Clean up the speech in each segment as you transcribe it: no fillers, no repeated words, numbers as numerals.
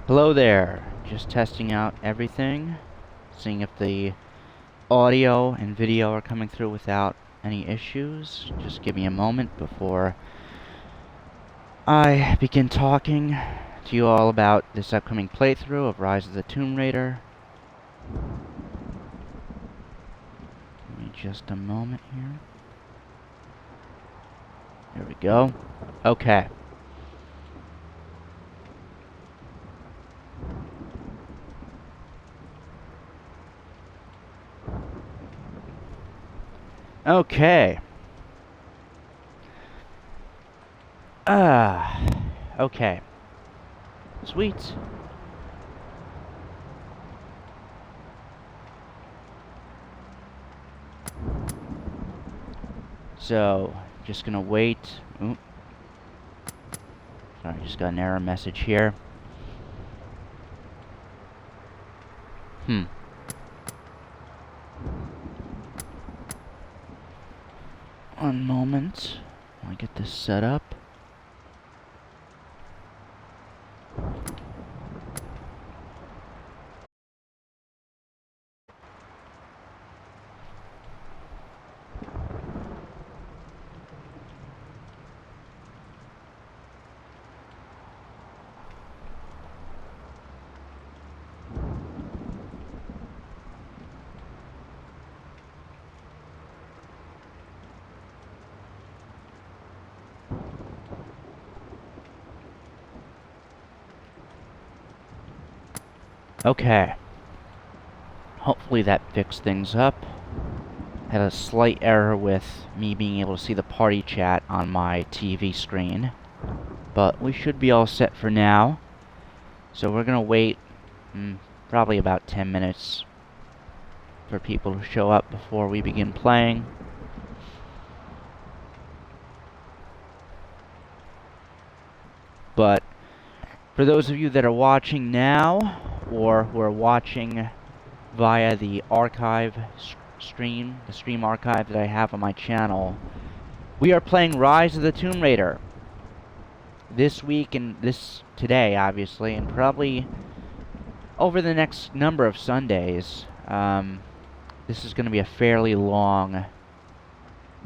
Hello there. Just testing out everything, seeing if the audio and video are coming through without any issues. Just give me a moment before I begin talking to you all about this upcoming playthrough of Rise of the Tomb Raider. Give me just a moment here. There we go. Okay. Okay. Okay. Sweet. So, just gonna wait. Oop. Sorry, just got an error message here. One moment while I get this set up. Okay. Hopefully that fixed things up. Had a slight error with me being able to see the party chat on my TV screen. But we should be all set for now. So we're gonna wait probably about 10 minutes for people to show up before we begin playing. But for those of you that are watching now, or who are watching via the archive stream, the stream archive that I have on my channel, we are playing Rise of the Tomb Raider this week and today, obviously, and probably over the next number of Sundays. This is going to be a fairly long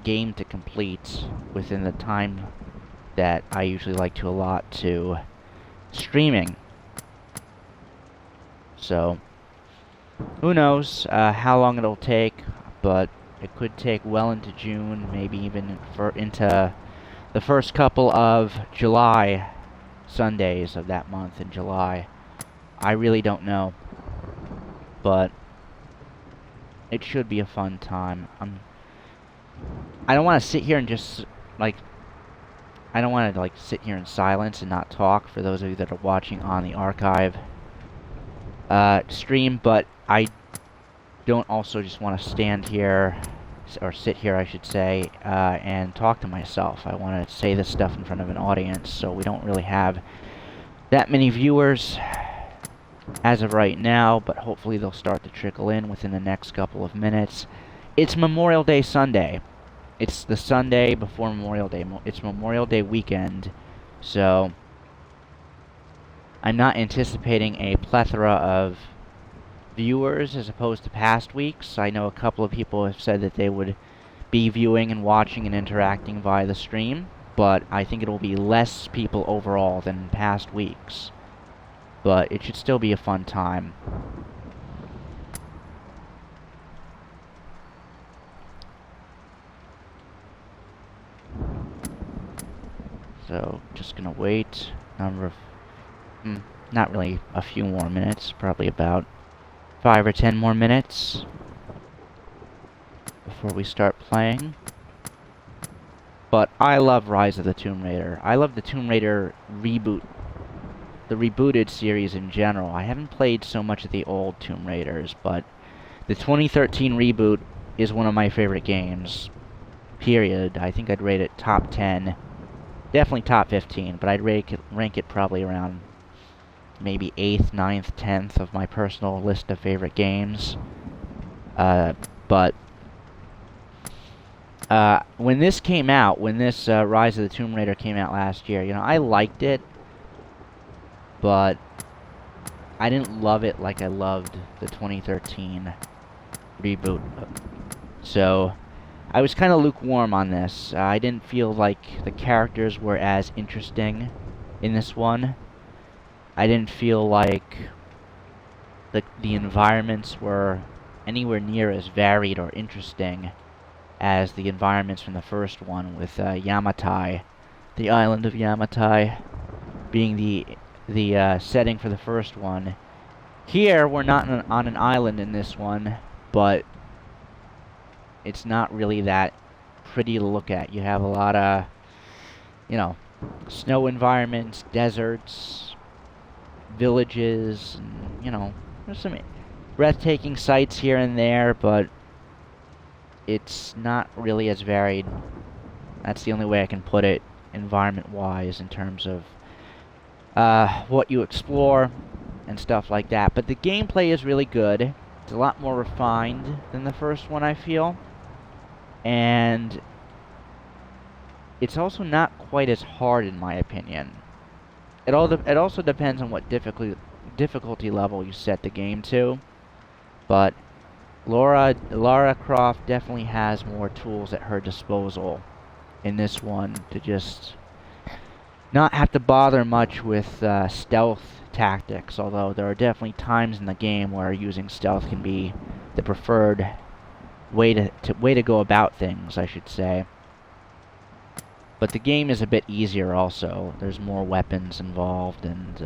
game to complete within the time that I usually like to allot to streaming. So, who knows how long it'll take, but it could take well into June, maybe even into the first couple of July Sundays of that month in July. I really don't know, but it should be a fun time. I don't want to sit here and just, I don't want to, sit here in silence and not talk for those of you that are watching on the archive stream, but I don't also just want to stand here, or sit here, I should say, and talk to myself. I want to say this stuff in front of an audience, so we don't really have that many viewers as of right now, but hopefully they'll start to trickle in within the next couple of minutes. It's Memorial Day Sunday. It's the Sunday before Memorial Day. It's Memorial Day weekend, so I'm not anticipating a plethora of viewers as opposed to past weeks. I know a couple of people have said that they would be viewing and watching and interacting via the stream, but I think it will be less people overall than in past weeks. But it should still be a fun time. So, just gonna wait not really a few more minutes, probably about 5 or 10 more minutes before we start playing. But I love Rise of the Tomb Raider. I love the Tomb Raider reboot, the rebooted series in general. I haven't played so much of the old Tomb Raiders, but the 2013 reboot is one of my favorite games, period. I think I'd rate it top 10, definitely top 15, but I'd rank it probably around maybe 8th, 9th, 10th of my personal list of favorite games. But When this came out, when this Rise of the Tomb Raider came out last year, you know, I liked it, but I didn't love it like I loved the 2013 reboot. So I was kind of lukewarm on this. I didn't feel like the characters were as interesting in this one. I didn't feel like the environments were anywhere near as varied or interesting as the environments from the first one, with Yamatai, the island of Yamatai, being the setting for the first one. Here, we're not on an island in this one, but it's not really that pretty to look at. You have a lot of, you know, snow environments, deserts, villages, and, you know, there's some breathtaking sights here and there, but it's not really as varied. That's the only way I can put it, environment-wise, in terms of what you explore and stuff like that. But the gameplay is really good. It's a lot more refined than the first one, I feel. And it's also not quite as hard, in my opinion. It also depends on what difficulty level you set the game to. But Lara Croft definitely has more tools at her disposal in this one to just not have to bother much with stealth tactics, although there are definitely times in the game where using stealth can be the preferred way to go about things, I should say. But the game is a bit easier also. There's more weapons involved, and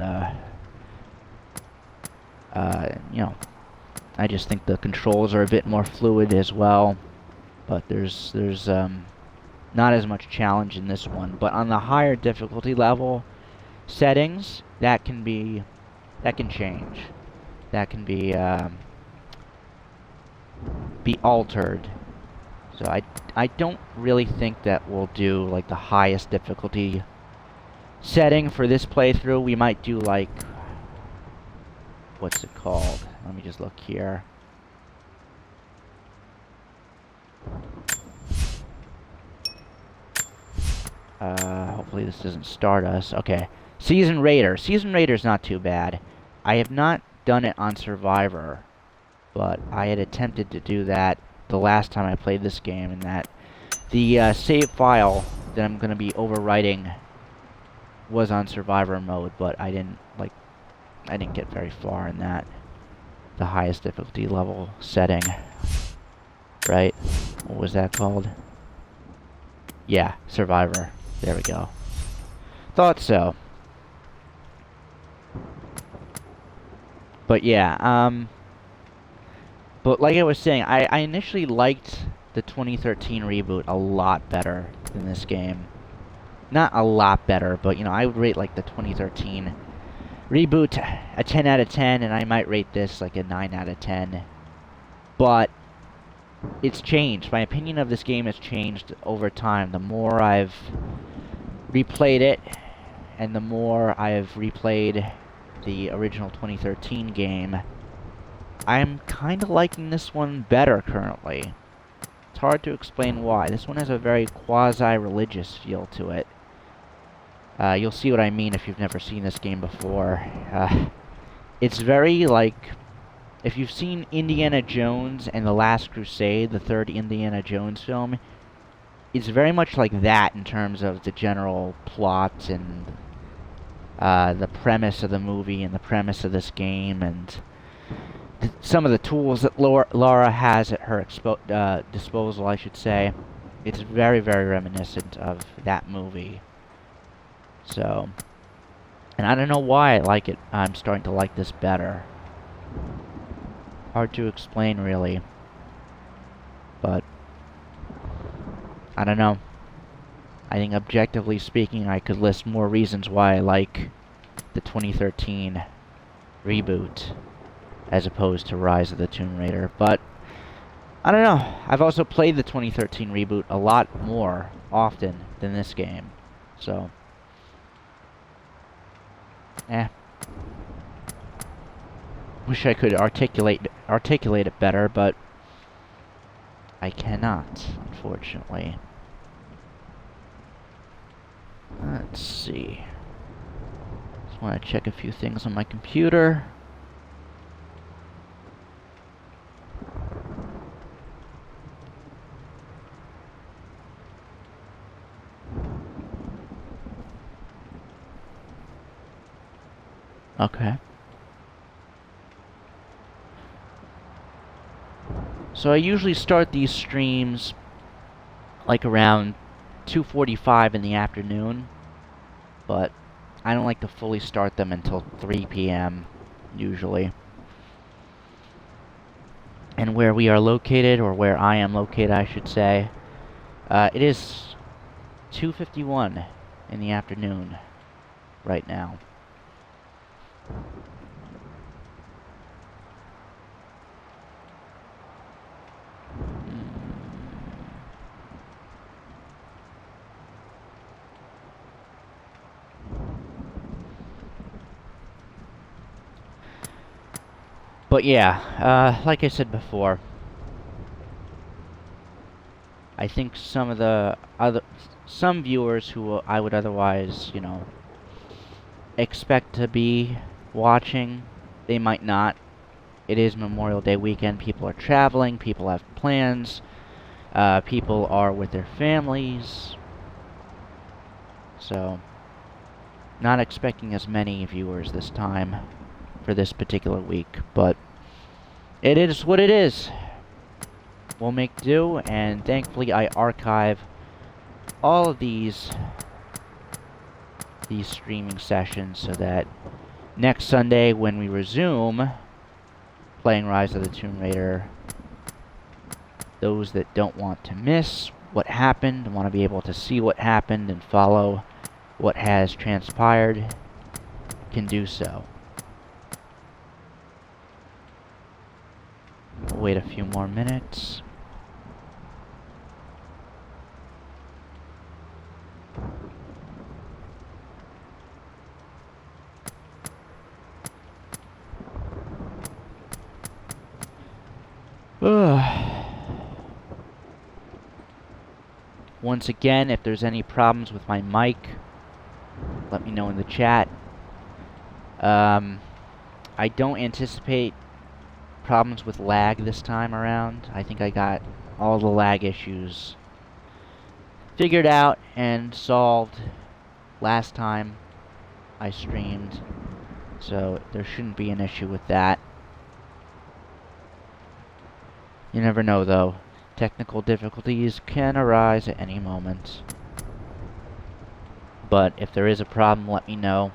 you know, I just think the controls are a bit more fluid as well. But there's not as much challenge in this one. But on the higher difficulty level settings, that can change. That can be altered. So I don't really think that we'll do like the highest difficulty setting for this playthrough. We might do like, what's it called? Let me just look here. Hopefully this doesn't start us. Okay. Season Raider. Season Raider's not too bad. I have not done it on Survivor, but I had attempted to do that the last time I played this game, and that the save file that I'm going to be overwriting was on Survivor mode, but I didn't get very far in that. The highest difficulty level setting. Right? What was that called? Yeah, Survivor. There we go. Thought so. But yeah, but like I was saying, I initially liked the 2013 reboot a lot better than this game. Not a lot better, but, you know, I would rate, like, the 2013 reboot a 10 out of 10, and I might rate this, like, a 9 out of 10. But it's changed. My opinion of this game has changed over time. The more I've replayed it, and the more I've replayed the original 2013 game, I'm kind of liking this one better currently. It's hard to explain why. This one has a very quasi-religious feel to it. You'll see what I mean if you've never seen this game before. It's very, like, if you've seen Indiana Jones and The Last Crusade, the third Indiana Jones film, it's very much like that in terms of the general plot and the premise of the movie and the premise of this game, and some of the tools that Lara has at her disposal, I should say. It's very, very reminiscent of that movie. So, and I don't know why I like it. I'm starting to like this better. Hard to explain, really. But I don't know. I think objectively speaking, I could list more reasons why I like the 2013 reboot as opposed to Rise of the Tomb Raider. But I don't know. I've also played the 2013 reboot a lot more often than this game. So, wish I could articulate it better, but I cannot, unfortunately. Let's see. Just want to check a few things on my computer. Okay. So I usually start these streams like around 2:45 in the afternoon, but I don't like to fully start them until 3 p.m. usually. And where we are located, or where I am located, I should say, it is 2:51 in the afternoon right now. But yeah, like I said before, I think some viewers who I would otherwise, expect to be watching, they might not. It is Memorial Day weekend. People are traveling. People have plans. People are with their families. So, not expecting as many viewers this time for this particular week. But it is what it is. We'll make do, and thankfully I archive all of these streaming sessions so that next Sunday when we resume playing Rise of the Tomb Raider, those that don't want to miss what happened, want to be able to see what happened and follow what has transpired, can do so. We'll wait a few more minutes. Once again, if there's any problems with my mic, let me know in the chat. I don't anticipate problems with lag this time around. I think I got all the lag issues figured out and solved last time I streamed, so there shouldn't be an issue with that. You never know, though. Technical difficulties can arise at any moment. But if there is a problem, let me know.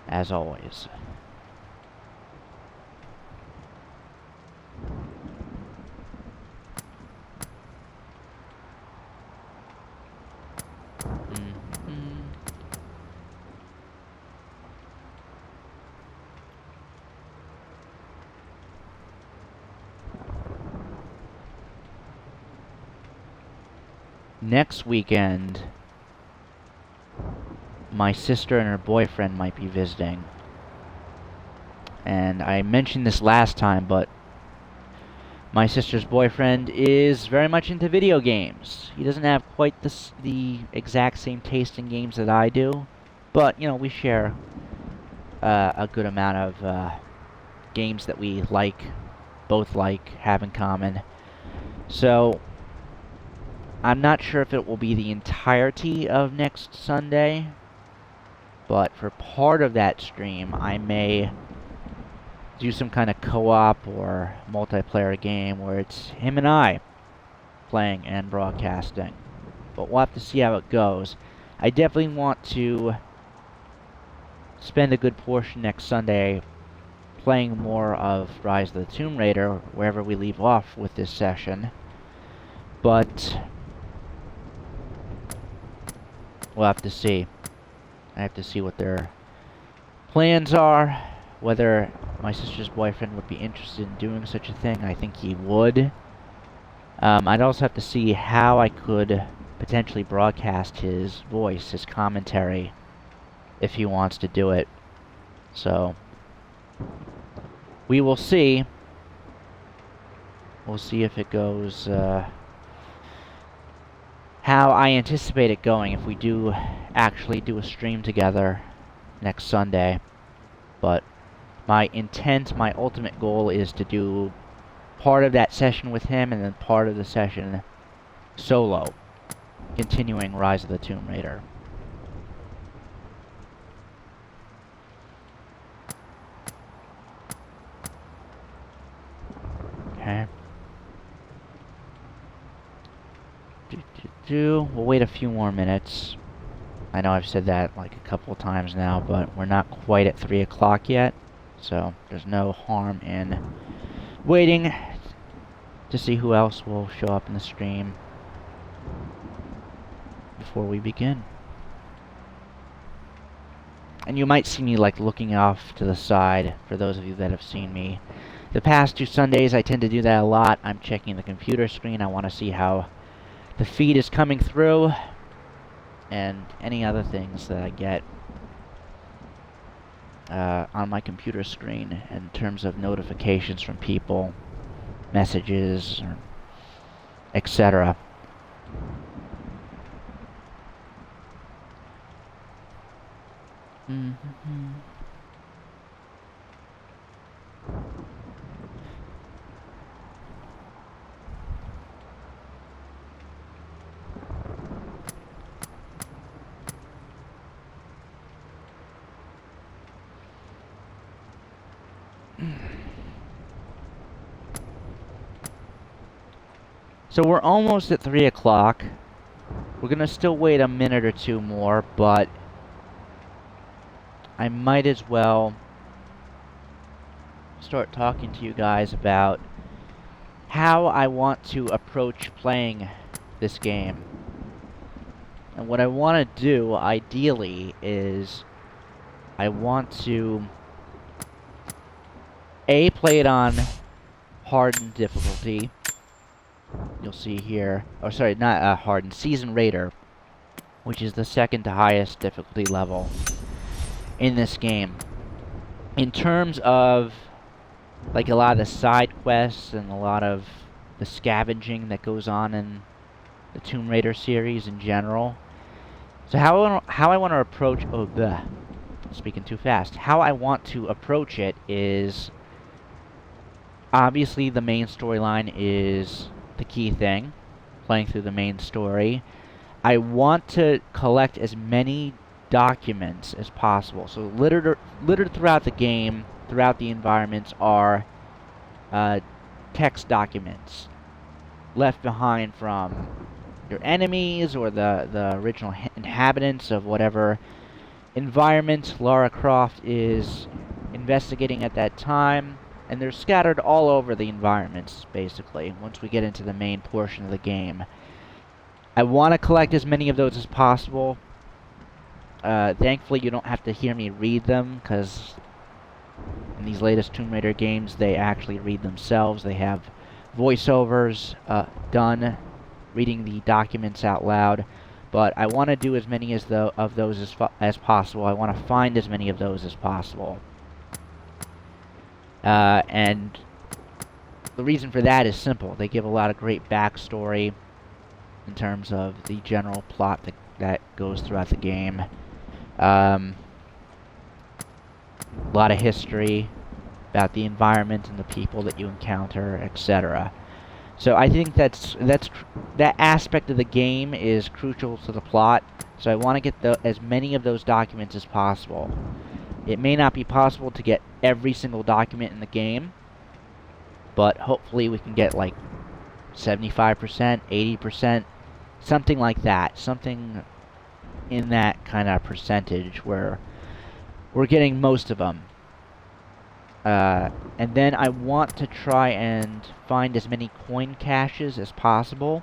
As always. Next weekend, my sister and her boyfriend might be visiting. And I mentioned this last time, but my sister's boyfriend is very much into video games. He doesn't have quite the exact same taste in games that I do, but, we share a good amount of games that we both have in common. So, I'm not sure if it will be the entirety of next Sunday, but for part of that stream, I may do some kind of co-op or multiplayer game where it's him and I playing and broadcasting. But we'll have to see how it goes. I definitely want to spend a good portion next Sunday playing more of Rise of the Tomb Raider, wherever we leave off with this session. But we'll have to see. I have to see what their plans are, whether my sister's boyfriend would be interested in doing such a thing. I think he would. I'd also have to see how I could potentially broadcast his voice, his commentary, if he wants to do it. So, we will see. We'll see if it goes how I anticipate it going if we do actually do a stream together next Sunday. But my intent, my ultimate goal is to do part of that session with him and then part of the session solo, continuing Rise of the Tomb Raider. Okay. We'll wait a few more minutes. I know I've said that like a couple times now, but we're not quite at 3 o'clock yet, so there's no harm in waiting to see who else will show up in the stream before we begin. And you might see me like looking off to the side, for those of you that have seen me. The past 2 Sundays I tend to do that a lot. I'm checking the computer screen. I want to see how the feed is coming through, and any other things that I get on my computer screen in terms of notifications from people, messages, etc. So we're almost at 3 o'clock. We're gonna still wait a minute or two more, but I might as well start talking to you guys about how I want to approach playing this game. And what I want to do, ideally, is I want to play it on hardened difficulty. You'll see here, oh sorry, not hardened, Seasoned Raider, which is the second to highest difficulty level in this game. In terms of like a lot of the side quests and a lot of the scavenging that goes on in the Tomb Raider series in general. So how I want to approach speaking too fast. How I want to approach it is obviously the main storyline is the key thing, playing through the main story. I want to collect as many documents as possible. So littered throughout the game, throughout the environments, are text documents left behind from your enemies or the original inhabitants of whatever environment Lara Croft is investigating at that time. And they're scattered all over the environments, basically, once we get into the main portion of the game. I want to collect as many of those as possible. Thankfully, you don't have to hear me read them, because in these latest Tomb Raider games, they actually read themselves. They have voiceovers done, reading the documents out loud. But I want to do as many of those as possible. I want to find as many of those as possible. And the reason for that is simple. They give a lot of great backstory in terms of the general plot that goes throughout the game. A lot of history about the environment and the people that you encounter, etc. So I think that aspect of the game is crucial to the plot. So I want to get as many of those documents as possible. It may not be possible to get every single document in the game, but hopefully we can get like 75%, 80%, something like that. Something in that kind of percentage where we're getting most of them. And then I want to try and find as many coin caches as possible.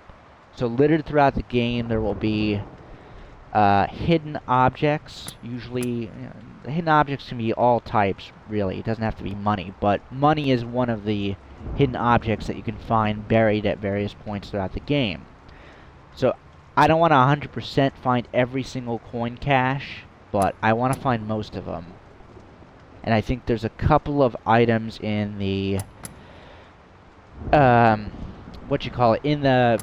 So littered throughout the game there will be hidden objects. Usually, hidden objects can be all types, really. It doesn't have to be money, but money is one of the hidden objects that you can find buried at various points throughout the game. So I don't want to 100% find every single coin cache, but I want to find most of them. And I think there's a couple of items in the what you call it, in the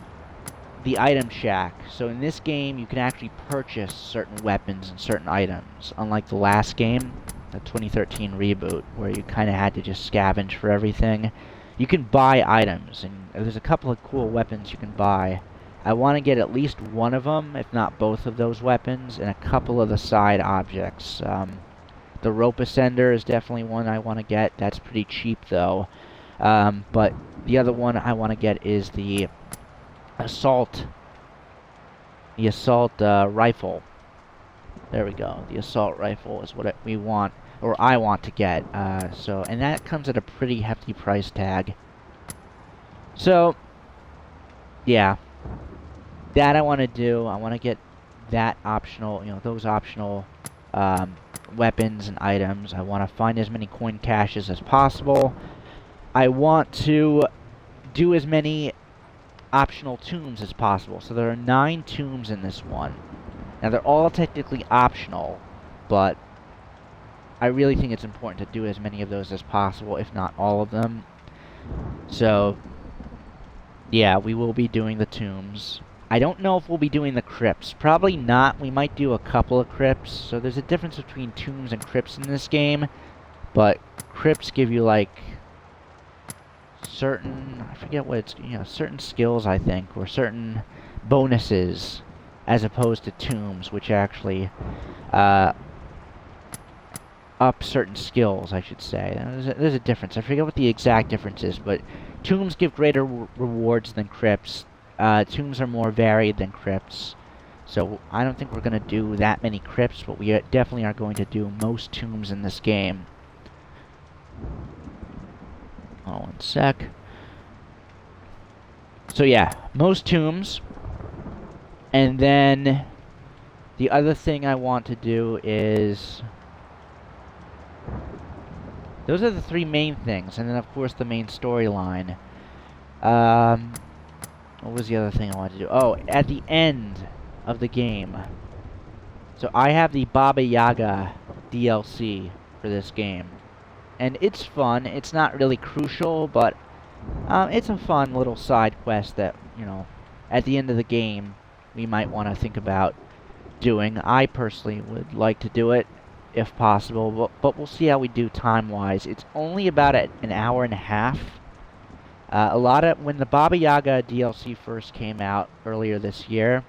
item shack. So in this game, you can actually purchase certain weapons and certain items, unlike the last game, the 2013 reboot, where you kind of had to just scavenge for everything. You can buy items, and there's a couple of cool weapons you can buy. I want to get at least one of them, if not both of those weapons, and a couple of the side objects. The rope ascender is definitely one I want to get. That's pretty cheap, though. But the other one I want to get is the assault rifle. There we go. The assault rifle is what we want, or I want to get. And that comes at a pretty hefty price tag. So, yeah, that I want to do. I want to get that optional, those optional weapons and items. I want to find as many coin caches as possible. I want to do as many optional tombs as possible. So there are 9 tombs in this one. Now they're all technically optional, but I really think it's important to do as many of those as possible, if not all of them. So, yeah, we will be doing the tombs. I don't know if we'll be doing the crypts. Probably not. We might do a couple of crypts. So there's a difference between tombs and crypts in this game. But crypts give you, like, certain, I forget what it's, certain skills, I think, or certain bonuses, as opposed to tombs, which actually up certain skills, I should say. There's a difference. I forget what the exact difference is, but tombs give greater rewards than crypts. Tombs are more varied than crypts. So I don't think we're going to do that many crypts, but we definitely are going to do most tombs in this game. Hold on one sec. So yeah, most tombs. And then the other thing I want to do is... those are the 3 main things, and then of course the main storyline. What was the other thing I wanted to do? Oh, at the end of the game. So I have the Baba Yaga DLC for this game. And it's fun. It's not really crucial, but it's a fun little side quest that, at the end of the game, we might want to think about doing. I personally would like to do it, if possible, but we'll see how we do time-wise. It's only about an hour and a half. When the Baba Yaga DLC first came out earlier this year,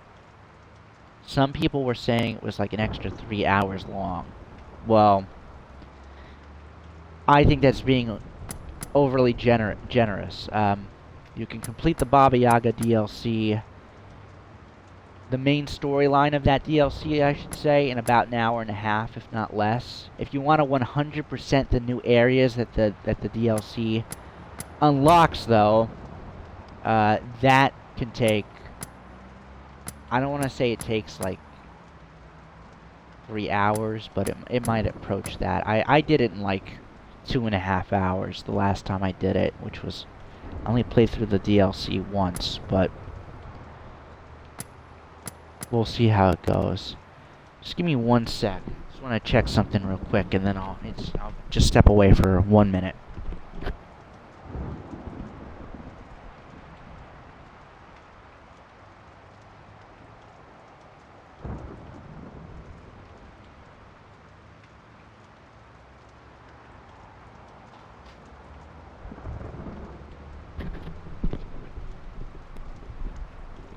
some people were saying it was like an extra 3 hours long. Well, I think that's being overly generous. You can complete the Baba Yaga DLC, the main storyline of that DLC, I should say, in about an hour and a half, if not less. If you want to 100% the new areas that the DLC unlocks, though, that can take... I don't want to say it takes, like, 3 hours, but it might approach that. I did it in, like, 2.5 hours the last time I did it, which was... I only played through the DLC once, but... we'll see how it goes. Just give me 1 sec. Just want to check something real quick, and then I'll just step away for 1 minute.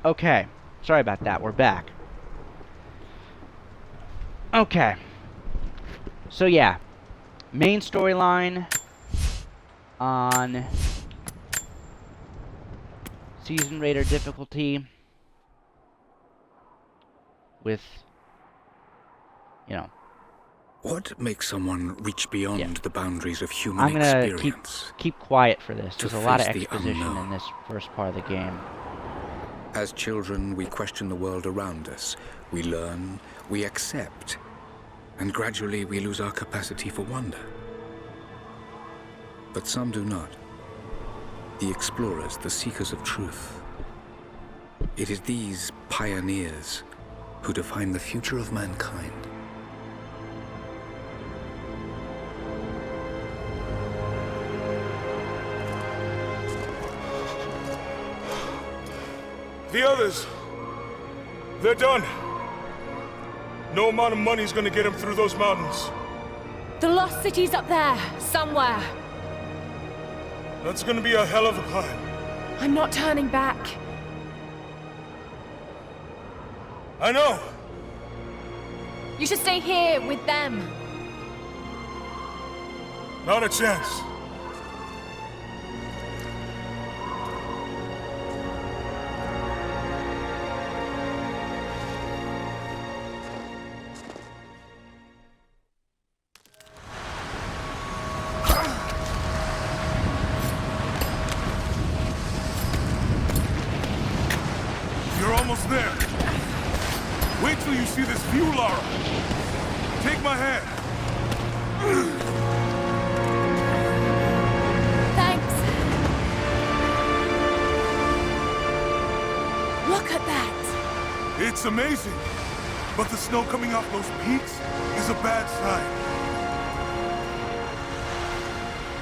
Okay. Sorry about that. We're back. Okay. So yeah. Main storyline on Season Raider difficulty with, What makes someone reach beyond the boundaries of human I'm gonna experience? keep quiet for this. There's a lot of face the exposition unknown. in this first part of the game. As children, we question the world around us. We learn, we accept, and gradually we lose our capacity for wonder. But some do not. The explorers, the seekers of truth. It is these pioneers who define the future of mankind. The others, they're done. No amount of money's gonna get them through those mountains. The lost city's up there, somewhere. That's gonna be a hell of a climb. I'm not turning back. I know. You should stay here with them. Not a chance. You're almost there. Wait till you see this view, Lara. Take my hand. Thanks. Look at that. It's amazing. But the snow coming off those peaks is a bad sign.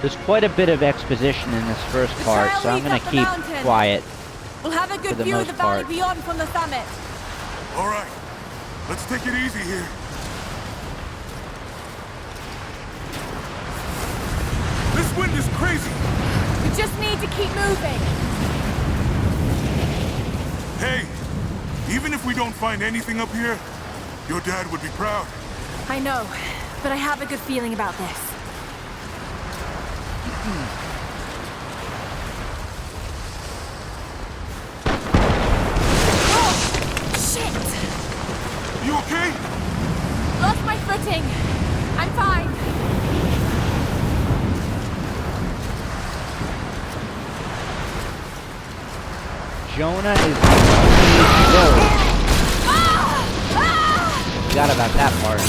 There's quite a bit of exposition in this first part, so I'm gonna keep quiet. We'll have a good the view of most the valley part. beyond from the summit. All right. Let's take it easy here. This wind is crazy. We just need to keep moving. Hey, even if we don't find anything up here, your dad would be proud. I know, but I have a good feeling about this. Oh, shit! You okay? Lost my footing. I'm fine. Jonah is the only... Whoa! Forgot about that part.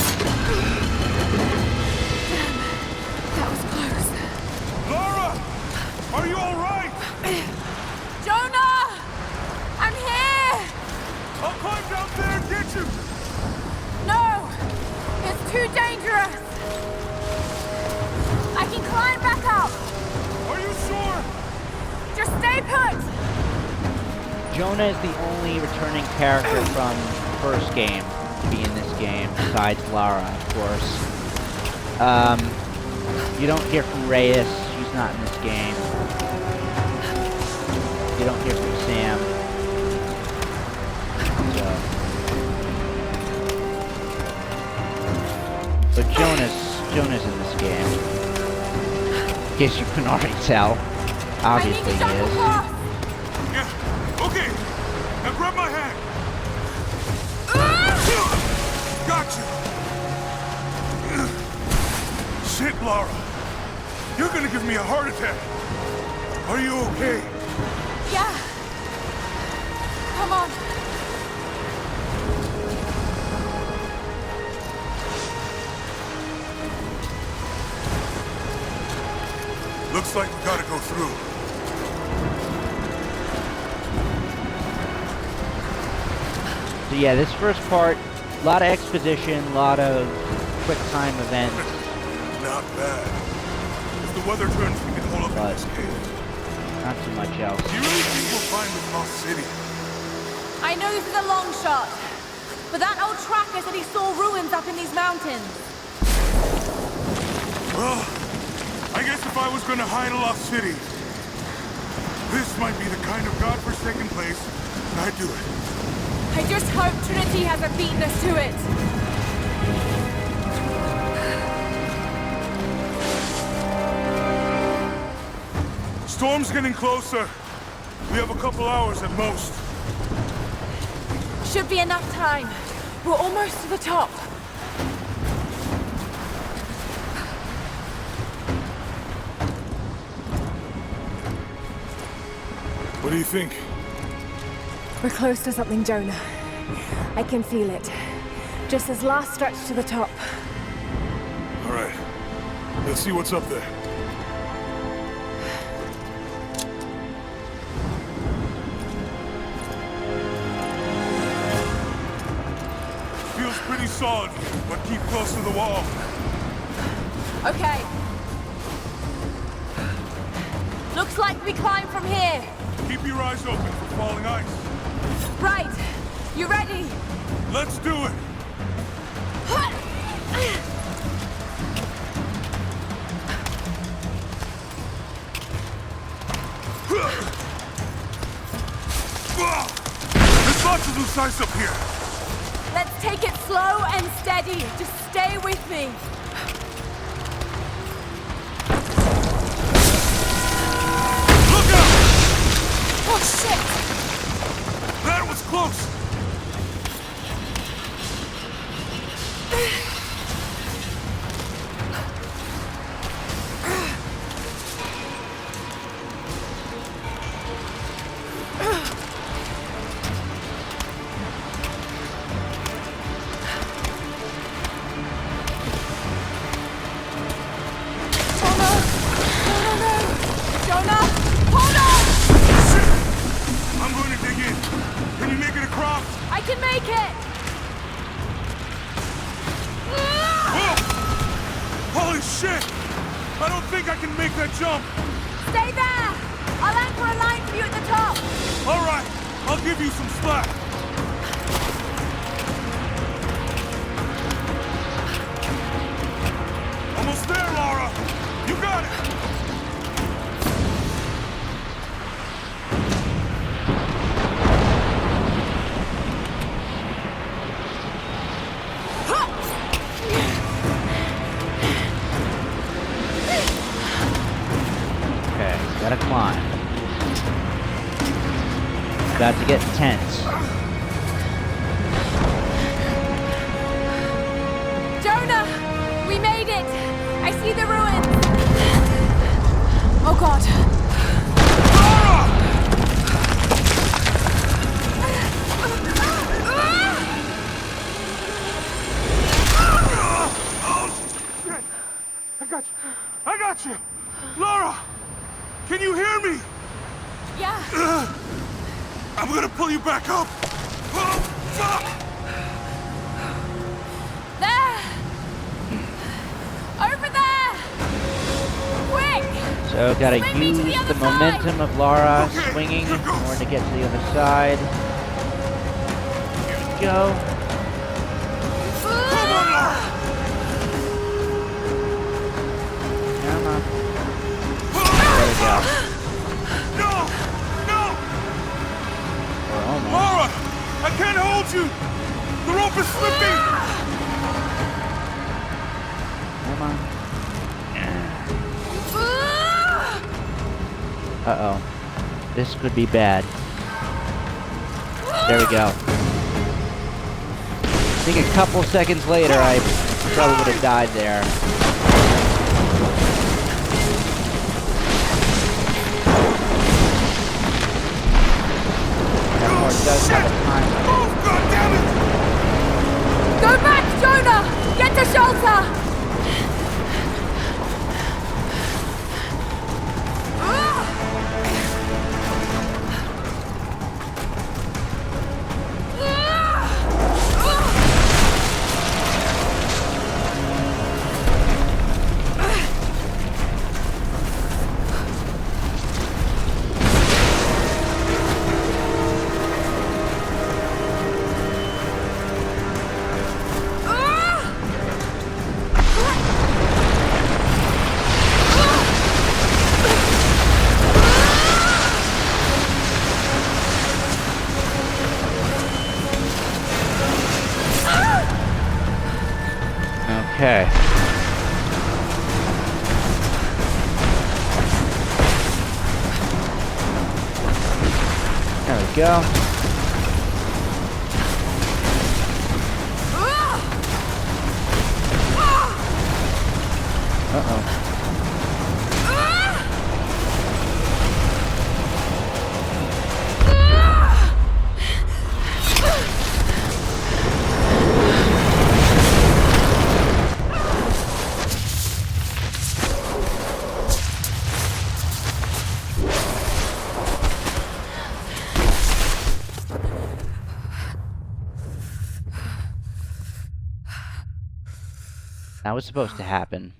That was close. Lara! Are you all right? Jonah! I'm here! I'll climb down there and get you! No! It's too dangerous! I can climb back up! Are you sure? Just stay put! Jonah is the only returning character from the first game to be in this game, besides Lara, of course. You don't hear from Reyes, she's not in this game. You don't hear from Sam. So Jonah's in this game. In case you couldn't already tell. Obviously I need to he jump is. across! Yeah, okay. Now grab my hand. Gotcha. Shit, Lara. You're gonna give me a heart attack. Are you okay? Yeah! Come on! Looks like we gotta go through. So yeah, this first part, a lot of exposition, a lot of quick time events. Not bad. If the weather turns, we can hold up in this cave. Not too much else. Do you really think we'll find the lost city? I know this is a long shot, but that old tracker said he saw ruins up in these mountains. Well, I guess if I was gonna hide a lost city, this might be the kind of godforsaken place I'd do it. I just hope Trinity hasn't beaten us to it. Storm's getting closer. We have a couple hours at most. Should be enough time. We're almost to the top. What do you think? We're close to something, Jonah. I can feel it. Just this last stretch to the top. All right. Let's see what's up there. Feels pretty solid, but keep close to the wall. Okay. Looks like we climb from here. Keep your eyes open for falling ice. Right. You ready? Let's do it! There's lots of loose ice up here! Let's take it slow and steady. Just stay with me. Look out! Oh, shit! That was close! Jonah! Hold on! Shit! I'm going to dig in. Can you make it across? I can make it! Whoa! Holy shit! I don't think I can make that jump! Stay there! I'll anchor a line for you at the top. Alright, I'll give you some slack. Almost there, Laura! You got it! Okay, gotta climb. About to get intense. Jonah! We made it! I see the ruins! Oh god. Shit! I got you! I got you! Laura! Can you hear me? Yeah. I'm gonna pull you back up! Oh, fuck! There! Over there! Quick! So gotta Swing me to use the the other side. momentum of Lara Okay, swinging in here goes. order to get to the other side. Here we go. Come on, Laura! Come on. There we go. No! No! We're almost. Laura! I can't hold you! The rope is slipping! Come on. Uh-oh. This could be bad. There we go. I think a couple seconds later, I probably would have died there. That part does have a time limit. Move, goddammit! Go back, Jonah! Get to shelter! Okay. There we go. Uh-oh. That was supposed to happen.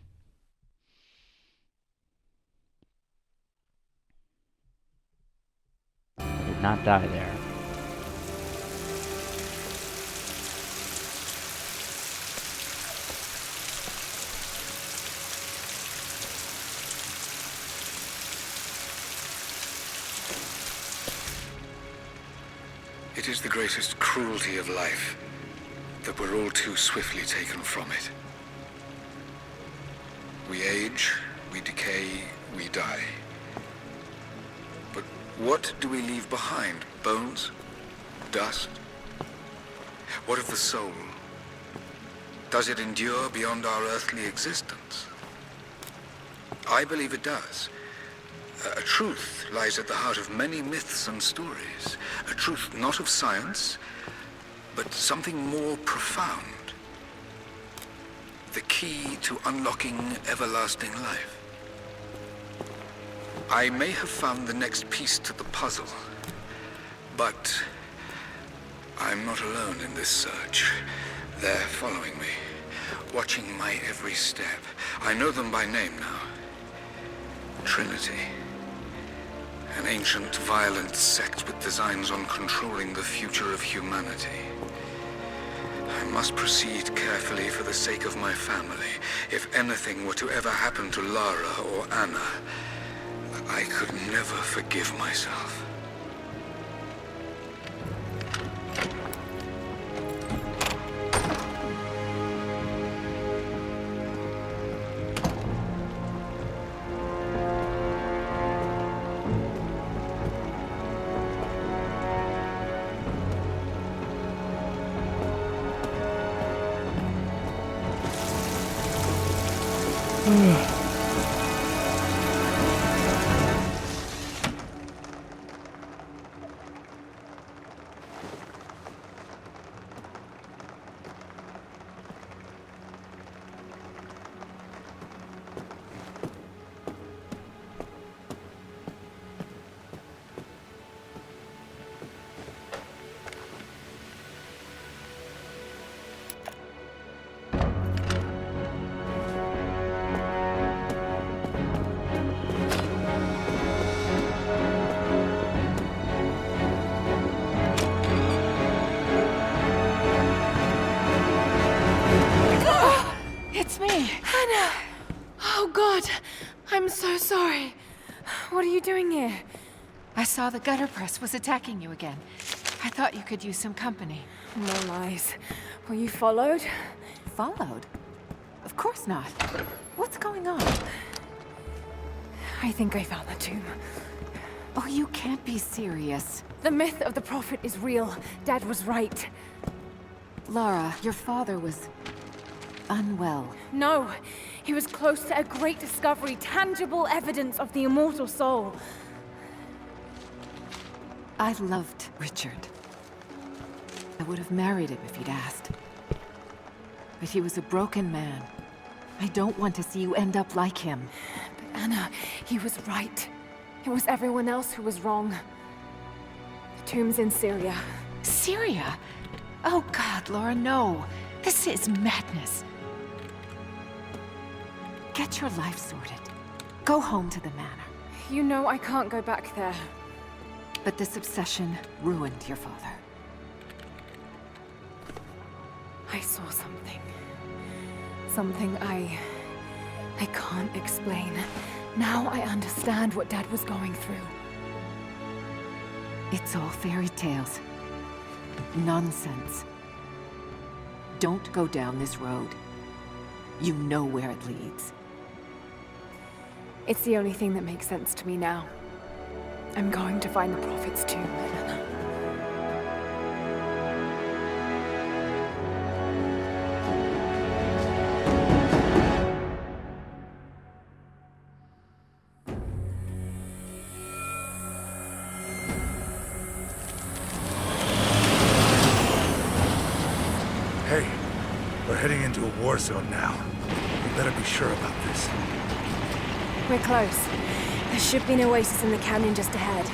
I did not die there. It is the greatest cruelty of life that we're all too swiftly taken from it. We age, we decay, we die. But what do we leave behind? Bones? Dust? What of the soul? Does it endure beyond our earthly existence? I believe it does. A truth lies at the heart of many myths and stories. A truth not of science, but something more profound. The key to unlocking everlasting life. I may have found the next piece to the puzzle, but I'm not alone in this search. They're following me, watching my every step. I know them by name now. Trinity. An ancient, violent sect with designs on controlling the future of humanity. I must proceed carefully for the sake of my family. If anything were to ever happen to Lara or Anna, I could never forgive myself. It's me. Anna! Oh, God. I'm so sorry. What are you doing here? I saw the gutter press was attacking you again. I thought you could use some company. No lies. Were you followed? Followed? Of course not. What's going on? I think I found the tomb. Oh, you can't be serious. The myth of the Prophet is real. Dad was right. Lara, your father was unwell. No, he was close to a great discovery, tangible evidence of the immortal soul. I loved Richard. I would have married him if he'd asked. But he was a broken man. I don't want to see you end up like him. But Anna, he was right. It was everyone else who was wrong. The tomb's in Syria. Syria? Oh God, Laura, no. This is madness. Get your life sorted. Go home to the manor. You know I can't go back there. But this obsession ruined your father. I saw something. Something I can't explain. Now I understand what Dad was going through. It's all fairy tales. Nonsense. Don't go down this road. You know where it leads. It's the only thing that makes sense to me now. I'm going to find the Prophet's tomb, Anna. Hey, we're heading into a war zone now. We better be sure about this. We're close. There should be an oasis in the canyon just ahead.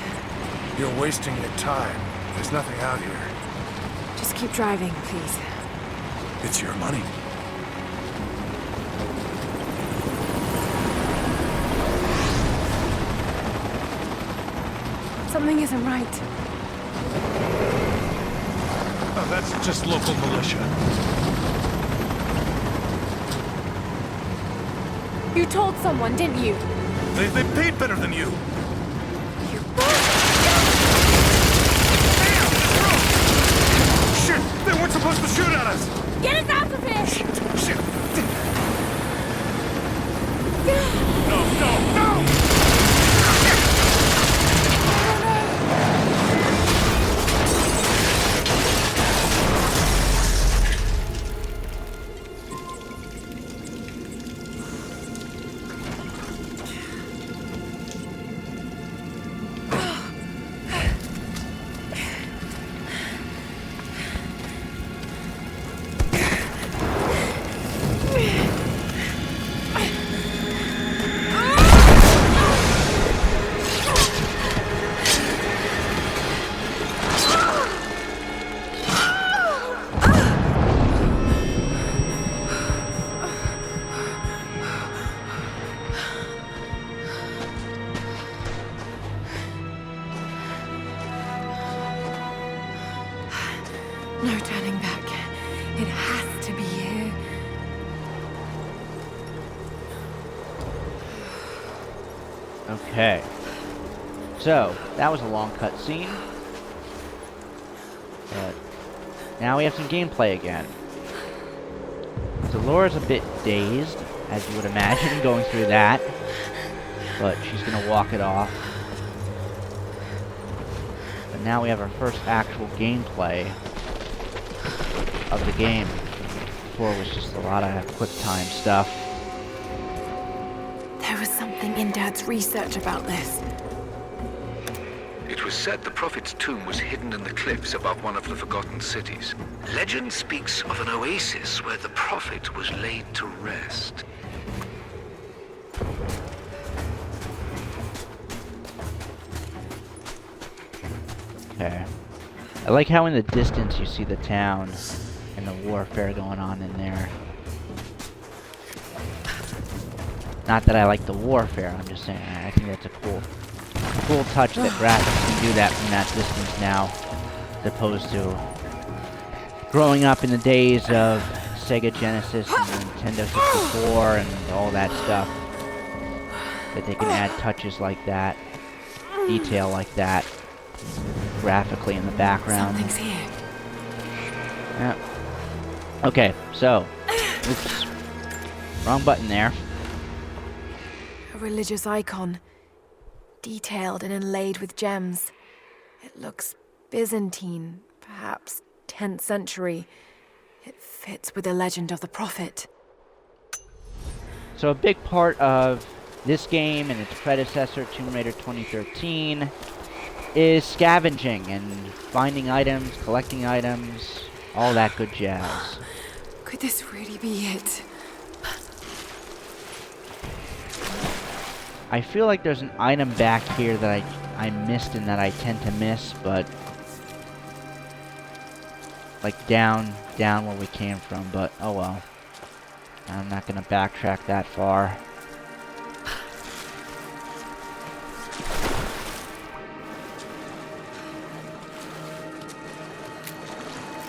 You're wasting your time. There's nothing out here. Just keep driving, please. It's your money. Something isn't right. Oh, that's just local militia. You told someone, didn't you? They paid better than you. You bastard! Wants to shoot at us! Get us out of here! Shit! No, no, no! No turning back. It has to be here. Okay. So, that was a long cutscene. But now we have some gameplay again. So Laura's a bit dazed, as you would imagine, going through that. But she's gonna walk it off. But now we have our first actual gameplay of the game. Before it was just a lot of quick time stuff. There was something in Dad's research about this. It was said the Prophet's tomb was hidden in the cliffs above one of the forgotten cities. Legend speaks of an oasis where the Prophet was laid to rest. Okay. I like how in the distance you see the town and the warfare going on in there. Not that I like the warfare, I'm just saying I think that's a cool touch that graphics can do that from that distance now, as opposed to growing up in the days of Sega Genesis and Nintendo 64 and all that stuff. That they can add touches like that, detail like that, graphically in the background. Something's here. Yeah. Okay, so, oops, wrong button there. A religious icon. Detailed and inlaid with gems. It looks Byzantine, perhaps 10th century. It fits with the legend of the Prophet. So a big part of this game and its predecessor, Tomb Raider 2013, is scavenging and finding items, collecting items, all that good jazz. Could this really be it? I feel like there's an item back here that I missed and that I tend to miss, but like down where we came from, but oh well. I'm not gonna backtrack that far.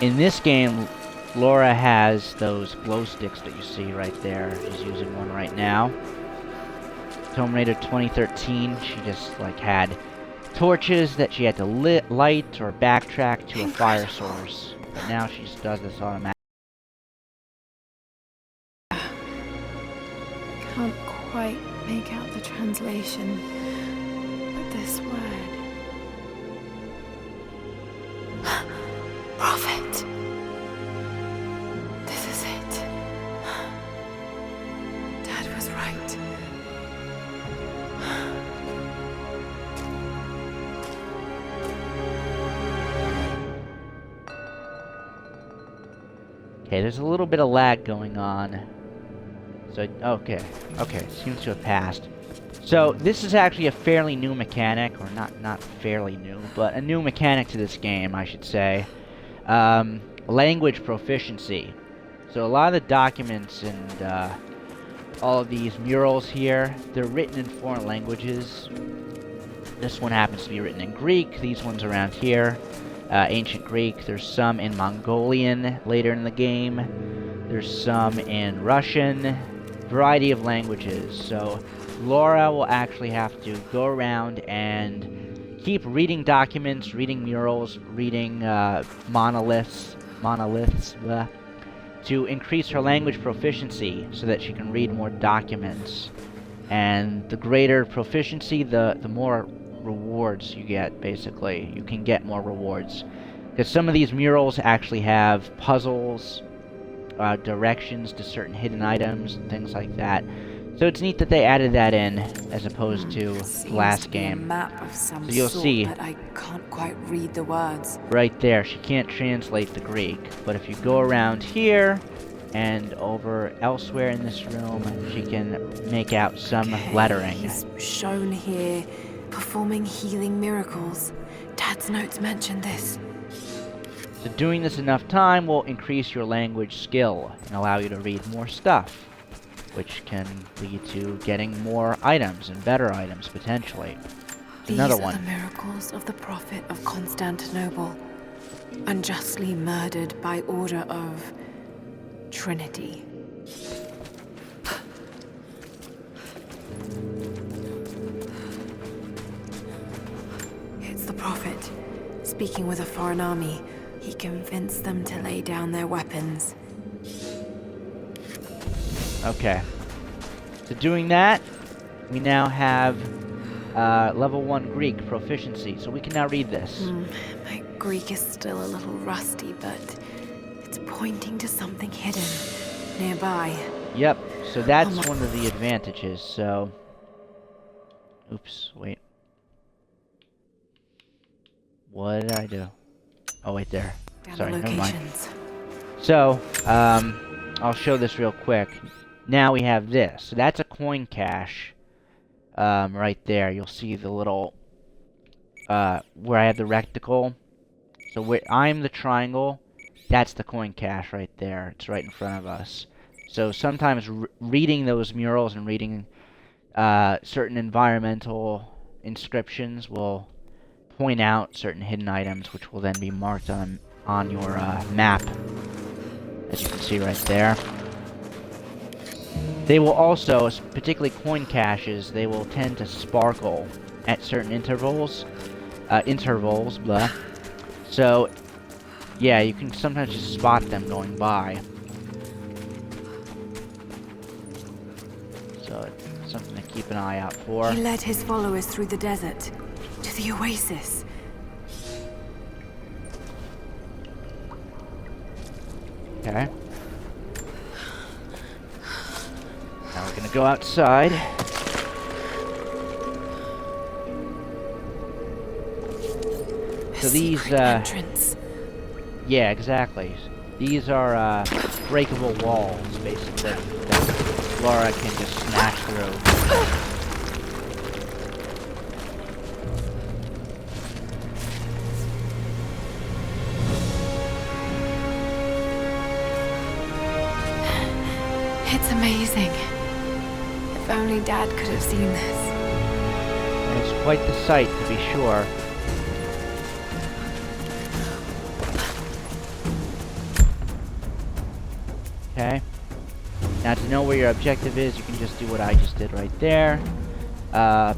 In this game, Laura has those glow sticks that you see right there. She's using one right now. Tomb Raider 2013, she just like had torches that she had to light or backtrack to a fire source. But now she just does this automatically. Can't quite make out the translation. But this word. Prophet. This is it. Dad was right. Okay, there's a little bit of lag going on. So, okay, seems to have passed. So, this is actually a fairly new mechanic, or not fairly new, but a new mechanic to this game, I should say. Language proficiency. So, a lot of the documents and all of these murals here, they're written in foreign languages. This one happens to be written in Greek, these ones around here. Ancient Greek, there's some in Mongolian later in the game. There's some in Russian, variety of languages. So Laura will actually have to go around and keep reading documents, reading murals, reading monoliths, monoliths, to increase her language proficiency so that she can read more documents. And the greater proficiency, the more rewards you get, basically. You can get more rewards. Because some of these murals actually have puzzles, directions to certain hidden items, and things like that. So it's neat that they added that in, as opposed to the last game. A map of some So you'll sort, see, but I can't quite read the words. right there, she can't translate the Greek. But if you go around here, and over elsewhere in this room, she can make out some lettering. He's shown here performing healing miracles. Dad's notes mention this. So doing this enough time will increase your language skill and allow you to read more stuff, which can lead to getting more items and better items, potentially. Another These are one. the miracles of the Prophet of Constantinople, unjustly murdered by order of Trinity. It's the Prophet, speaking with a foreign army. He convinced them to lay down their weapons. Okay. So doing that, we now have level 1 Greek proficiency, so we can now read this. My Greek is still a little rusty, but it's pointing to something hidden nearby. Yep, so that's one of the advantages, so... Oops, wait. What did I do? Oh, wait, there. Down Sorry, the never mind. locations. So, I'll show this real quick. Now we have this. So that's a coin cache. Right there. You'll see the little, where I have the rectangle. So where I'm the triangle, that's the coin cache right there. It's right in front of us. So sometimes reading those murals and reading certain environmental inscriptions will point out certain hidden items, which will then be marked on your map, as you can see right there. They will also, particularly coin caches, they will tend to sparkle at certain intervals. Blah. So, yeah, you can sometimes just spot them going by. So, it's something to keep an eye out for. He led his followers through the desert to the oasis. Okay. Now we're gonna go outside. So these, Secret entrance. yeah, exactly. These are, breakable walls, basically, that Laura can just smash through. It's amazing. If only Dad could have seen this. And it's quite the sight, to be sure. Okay. Now to know where your objective is, you can just do what I just did right there. And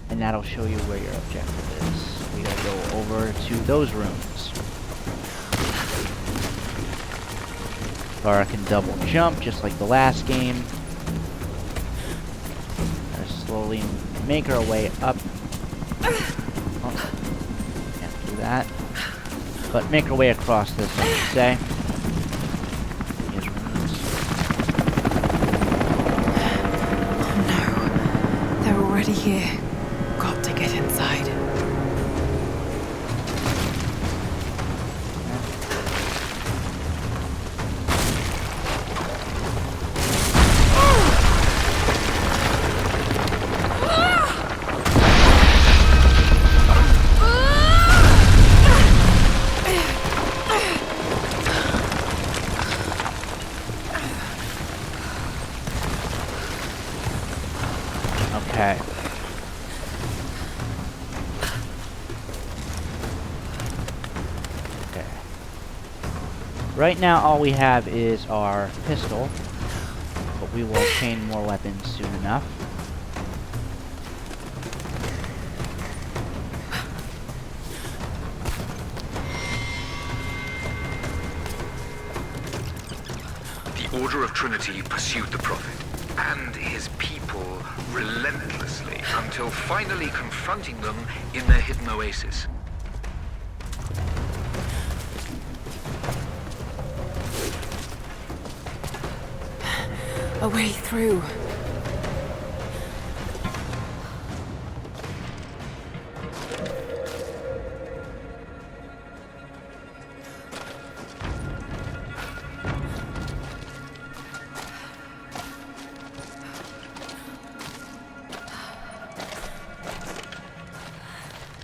that'll show you where your objective is. We gotta go over to those rooms. Laura can double jump, just like the last game. Gotta slowly make her way up. Oh, can't do that. But make her way across this, I should say. These rooms. Oh no. They're already here. Got to get inside. Okay. Okay. Right now, all we have is our pistol, but we will obtain more weapons soon enough. Order of Trinity pursued the Prophet and his people relentlessly until finally confronting them in their hidden oasis. A way through.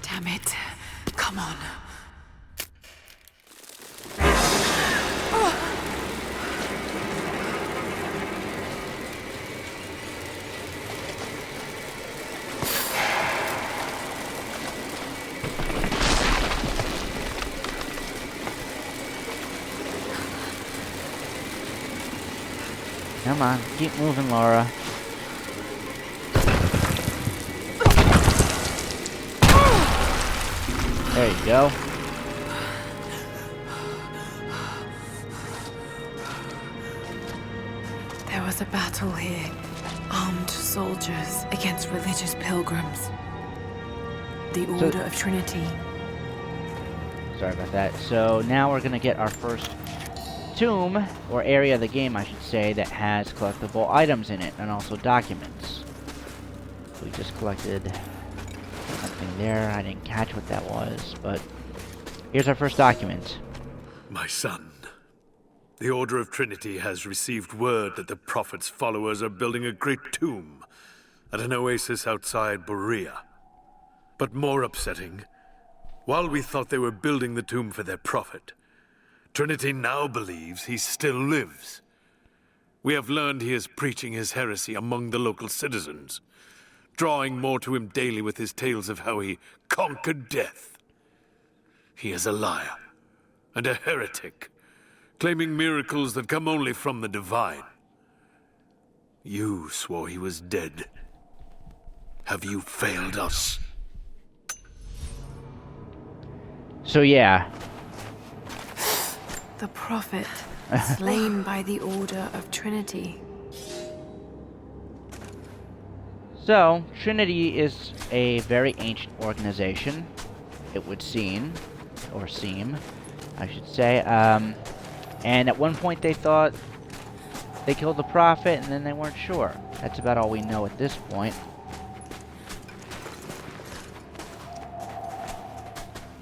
Damn it. Come on. Come on, keep moving, Laura. There you go. There was a battle here. Armed soldiers against religious pilgrims. The Order of Trinity. Sorry about that. So now we're gonna get our first tomb, or area of the game, I should say, that has collectible items in it, and also documents. We just collected something there. I didn't catch what that was, but here's our first document. My son, the Order of Trinity has received word that the Prophet's followers are building a great tomb at an oasis outside Berea. But more upsetting, while we thought they were building the tomb for their Prophet, Trinity now believes he still lives. We have learned he is preaching his heresy among the local citizens, drawing more to him daily with his tales of how he conquered death. He is a liar and a heretic, claiming miracles that come only from the divine. You swore he was dead. Have you failed us? So yeah, The Prophet, slain by the Order of Trinity. so Trinity is a very ancient organization, it would seem, or seem, I should say. And at one point they thought they killed the Prophet, and then they weren't sure. That's about all we know at this point.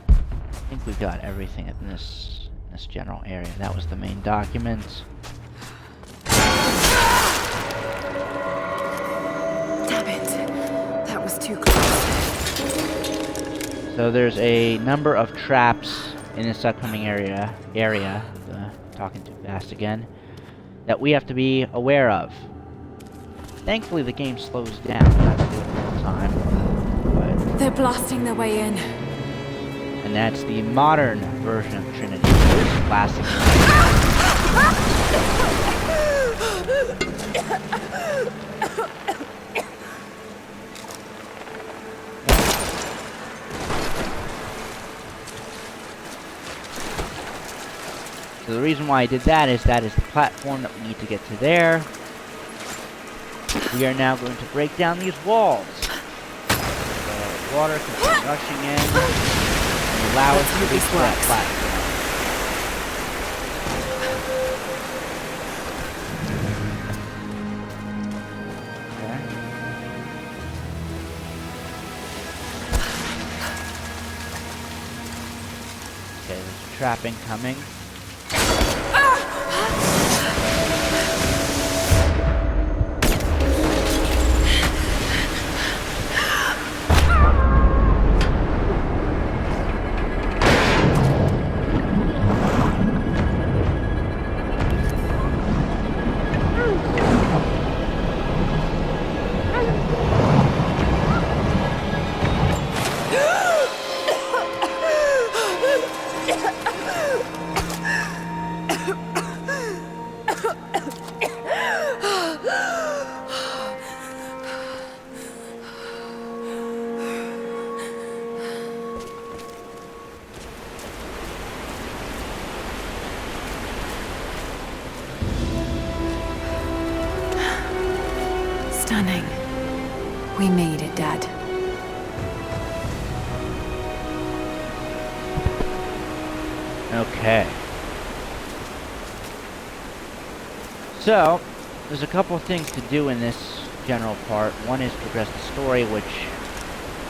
I think we got everything in this general area. That was the main document. Damn it. That was too close. So there's a number of traps in this upcoming area, talking too fast again, that we have to be aware of. Thankfully the game slows down, not to do it all the time, but, They're blasting their way in. and that's the modern version of Trinity. This classic. So the reason why I did that is the platform that we need to get to there. We are now going to break down these walls. So water can come rushing in and allow us to reach that platform. Okay, there's trapping coming. Stunning. We made it, Dad. Okay. So, there's a couple of things to do in this general part. One is progress the story, which,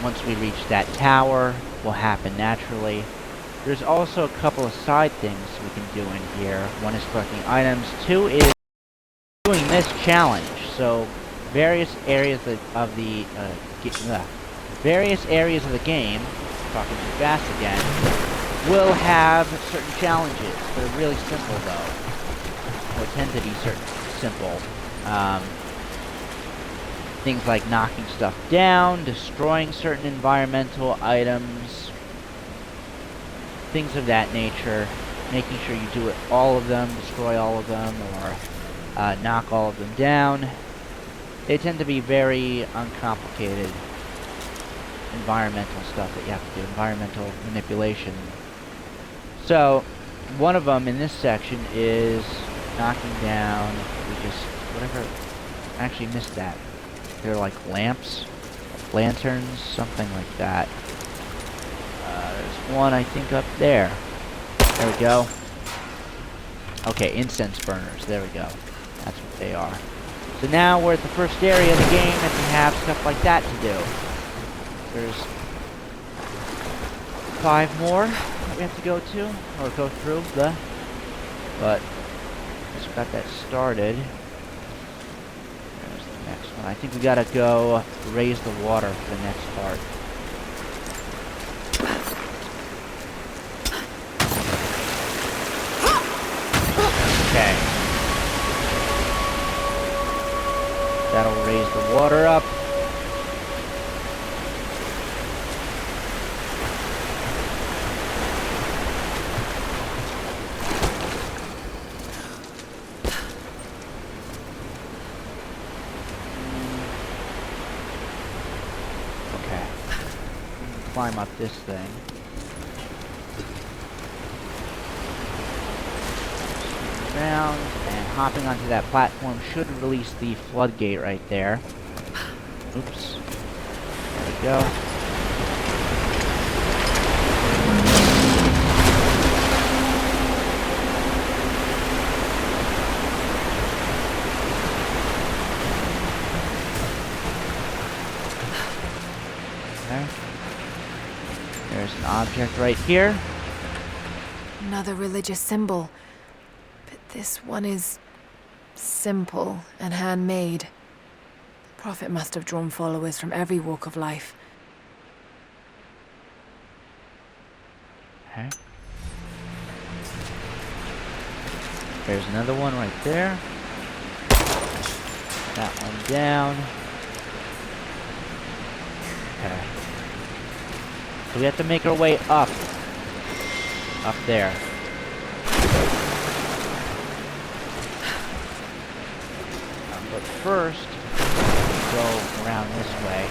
once we reach that tower, will happen naturally. There's also a couple of side things we can do in here. One is collecting items. Two is doing this challenge. So, various areas of the game, talking too fast again, will have certain challenges. They're really simple though, or tend to be simple. Things like knocking stuff down, destroying certain environmental items, things of that nature, making sure you do all of them, destroy all of them, or knock all of them down. They tend to be very uncomplicated environmental stuff that you have to do, environmental manipulation. So, one of them in this section is knocking down, I actually missed that. They're like lamps, lanterns, something like that. There's one, I think, up there. There we go. Okay, incense burners, there we go. That's what they are. So now we're at the first area of the game and we have stuff like that to do. There's 5 more that we have to go to, or go through, but just got that started. There's the next one. I think we gotta go raise the water for the next part. Okay. That'll raise the water up. Climb up this thing. Around, and hopping onto that platform should release the floodgate right there. Oops. There we go. Okay. There's an object right here. Another religious symbol. But this one is simple and handmade. The Prophet must have drawn followers from every walk of life. Okay. There's another one right there. That one down. Okay. So we have to make our way up there. But first, go around this way.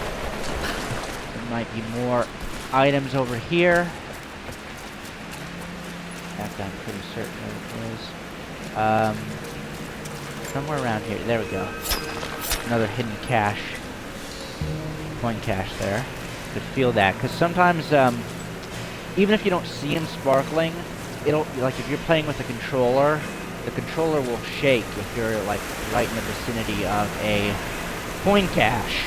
There might be more items over here. That I'm pretty certain it is. Somewhere around here. There we go. Another hidden cache. Coin cache there. Could feel that, because sometimes even if you don't see them sparkling, it'll, like, if you're playing with the controller will shake if you're like right in the vicinity of a coin cache.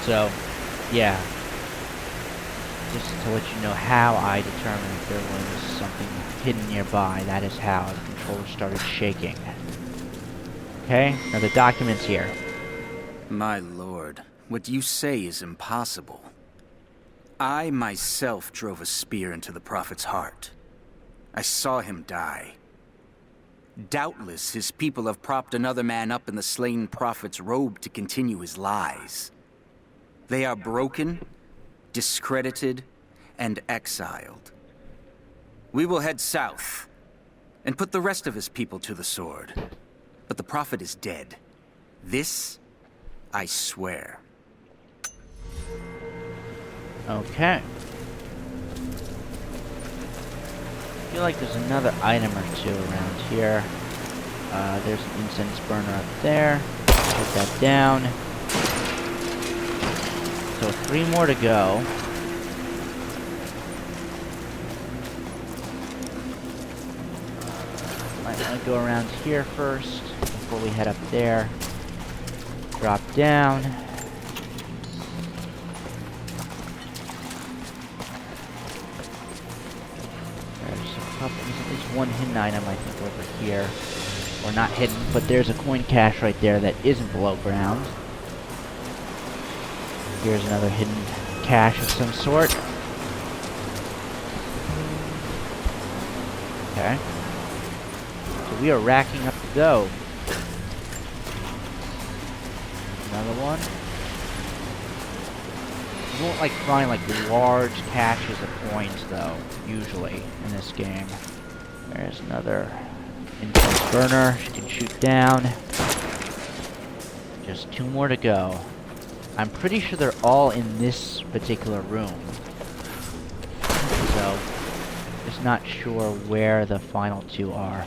So yeah, just to let you know how I determined if there was something hidden nearby, that is how the controller started shaking. Okay, now the document's here. My lord, what you say is impossible. I myself drove a spear into the Prophet's heart. I saw him die. Doubtless his people have propped another man up in the slain Prophet's robe to continue his lies. They are broken, discredited, and exiled. We will head south and put the rest of his people to the sword. But the Prophet is dead. This, I swear. Okay. I feel like there's another item or two around here. There's an incense burner up there. Put that down. So 3 more to go. Might want to go around here first before we head up there. Drop down. There's at least one hidden item, I think, over here. Or not hidden, but there's a coin cache right there that isn't below ground. Here's another hidden cache of some sort. Okay. So we are racking up the dough. Another one. You won't like find like large caches of coins though, usually, in this game. There's another incense burner she can shoot down. Just 2 more to go. I'm pretty sure they're all in this particular room. So, just not sure where the final 2 are.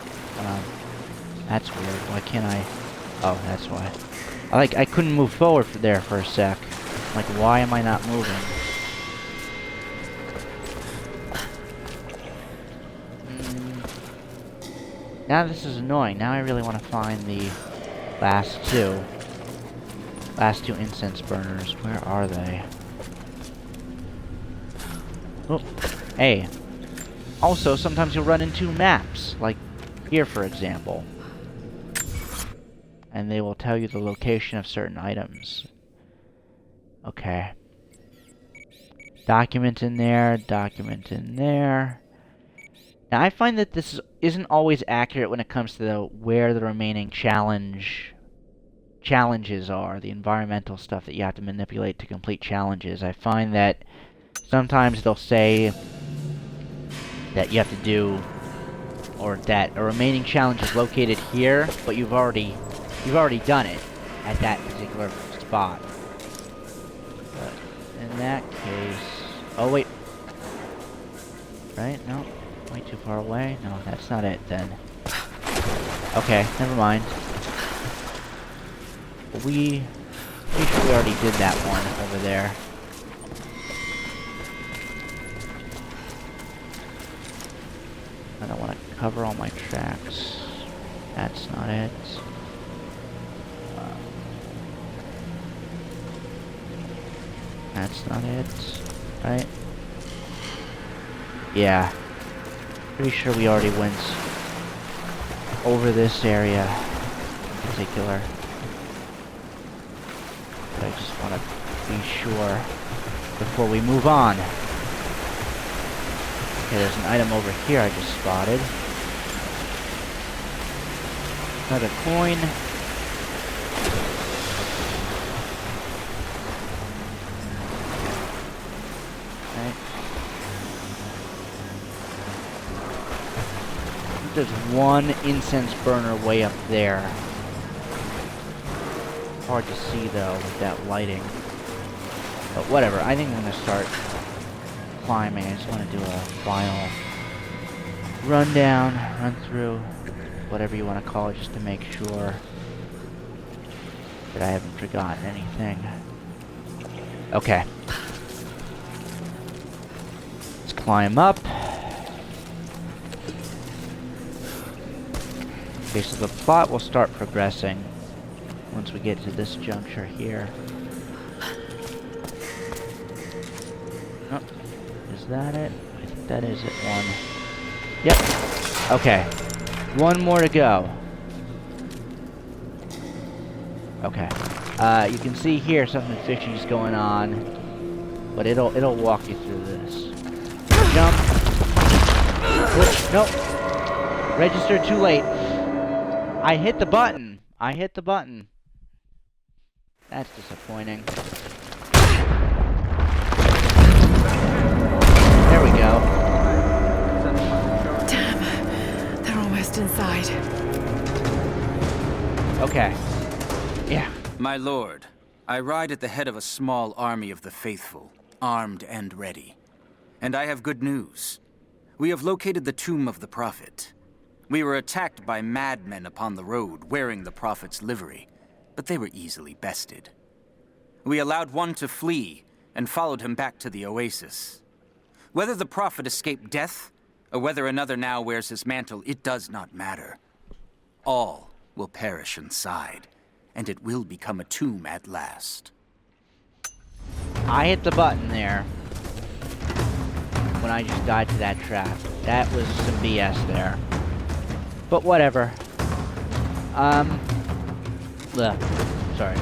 That's weird. Why can't I? Oh, that's why. I couldn't move forward there for a sec. Like, why am I not moving? Now this is annoying. Now I really want to find the last 2. Last 2 incense burners. Where are they? Oh, hey. Also, sometimes you'll run into maps. Like here, for example. And they will tell you the location of certain items. Okay. Document in there, document in there. Now I find that this isn't always accurate when it comes to where the remaining challenges are, the environmental stuff that you have to manipulate to complete challenges. I find that sometimes they'll say that you have to do, or that a remaining challenge is located here, but you've already done it at that particular spot. But in that case, oh wait, right? No, way too far away. No, that's not it then. Okay, never mind. Pretty sure we already did that one over there. I don't want to cover all my tracks. That's not it. That's not it, right? Yeah. Pretty sure we already went over this area in particular. But I just want to be sure before we move on. Okay, there's an item over here I just spotted. Another coin. Okay. There's one incense burner way up there. Hard to see though with that lighting. But whatever, I think I'm gonna start climbing. I just want to do a final rundown, run through, whatever you want to call it, just to make sure that I haven't forgotten anything. Okay. Let's climb up. Okay, so the plot will start progressing once we get to this juncture here. Oh, is that it? I think that is it. One. Yep. Okay. One more to go. Okay. You can see here something fishy is going on, but it'll walk you through this. Jump. Oops, nope. Registered too late. I hit the button. I hit the button. That's disappointing. There we go. Damn. They're almost inside. Okay. Yeah. My lord, I ride at the head of a small army of the faithful, armed and ready. And I have good news. We have located the tomb of the Prophet. We were attacked by madmen upon the road, wearing the Prophet's livery. but they were easily bested. We allowed one to flee and followed him back to the Oasis. Whether the Prophet escaped death, or whether another now wears his mantle, it does not matter. All will perish inside, and it will become a tomb at last. I hit the button there when I just died to that trap. That was some BS there. But whatever. Sorry.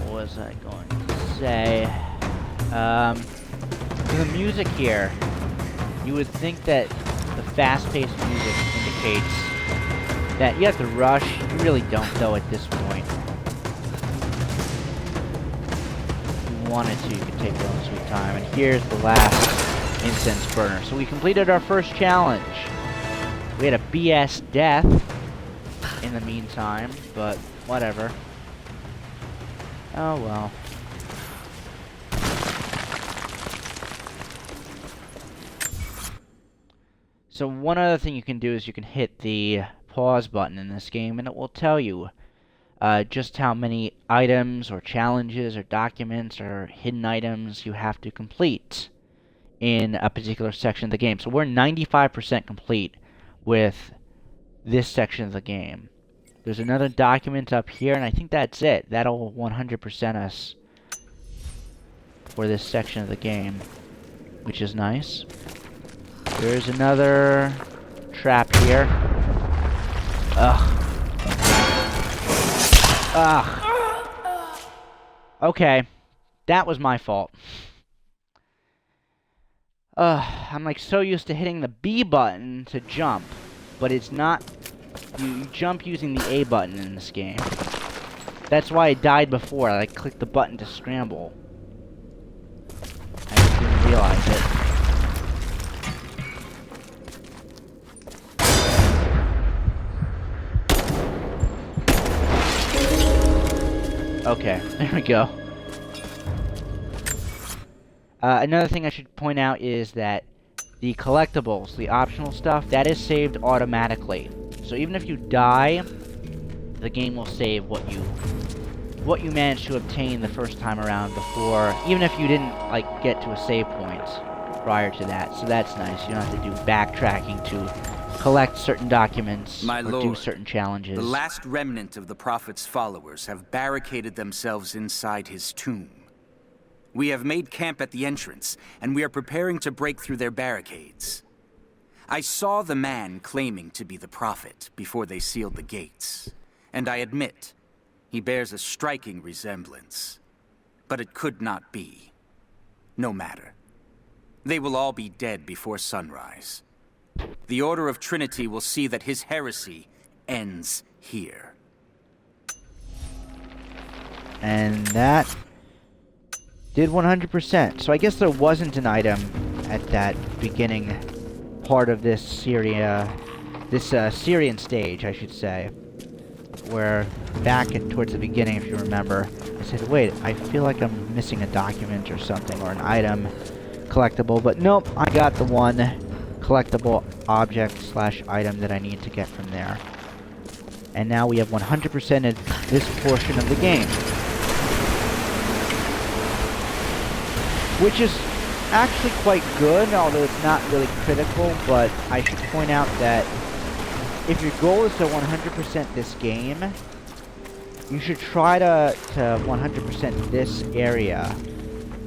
What was I going to say? The music here. You would think that the fast-paced music indicates that you have to rush. You really don't, though, at this point. If you wanted to, you could take your own sweet time. And here's the last incense burner. So we completed our first challenge. We had a BS death in the meantime, but whatever. Oh well. So one other thing you can do is you can hit the pause button in this game, and it will tell you just how many items or challenges or documents or hidden items you have to complete in a particular section of the game. So we're 95% complete with this section of the game. There's another document up here, and I think that's it. That'll 100% us for this section of the game, which is nice. There's another trap here. Ugh. Ugh. Okay. That was my fault. I'm like so used to hitting the B button to jump, but it's not. You jump using the A button in this game. That's why I died before. I clicked the button to scramble. I just didn't realize it. Okay, there we go. Another thing I should point out is that the collectibles, the optional stuff, that is saved automatically. So even if you die, the game will save what you managed to obtain the first time around before, even if you didn't like get to a save point prior to that. So that's nice. You don't have to do backtracking to collect certain documents My or lord, do certain challenges. The last remnant of the Prophet's followers have barricaded themselves inside his tomb. We have made camp at the entrance, and we are preparing to break through their barricades. I saw the man claiming to be the Prophet before they sealed the gates, and I admit, he bears a striking resemblance. But it could not be. No matter. They will all be dead before sunrise. The Order of Trinity will see that his heresy ends here. And that did 100%. So I guess there wasn't an item at that beginning part of this Syrian stage, I should say. Where back towards the beginning, if you remember, I said, wait, I feel like I'm missing a document or something, or an item collectible, but nope, I got the one collectible object/item that I need to get from there. And now we have 100%ed this portion of the game. Which is actually quite good, although it's not really critical, but I should point out that if your goal is to 100% this game, you should try to 100% this area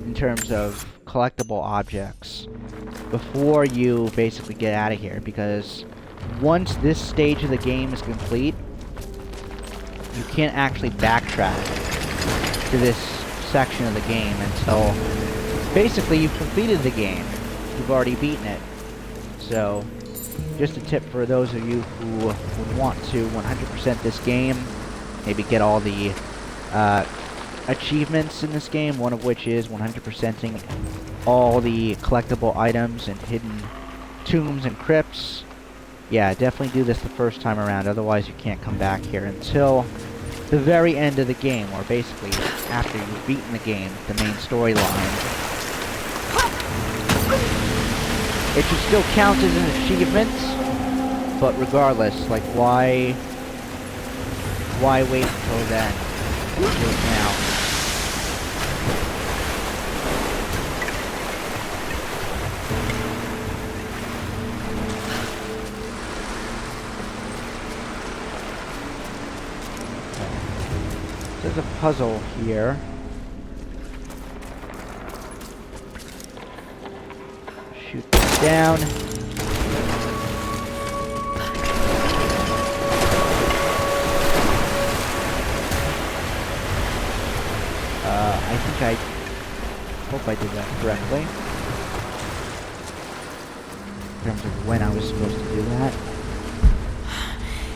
in terms of collectible objects before you basically get out of here, because once this stage of the game is complete, you can't actually backtrack to this section of the game until basically you've completed the game. You've already beaten it. So, just a tip for those of you who would want to 100% this game, maybe get all the achievements in this game, one of which is 100%ing all the collectible items and hidden tombs and crypts. Yeah, definitely do this the first time around, otherwise you can't come back here until the very end of the game, or basically after you've beaten the game, the main storyline. It should still count as an achievement, but regardless, like, why why wait until then? Do it now. There's a puzzle here. Shoot this down. I think I hope I did that correctly. In terms of when I was supposed to do that.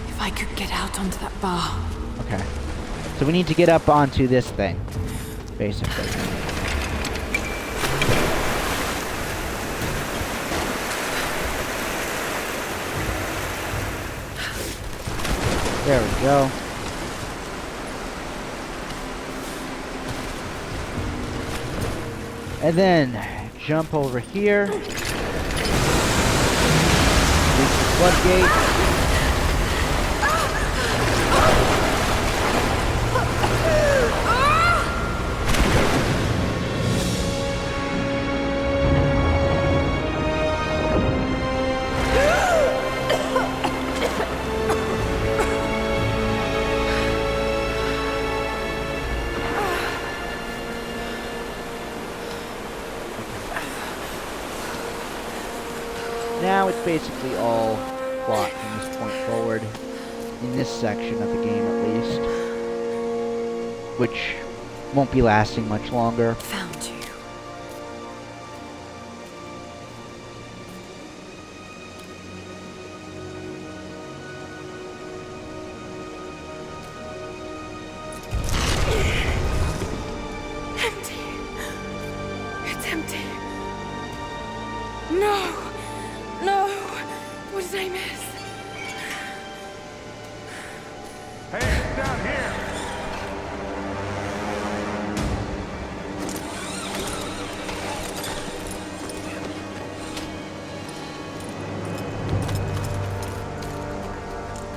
If I could get out onto that bar. Okay. So we need to get up onto this thing, basically. There we go. And then jump over here. Reach the floodgate. Now it's basically all plot from this point forward, in this section of the game at least, which won't be lasting much longer. Found you. Empty. It's empty. No. No. What did I miss? Hey, down here!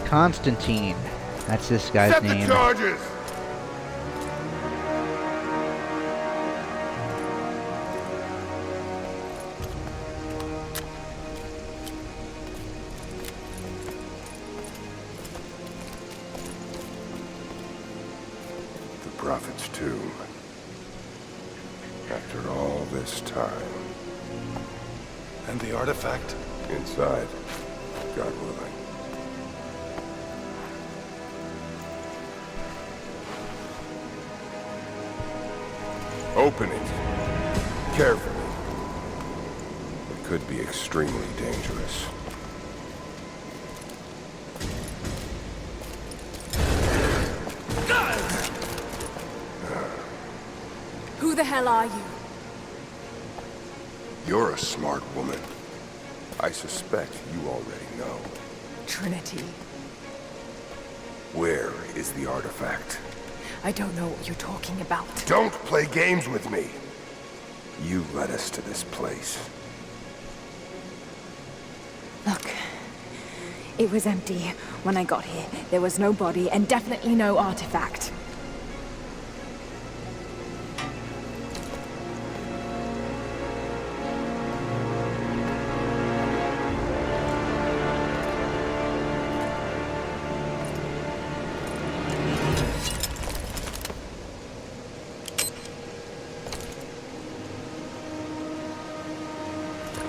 Constantine. That's this guy's Set name. the charges! The Prophet's tomb. After all this time. And the artifact? Inside, God willing. Open it. Carefully. It could be extremely dangerous. Who the hell are you? You're a smart woman. I suspect you already know. Trinity. Where is the artifact? I don't know what you're talking about. Don't play games with me! You led us to this place. Look. It was empty when I got here. There was no body and definitely no artifact.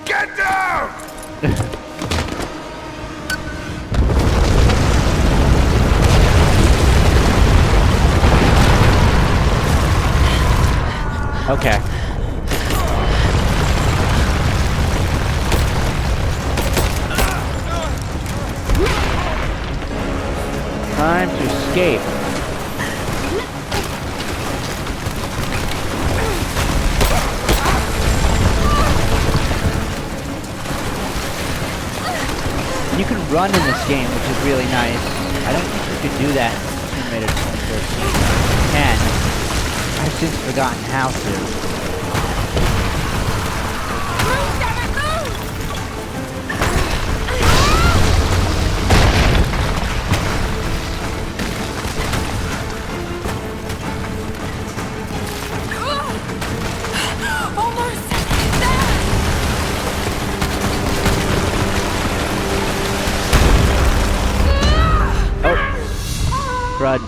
Get down! Okay. Time to escape. You can run in this game, which is really nice. I don't think you could do that in Tomb Raider 2013. You can. I've since forgotten how to. crud.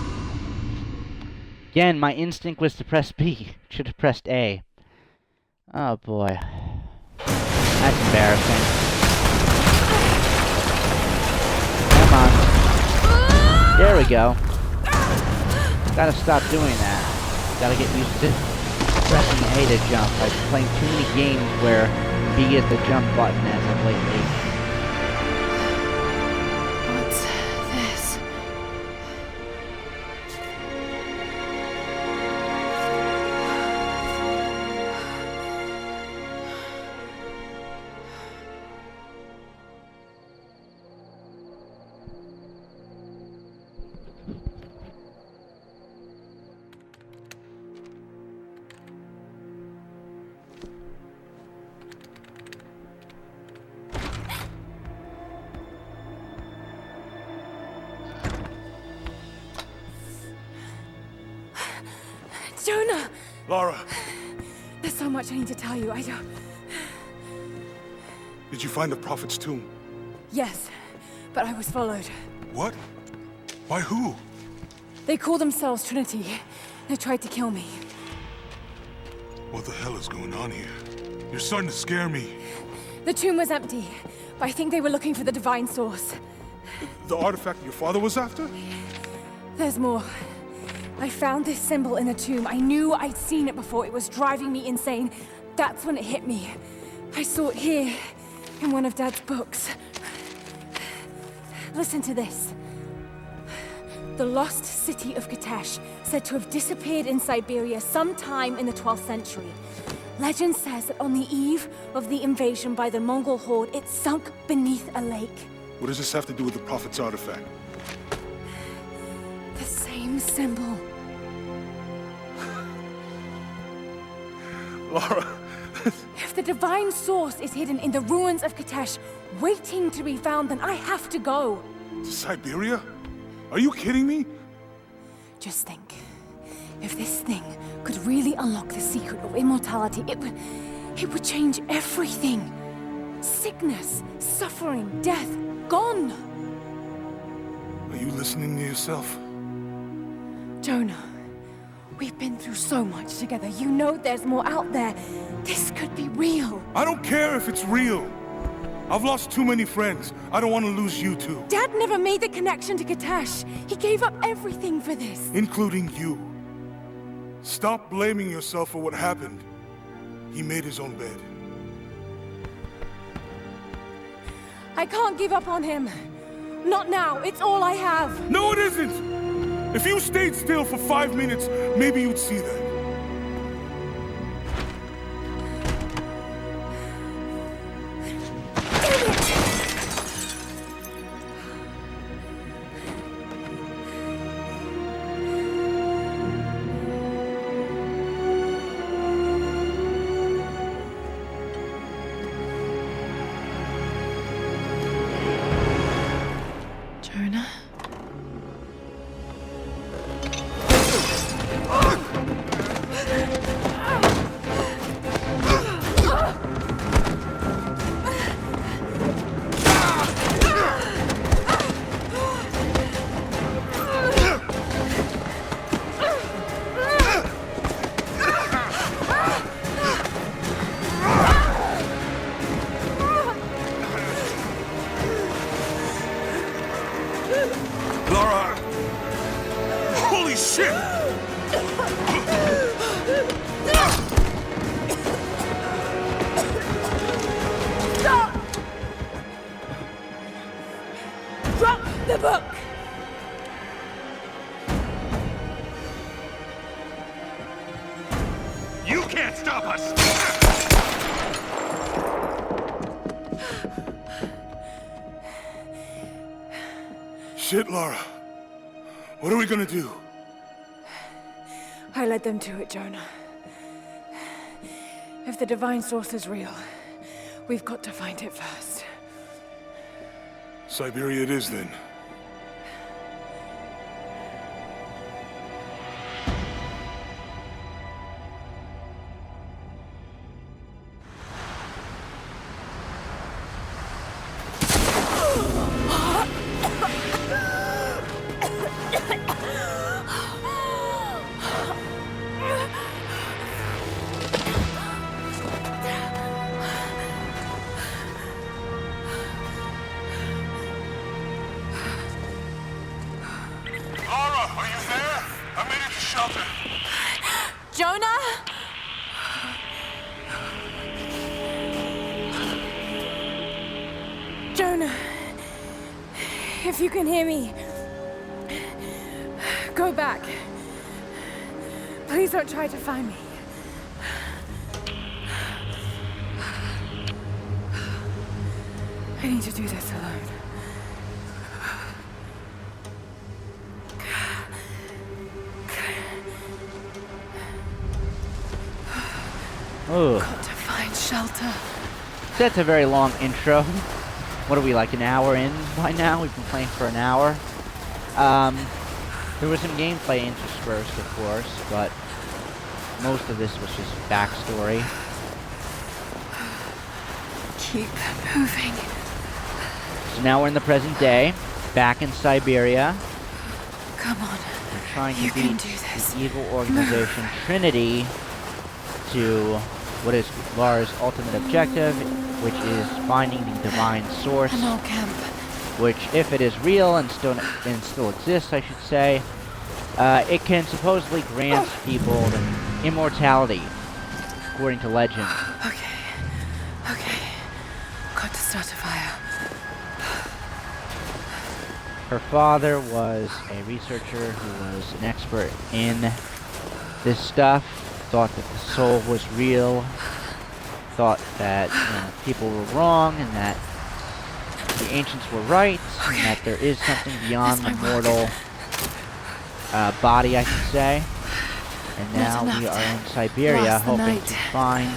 Again, my instinct was to press B. Should have pressed A. Oh boy. That's embarrassing. Come on. There we go. Gotta stop doing that. Gotta get used to pressing A to jump. I've been playing too many games where B is the jump button as of lately. What's this? Jonah! Lara, There's so much I need to tell you. I don't... did you find the Prophet's tomb? Yes, but I was followed. What? By who? They call themselves Trinity. They tried to kill me. What the hell is going on here? You're starting to scare me. The tomb was empty, but I think they were looking for the divine source. The artifact your father was after? There's more. I found this symbol in the tomb. I knew I'd seen it before. It was driving me insane. That's when it hit me. I saw it here, in one of Dad's books. Listen to this. The lost city of Kitesh, said to have disappeared in Siberia sometime in the 12th century. Legend says that on the eve of the invasion by the Mongol horde, it sunk beneath a lake. What does this have to do with the Prophet's artifact? The same symbol. Lara, If the divine source is hidden in the ruins of Kitesh, waiting to be found, then I have to go. to Siberia? Are you kidding me? Just think. If this thing could really unlock the secret of immortality, it would change everything. Sickness, suffering, death, gone. Are you listening to yourself? Jonah, we've been through so much together. You know there's more out there. This could be real. I don't care if it's real. I've lost too many friends. I don't want to lose you too. Dad never made the connection to Kitesh. He gave up everything for this. Including you. Stop blaming yourself for what happened. He made his own bed. I can't give up on him. Not now. It's all I have. No, it isn't! If you stayed still for 5 minutes, maybe you'd see that. Jonah? Lara! Holy shit! Stop! Drop the book! You can't stop us! Shit, Lara. What are we gonna do? I led them to it, Jonah. If the divine source is real, we've got to find it first. Siberia it is, then. shelter. Jonah? Jonah, if you can hear me, go back. Please don't try to find me. I need to do this alone. Oh, Got to find shelter. that's a very long intro. What are we, like an hour in by now? We've been playing for an hour. There was some gameplay interspersed, of course, but most of this was just backstory. Keep moving. So now we're in the present day, back in Siberia. Come on. We're trying You to can beat do this. the evil organization Trinity to what is Lara's ultimate objective, which is finding the divine source, An old camp. which, if it is real and still exists, I should say, it can supposedly grant people immortality, according to legend. Okay. Got to start a fire. Her father was a researcher who was an expert in this stuff, thought that the soul was real, thought that people were wrong and that the ancients were right, and that there is something beyond the mortal body, I should say. And now we are in Siberia, hoping to find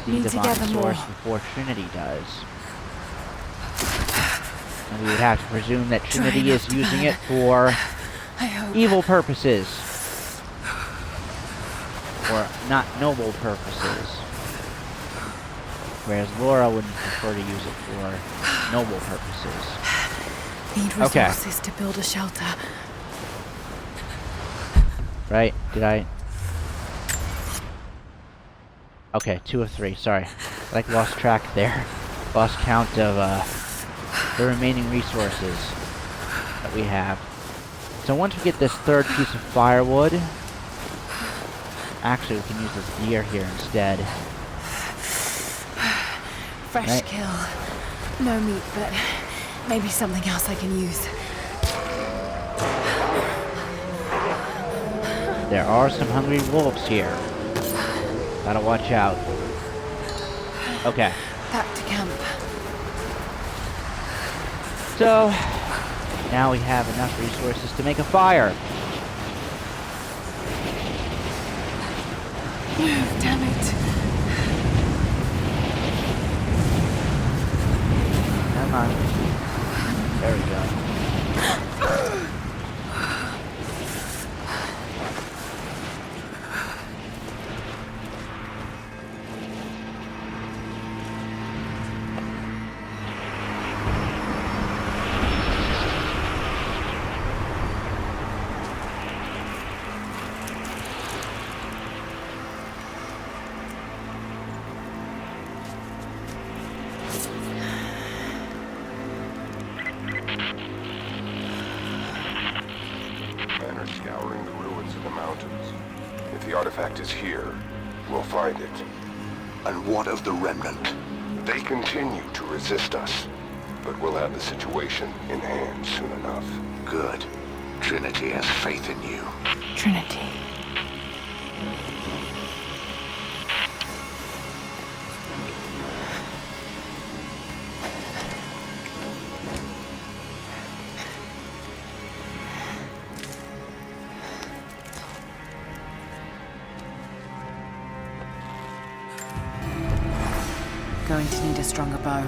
the divine source before Trinity does. And we would have to presume that Trinity is using it for evil purposes. Or not noble purposes. Whereas Laura would prefer to use it for noble purposes. Need resources to build a shelter. Right? Did I? Okay, 2 of 3, sorry. I lost track there. Lost count of the remaining resources that we have. So once we get this third piece of firewood, actually we can use this deer here instead. Fresh kill. No meat, but maybe something else I can use. There are some hungry wolves here. Gotta watch out. Okay. Back to camp. So, now we have enough resources to make a fire. Damn it. Come on. There we go. Men are scouring the ruins of the mountains. If the artifact is here, we'll find it. And what of the remnant? They continue to resist us, but we'll have the situation in hand soon enough. Good. Trinity has faith in you. Trinity. Going to need a stronger bow.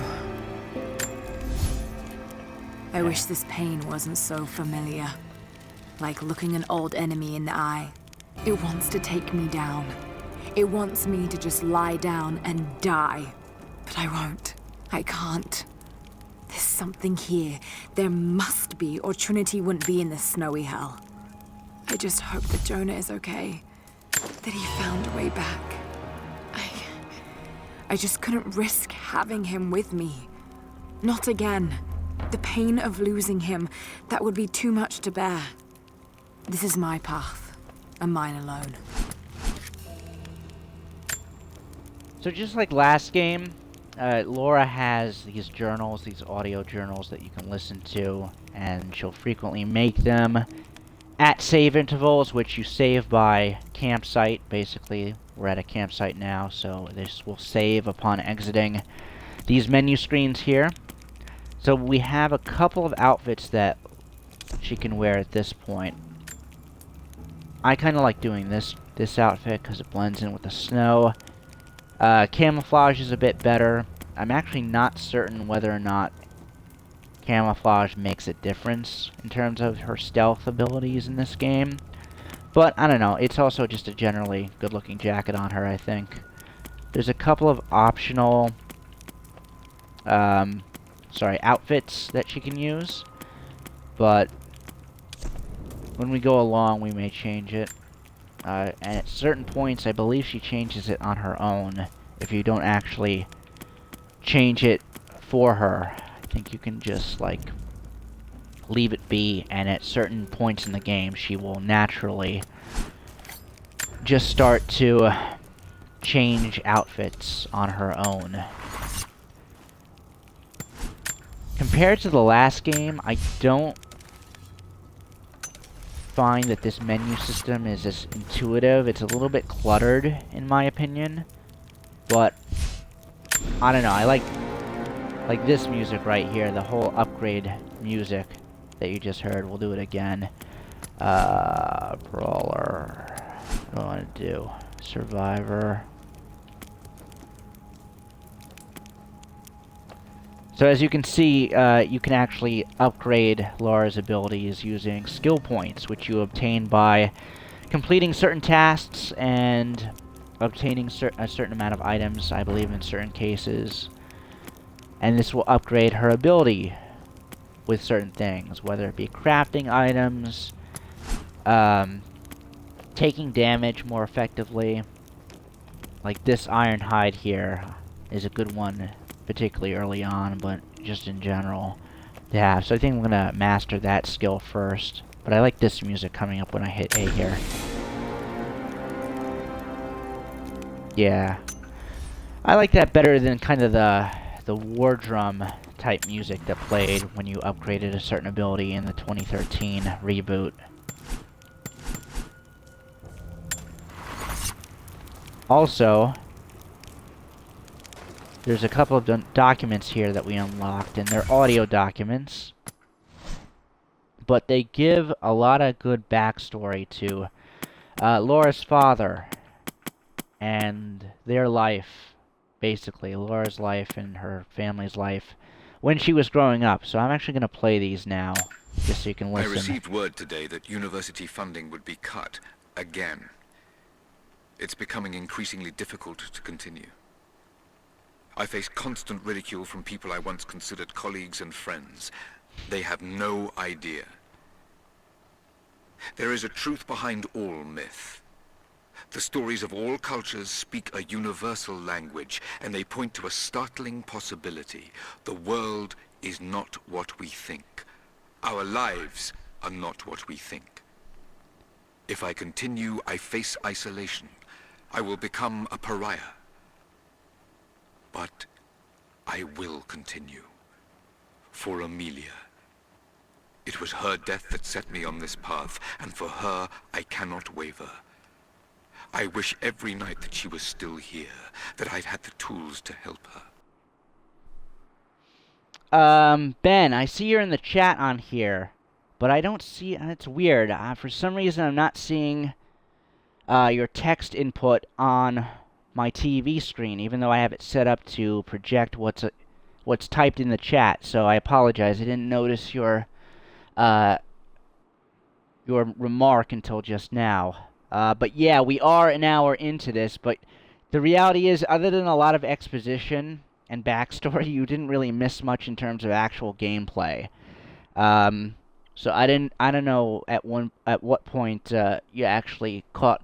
I wish this pain wasn't so familiar. Like looking an old enemy in the eye. It wants to take me down. It wants me to just lie down and die. But I won't. I can't. There's something here. There must be, or Trinity wouldn't be in this snowy hell. I just hope that Jonah is okay. That he found a way back. I just couldn't risk having him with me. Not again. The pain of losing him, that would be too much to bear. This is my path. and mine alone. So just like last game, Laura has these journals, these audio journals that you can listen to, and she'll frequently make them at save intervals, which you save by campsite. Basically, we're at a campsite now, so this will save upon exiting these menu screens here. So we have a couple of outfits that she can wear at this point. I kind of like doing this outfit because it blends in with the snow. Camouflage is a bit better. I'm actually not certain whether or not camouflage makes a difference in terms of her stealth abilities in this game. But, I don't know, it's also just a generally good-looking jacket on her, I think. There's a couple of optional, outfits that she can use. But, when we go along, we may change it. And at certain points, I believe she changes it on her own. If you don't actually change it for her, I think you can just, like, leave it be, and at certain points in the game, she will naturally just start to change outfits on her own. Compared to the last game, I don't find that this menu system is as intuitive. It's a little bit cluttered, in my opinion. But, I don't know, I like this music right here, the whole upgrade music that you just heard. We'll do it again. Brawler. What do I want to do? Survivor. So as you can see, you can actually upgrade Laura's abilities using skill points, which you obtain by completing certain tasks and obtaining a certain amount of items, I believe, in certain cases. And this will upgrade her ability with certain things, whether it be crafting items, taking damage more effectively. Like this Iron Hide here is a good one, particularly early on, but just in general to have. So I think I'm gonna master that skill first. But I like this music coming up when I hit A here. Yeah. I like that better than kind of the war drum type music that played when you upgraded a certain ability in the 2013 reboot. Also, there's a couple of documents here that we unlocked, and they're audio documents. But they give a lot of good backstory to Laura's father and their life, basically. Laura's life and her family's life when she was growing up. So I'm actually going to play these now, just so you can listen. I received word today that university funding would be cut again. It's becoming increasingly difficult to continue. I face constant ridicule from people I once considered colleagues and friends. They have no idea. There is a truth behind all myth. The stories of all cultures speak a universal language, and they point to a startling possibility. The world is not what we think. Our lives are not what we think. If I continue, I face isolation. I will become a pariah. But I will continue. For Amelia. It was her death that set me on this path, and for her, I cannot waver. I wish every night that she was still here, that I'd had the tools to help her. Ben, I see you're in the chat on here, but I don't see, it's weird. For some reason, I'm not seeing your text input on my TV screen, even though I have it set up to project what's typed in the chat. So I apologize. I didn't notice your remark until just now. But yeah, we are an hour into this, but the reality is, other than a lot of exposition and backstory, you didn't really miss much in terms of actual gameplay. So I don't know at what point you actually caught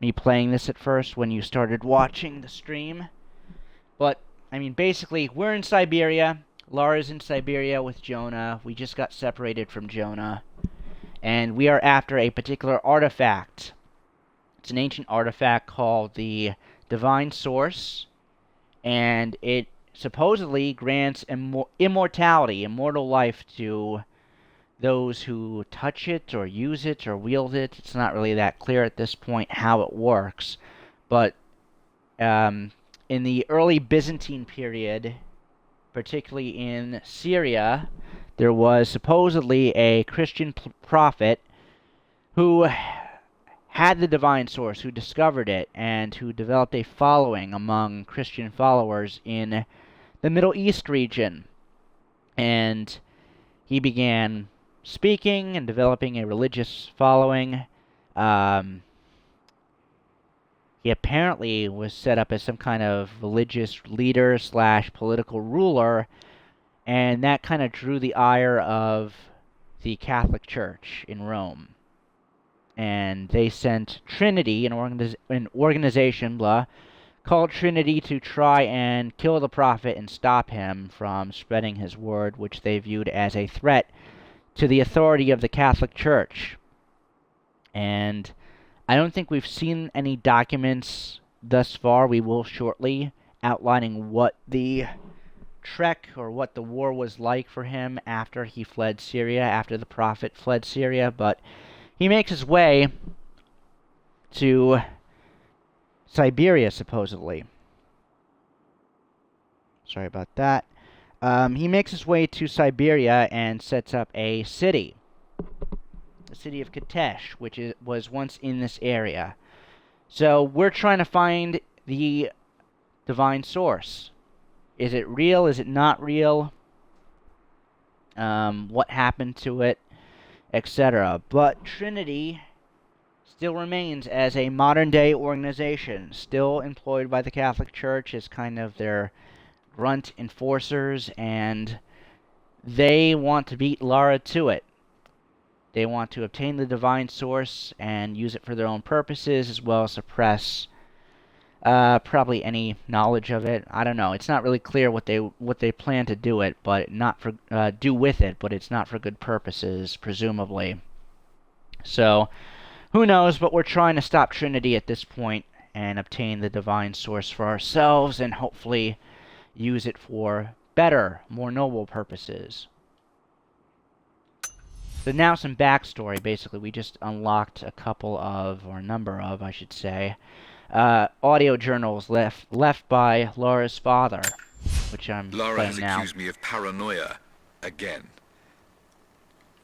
me playing this at first when you started watching the stream. But, I mean, basically, we're in Siberia. Laura's in Siberia with Jonah. We just got separated from Jonah. And we are after a particular artifact. It's an ancient artifact called the Divine Source, and it supposedly grants immortality, immortal life to those who touch it or use it or wield it. It's not really that clear at this point how it works, but in the early Byzantine period, particularly in Syria, there was supposedly a Christian prophet who had the Divine Source, who discovered it, and who developed a following among Christian followers in the Middle East region. And he began speaking and developing a religious following. He apparently was set up as some kind of religious leader / political ruler, and that kind of drew the ire of the Catholic Church in Rome. And they sent Trinity, an organization, called Trinity, to try and kill the prophet and stop him from spreading his word, which they viewed as a threat to the authority of the Catholic Church. And I don't think we've seen any documents thus far. We will shortly, outlining what the trek or what the war was like for him after he fled Syria, after the prophet fled Syria. But he makes his way to Siberia, supposedly. Sorry about that. He makes his way to Siberia and sets up a city. The city of Katesh, which was once in this area. So we're trying to find the Divine Source. Is it real? Is it not real? What happened to it? Etc. But Trinity still remains as a modern-day organization, still employed by the Catholic Church as kind of their grunt enforcers, and they want to beat Lara to it. They want to obtain the Divine Source and use it for their own purposes, as well as suppress probably any knowledge of it. I don't know. It's not really clear what they plan to do with it, but it's not for good purposes, presumably. So, who knows? But we're trying to stop Trinity at this point and obtain the Divine Source for ourselves, and hopefully use it for better, more noble purposes. So now some backstory. Basically, we just unlocked a number of, I should say, audio journals left by Lara's father, which I'm Lara playing has now. accused me of paranoia again.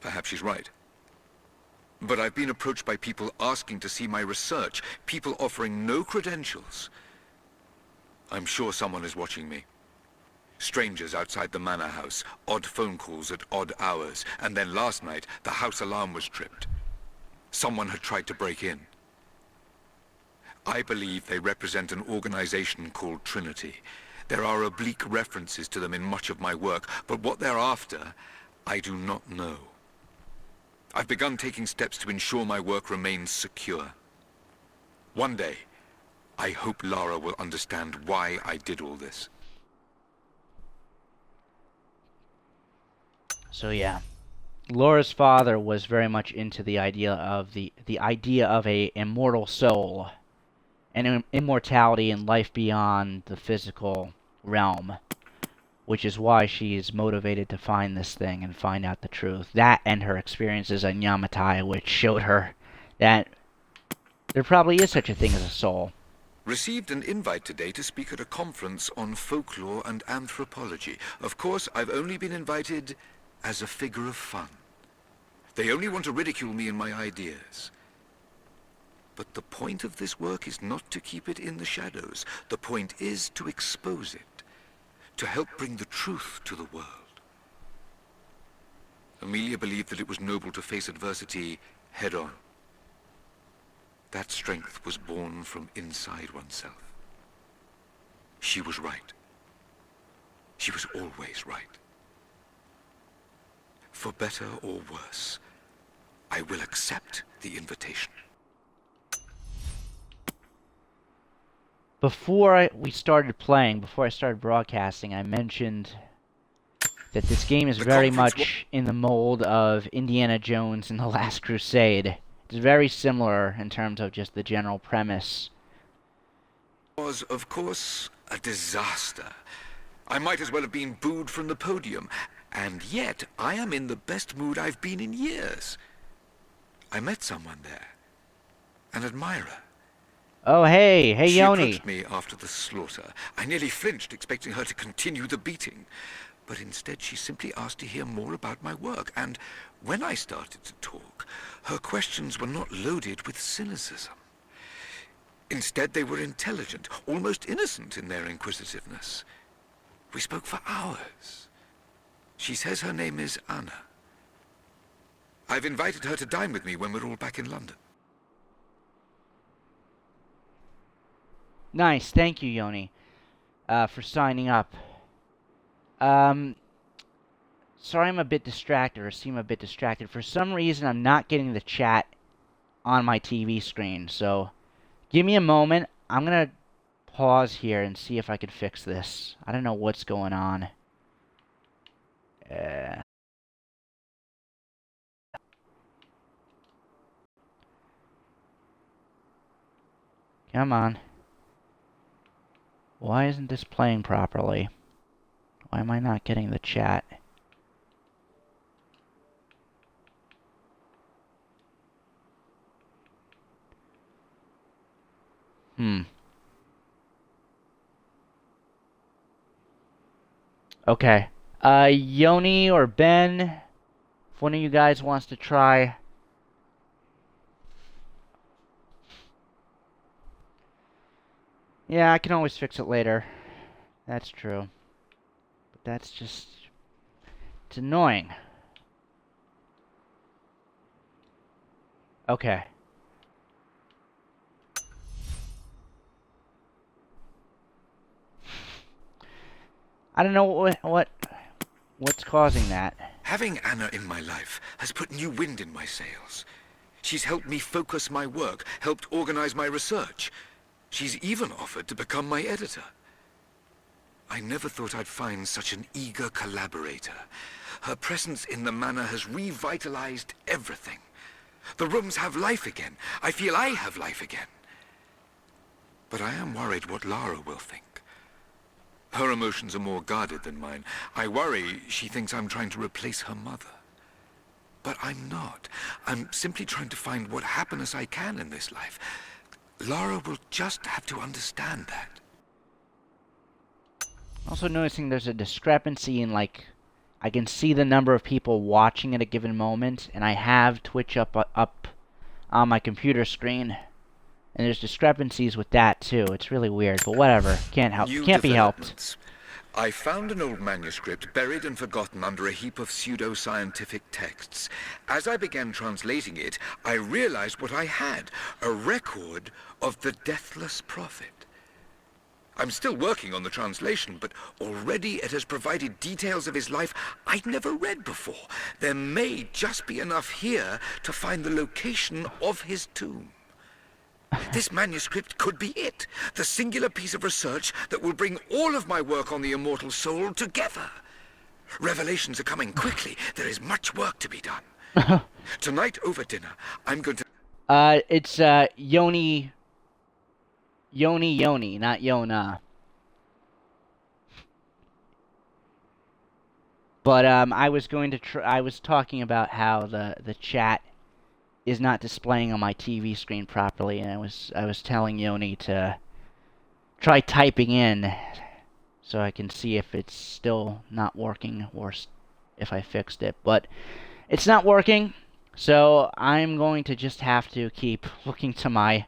Perhaps she's right. But I've been approached by people asking to see my research, people offering no credentials. I'm sure someone is watching me. Strangers outside the manor house, odd phone calls at odd hours, and then last night, the house alarm was tripped. Someone had tried to break in. I believe they represent an organization called Trinity. There are oblique references to them in much of my work, but what they're after, I do not know. I've begun taking steps to ensure my work remains secure. One day, I hope Lara will understand why I did all this. So yeah, Laura's father was very much into the idea of the idea of a immortal soul, and immortality and life beyond the physical realm, which is why she's motivated to find this thing and find out the truth. That and her experiences on Yamatai, which showed her that there probably is such a thing as a soul. Received an invite today to speak at a conference on folklore and anthropology. Of course, I've only been invited as a figure of fun. They only want to ridicule me and my ideas. But the point of this work is not to keep it in the shadows. The point is to expose it, to help bring the truth to the world. Amelia believed that it was noble to face adversity head-on. That strength was born from inside oneself. She was right. She was always right. For better or worse, I will accept the invitation. Before I started broadcasting, I mentioned that this game is The very conference much in the mold of Indiana Jones and the Last Crusade. It's very similar in terms of just the general premise. Was, of course, a disaster. I might as well have been booed from the podium, and yet I am in the best mood I've been in years. I met someone there, an admirer. Oh, hey She Yoni. approached me after the slaughter. I nearly flinched, expecting her to continue the beating. But instead, she simply asked to hear more about my work, and when I started to talk, her questions were not loaded with cynicism. Instead, they were intelligent, almost innocent in their inquisitiveness. We spoke for hours. She says her name is Anna. I've invited her to dine with me when we're all back in London. Nice, thank you, Yoni, for signing up. Sorry I'm a bit distracted, or seem a bit distracted. For some reason, I'm not getting the chat on my TV screen, so give me a moment. I'm gonna pause here and see if I can fix this. I don't know what's going on. Come on. Why isn't this playing properly? Why am I not getting the chat? Okay. Yoni or Ben, if one of you guys wants to try. Yeah, I can always fix it later. That's true. But that's just... it's annoying. Okay. I don't know what's causing that. Having Anna in my life has put new wind in my sails. She's helped me focus my work, helped organize my research. She's even offered to become my editor. I never thought I'd find such an eager collaborator. Her presence in the manor has revitalized everything. The rooms have life again. I feel I have life again. But I am worried what Lara will think. Her emotions are more guarded than mine. I worry she thinks I'm trying to replace her mother. But I'm not. I'm simply trying to find what happiness I can in this life. Lara will just have to understand that. Also noticing there's a discrepancy in, like, I can see the number of people watching at a given moment, and I have Twitch up on my computer screen. And there's discrepancies with that too. It's really weird, but whatever. Can't be helped. I found an old manuscript buried and forgotten under a heap of pseudo-scientific texts. As I began translating it, I realized what I had, a record of the Deathless Prophet. I'm still working on the translation, but already it has provided details of his life I'd never read before. There may just be enough here to find the location of his tomb. This manuscript could be it, the singular piece of research that will bring all of my work on the immortal soul together. Revelations are coming quickly. There is much work to be done. Tonight over dinner, I'm going to... It's, Yoni, not Yona. But, I was going to I was talking about how the chat is not displaying on my TV screen properly, and I was telling Yoni to try typing in so I can see if it's still not working or if I fixed it. But it's not working, so I'm going to just have to keep looking to my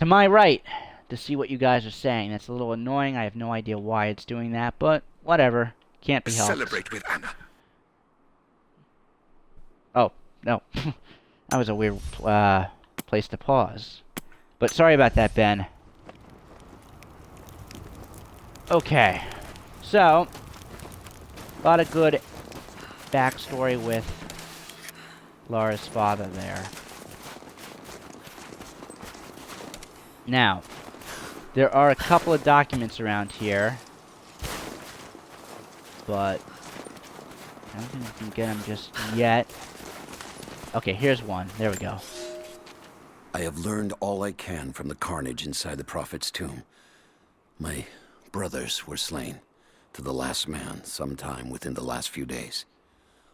right to see what you guys are saying. That's a little annoying. I have no idea why it's doing that, but whatever. Can't be helped. Celebrate with Anna. Oh, no. That was a weird place to pause. But sorry about that, Ben. Okay. So, a lot of good backstory with Lara's father there. Now, there are a couple of documents around here. But I don't think we can get him just yet. Okay, here's one. There we go. I have learned all I can from the carnage inside the Prophet's tomb. My brothers were slain, to the last man, sometime within the last few days.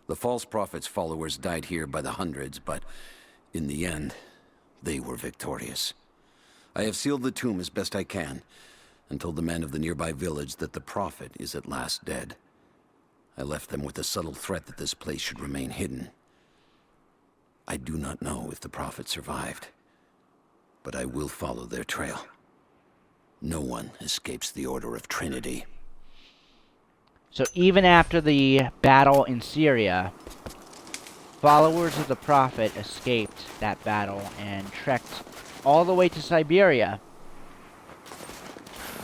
The false Prophet's followers died here by the hundreds, but in the end, they were victorious. I have sealed the tomb as best I can, and told the men of the nearby village that the Prophet is at last dead. I left them with the subtle threat that this place should remain hidden. I do not know if the Prophet survived, but I will follow their trail. No one escapes the Order of Trinity. So even after the battle in Syria, followers of the Prophet escaped that battle and trekked all the way to Siberia.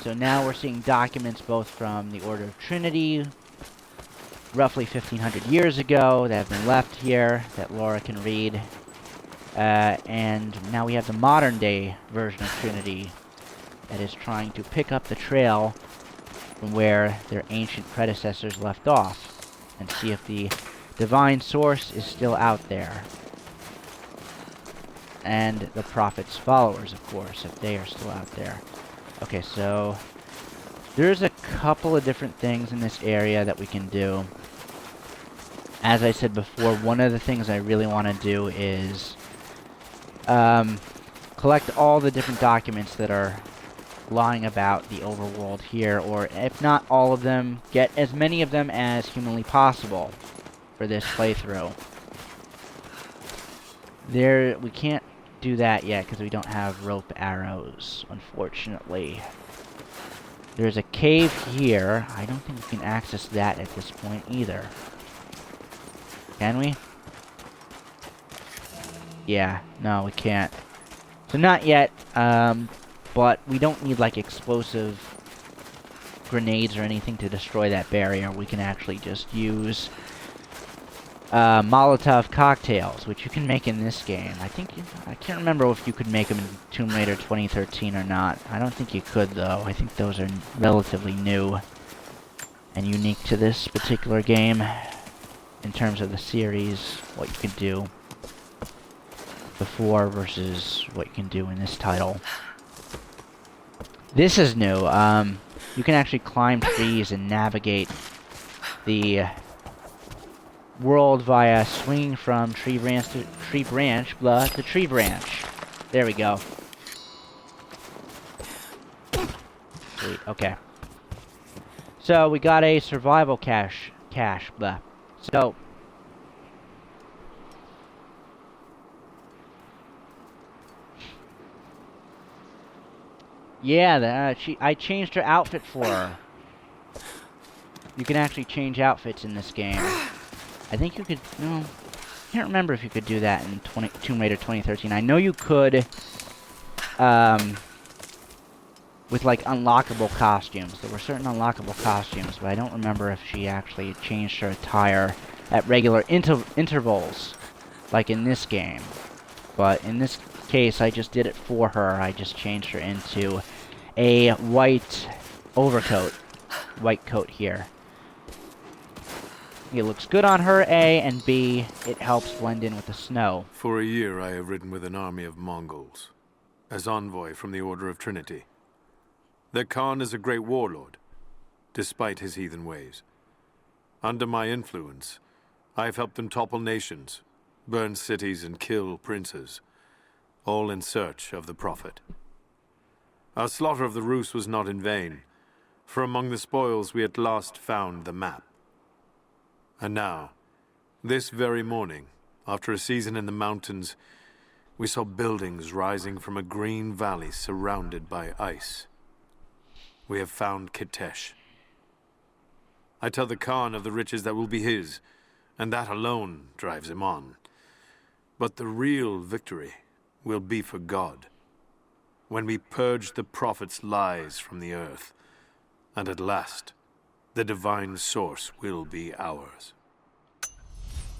So now we're seeing documents both from the Order of Trinity, roughly 1500 years ago, that have been left here, that Laura can read. And now we have the modern day version of Trinity that is trying to pick up the trail from where their ancient predecessors left off and see if the divine source is still out there. And the Prophet's followers, of course, if they are still out there. Okay, so there's a couple of different things in this area that we can do. As I said before, one of the things I really want to do is collect all the different documents that are lying about the overworld here, or if not all of them, get as many of them as humanly possible for this playthrough. We can't do that yet because we don't have rope arrows, unfortunately. There's a cave here. I don't think we can access that at this point either. Can we? Yeah, no, we can't. So not yet, but we don't need like explosive grenades or anything to destroy that barrier. We can actually just use Molotov cocktails, which you can make in this game. I can't remember if you could make them in Tomb Raider 2013 or not. I don't think you could, though. I think those are relatively new and unique to this particular game in terms of the series, what you can do before versus what you can do in this title. This is new. You can actually climb trees and navigate the world via swinging from tree branch to tree branch, blah, to tree branch. There we go. Sweet, okay. So, we got a survival cache, blah. So, yeah, I changed her outfit for her. You can actually change outfits in this game. I think you could, no, I can't remember if you could do that in Tomb Raider 2013. I know you could, with like unlockable costumes. There were certain unlockable costumes, but I don't remember if she actually changed her attire at regular intervals, like in this game. But in this case, I just did it for her. I just changed her into a white overcoat, white coat here. It looks good on her, A, and B, it helps blend in with the snow. For a year I have ridden with an army of Mongols, as envoy from the Order of Trinity. Their Khan is a great warlord, despite his heathen ways. Under my influence, I have helped them topple nations, burn cities and kill princes, all in search of the Prophet. Our slaughter of the Rus was not in vain, for among the spoils we at last found the map. And now, this very morning, after a season in the mountains, we saw buildings rising from a green valley surrounded by ice. We have found Kitezh. I tell the Khan of the riches that will be his, and that alone drives him on. But the real victory will be for God, when we purge the Prophet's lies from the earth, and at last, the divine source will be ours.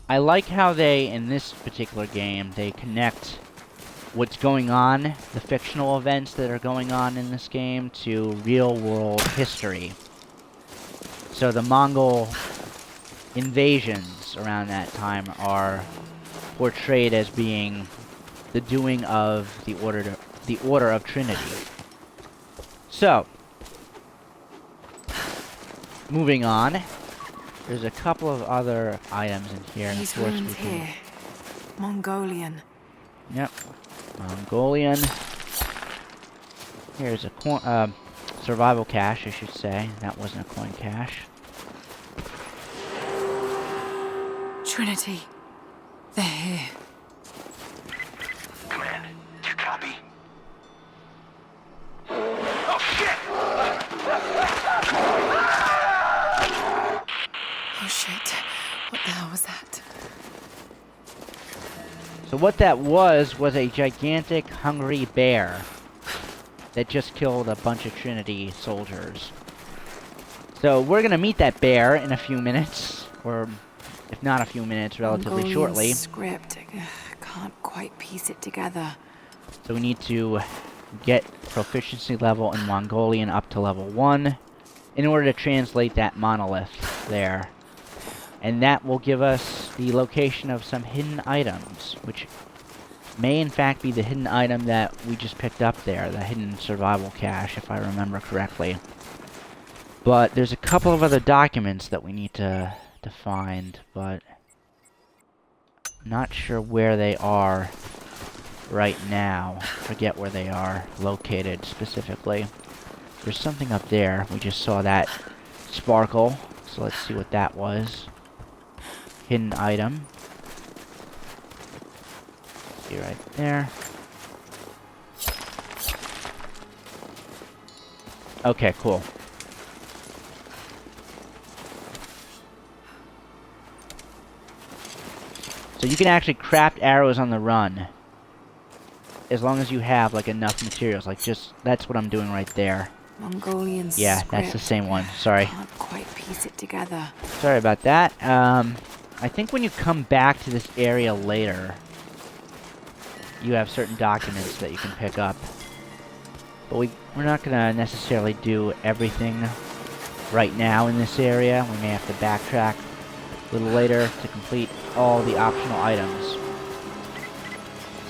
I like how they, in this particular game, they connect what's going on, the fictional events that are going on in this game, to real-world history. So the Mongol invasions around that time are portrayed as being the doing of the Order of Trinity. So, moving on, there's a couple of other items in here. These of course, runes here. Mongolian. Yep, Mongolian. Here's a survival cache, I should say. That wasn't a coin cache. Trinity. They're here. Command, do you copy? Oh, shit! Oh shit. What the hell was that? So what that was a gigantic hungry bear that just killed a bunch of Trinity soldiers. So we're gonna meet that bear in a few minutes, or if not a few minutes, relatively Mongolian shortly. Script. I can't quite piece it together. So we need to get proficiency level in Mongolian up to level 1 in order to translate that monolith there. And that will give us the location of some hidden items, which may in fact be the hidden item that we just picked up there, the hidden survival cache, if I remember correctly. But there's a couple of other documents that we need to find, but I'm not sure where they are right now. Forget where they are located specifically. There's something up there. We just saw that sparkle, so let's see what that was. Hidden item. See right there. Okay, cool. So you can actually craft arrows on the run, as long as you have like enough materials. Like that's what I'm doing right there. Mongolian Yeah, script. that's the same one. Sorry. Can't quite piece it together. Sorry about that. I think when you come back to this area later, you have certain documents that you can pick up. But we're not going to necessarily do everything right now in this area. We may have to backtrack a little later to complete all the optional items.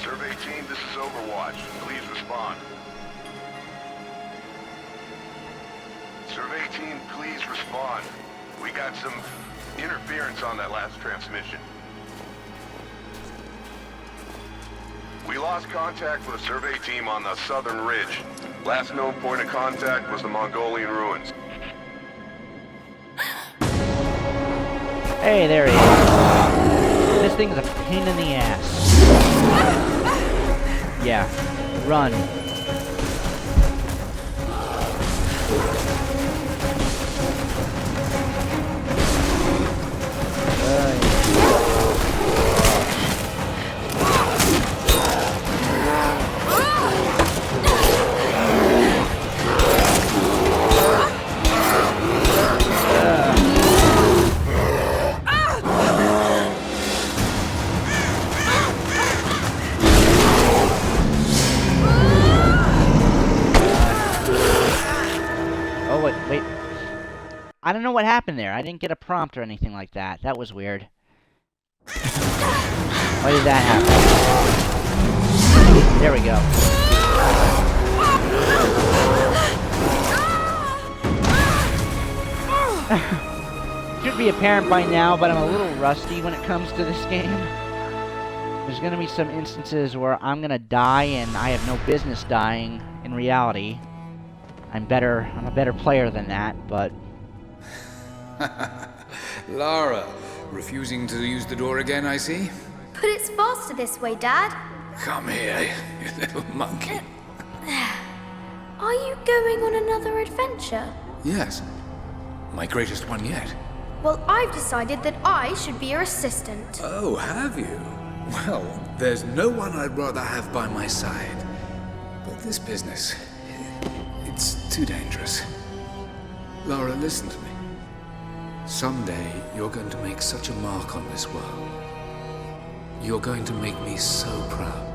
Survey team, this is Overwatch. Please respond. Survey team, please respond. We got some interference on that last transmission. We lost contact with the survey team on the southern ridge. Last known point of contact was the Mongolian ruins. Hey, there he is. This thing's a pain in the ass. Yeah, run. Wait. I don't know what happened there. I didn't get a prompt or anything like that. That was weird. Why did that happen? There we go. Should be apparent by now, but I'm a little rusty when it comes to this game. There's gonna be some instances where I'm gonna die and I have no business dying in reality. I'm a better player than that, but... Lara, refusing to use the door again, I see? But it's faster this way, Dad. Come here, you little monkey. Are you going on another adventure? Yes, my greatest one yet. Well, I've decided that I should be your assistant. Oh, have you? Well, there's no one I'd rather have by my side. But this business, it's too dangerous. Lara, listen to me. Someday, you're going to make such a mark on this world. You're going to make me so proud.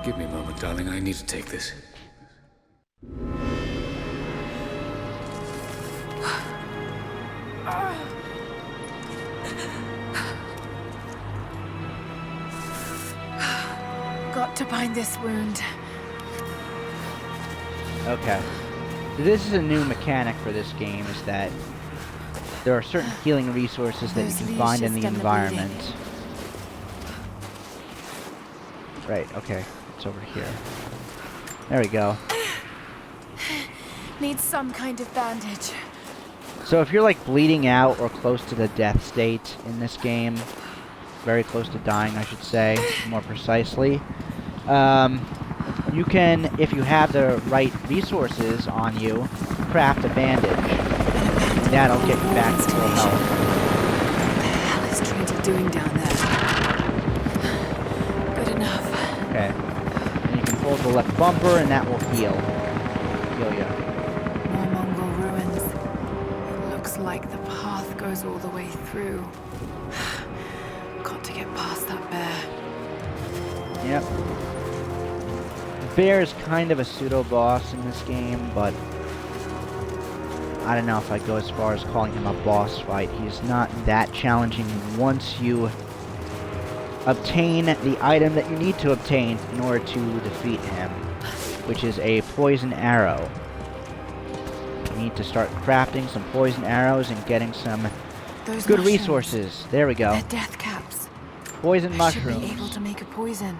Give me a moment, darling. I need to take this. got to bind this wound. Okay. So this is a new mechanic for this game, is that there are certain healing resources that you can find in the environment. Right, okay. It's over here. There we go. Need some kind of bandage. So if you're like bleeding out or close to the death state in this game, very close to dying I should say, more precisely, you can, if you have the right resources on you, craft a bandage. That'll get you back to full health. What the hell is Trinity doing down there? Good enough. Okay. And you can hold the left bumper and that will heal you. More Mongol ruins. It looks like the path goes all the way through. Got to get past that bear. Yep. Bear is kind of a pseudo-boss in this game, but I don't know if I'd go as far as calling him a boss fight. He's not that challenging once you obtain the item that you need to obtain in order to defeat him, which is a poison arrow. You need to start crafting some poison arrows and getting some Those good mushrooms, resources. There we go. They're death caps. Poison I mushrooms. should be able to make a poison.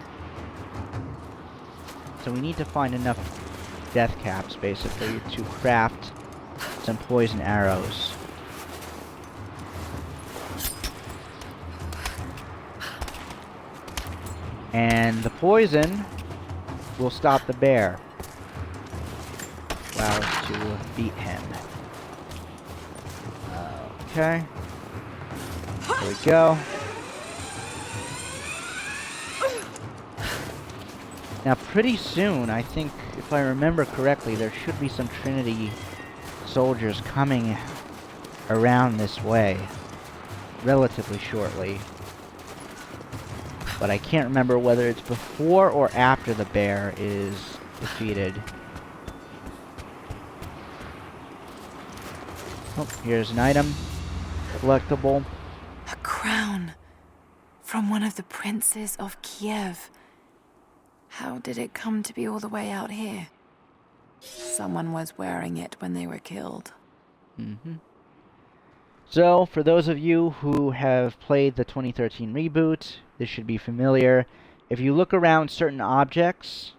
So we need to find enough death caps, basically, to craft some poison arrows. And the poison will stop the bear. Allow us to beat him. Okay. There we go. Now, pretty soon, I think, if I remember correctly, there should be some Trinity soldiers coming around this way relatively shortly. But I can't remember whether it's before or after the bear is defeated. Oh, here's an item. Collectible. A crown from one of the princes of Kiev. How did it come to be all the way out here? Someone was wearing it when they were killed. Mm-hmm. So, for those of you who have played the 2013 reboot, this should be familiar. If you look around certain objects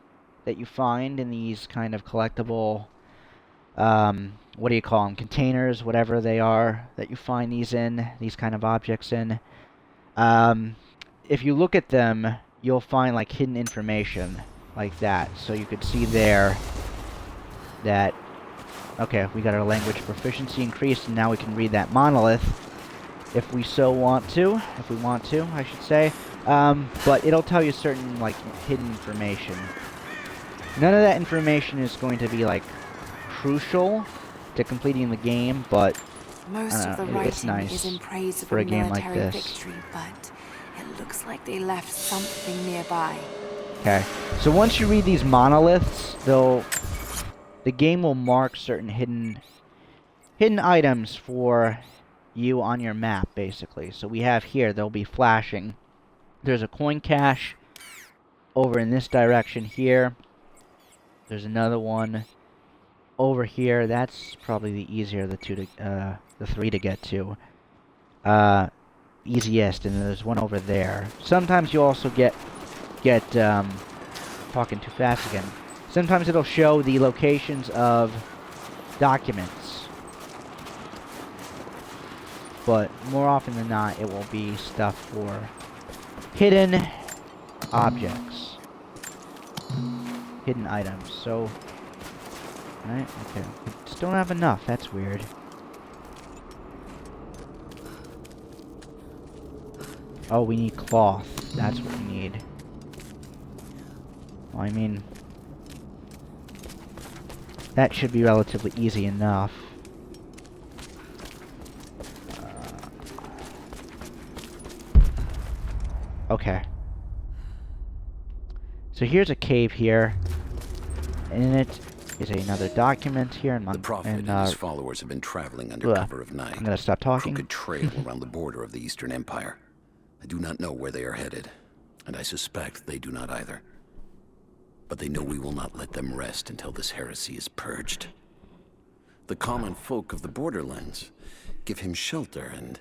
that you find in these kind of collectible, what do you call them, containers, whatever they are, that you find these in, these kind of objects in, if you look at them, you'll find like hidden information like that. So you could see there that, okay, we got our language proficiency increased, and now we can read that monolith if we so want to, I should say. But it'll tell you certain like hidden information. None of that information is going to be like crucial to completing the game, but most of the it's writing nice is in praise of for a a game like military this. victory, but it looks like they left something nearby. Okay, so once you read these monoliths, the game will mark certain hidden items for you on your map, basically. So we have here, they'll be flashing. There's a coin cache over in this direction here. There's another one over here. That's probably the easier of the three to get to. Easiest, and there's one over there. Sometimes you also get talking too fast again. Sometimes it'll show the locations of documents, but more often than not, it will be stuff for hidden objects, hidden items. So, right, okay, we just don't have enough. That's weird. Oh, we need cloth. That's what we need. Well, I mean, that should be relatively easy enough. Okay. So here's a cave here. And in it is another document here. The Prophet and his followers have been traveling under cover of night. I'm gonna stop talking. Crooked trail around the border of the Eastern Empire. I do not know where they are headed, and I suspect they do not either. but they know we will not let them rest until this heresy is purged. The common folk of the Borderlands give him shelter, and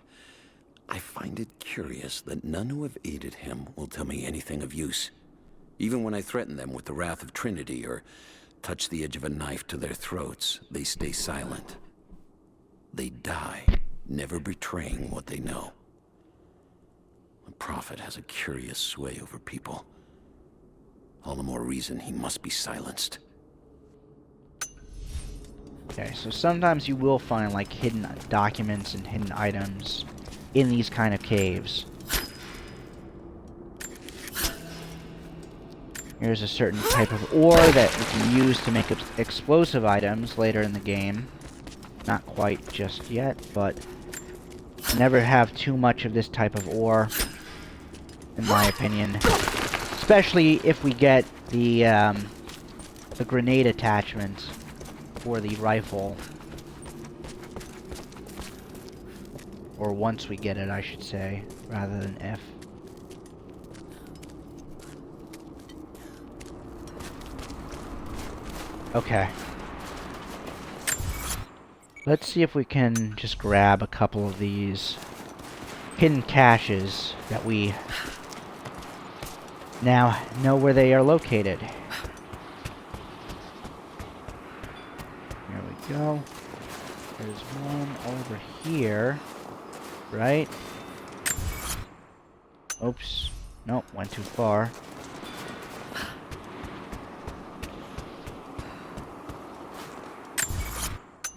I find it curious that none who have aided him will tell me anything of use. Even when I threaten them with the wrath of Trinity or touch the edge of a knife to their throats, they stay silent. They die, never betraying what they know. The Prophet has a curious sway over people. All the more reason he must be silenced. Okay, so sometimes you will find like hidden documents and hidden items in these kind of caves. Here's a certain type of ore that you can use to make explosive items later in the game. Not quite just yet, but never have too much of this type of ore, in my opinion. Especially if we get the grenade attachment for the rifle. Or once we get it, I should say, rather than if. Okay. Let's see if we can just grab a couple of these hidden caches that we now know where they are located. There we go. There's one over here, right? Oops. Nope, went too far.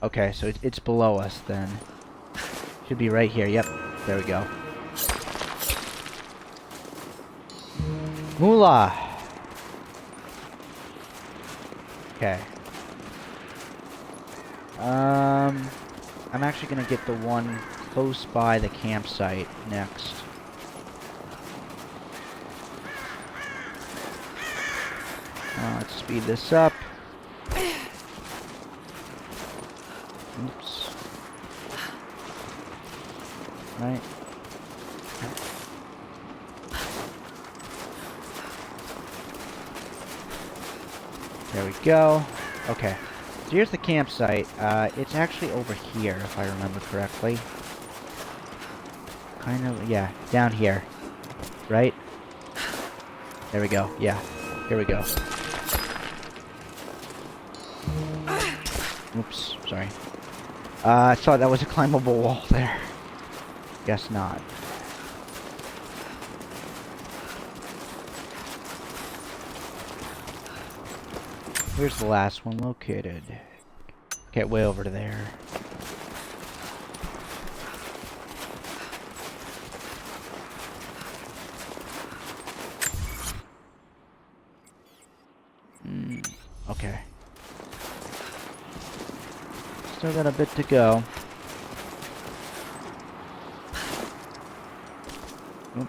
Okay, so it's below us then. Should be right here. Yep, there we go. Moolah! Okay. I'm actually gonna get the one close by the campsite next. Let's speed this up. Oops. Right. There we go. Okay. So here's the campsite. It's actually over here, if I remember correctly. Kind of, yeah, down here. Right? There we go. Yeah. Here we go. Oops, sorry. I thought that was a climbable wall there. Guess not. Where's the last one located? Get way over to there. Okay. Still got a bit to go. Oop.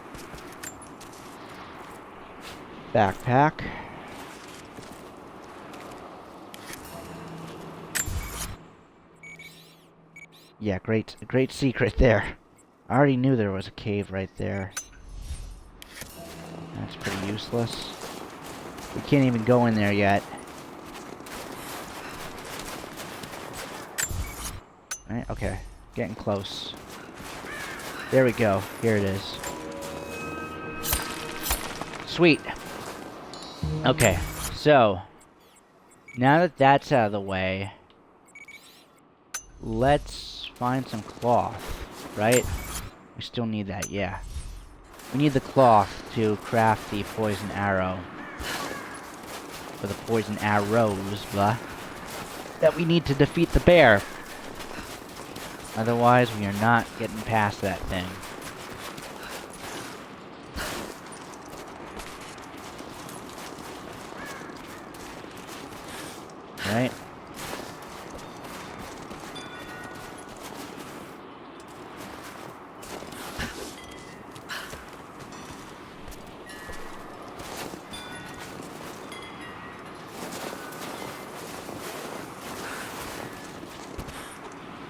Backpack. Yeah, great secret there. I already knew there was a cave right there. That's pretty useless. We can't even go in there yet. Right, okay. Getting close. There we go. Here it is. Sweet. Okay, so now that that's out of the way, let's find some cloth, right? We still need that, yeah. We need the cloth to craft the poison arrow. For the poison arrows, blah. That we need to defeat the bear. Otherwise, we are not getting past that thing. Right?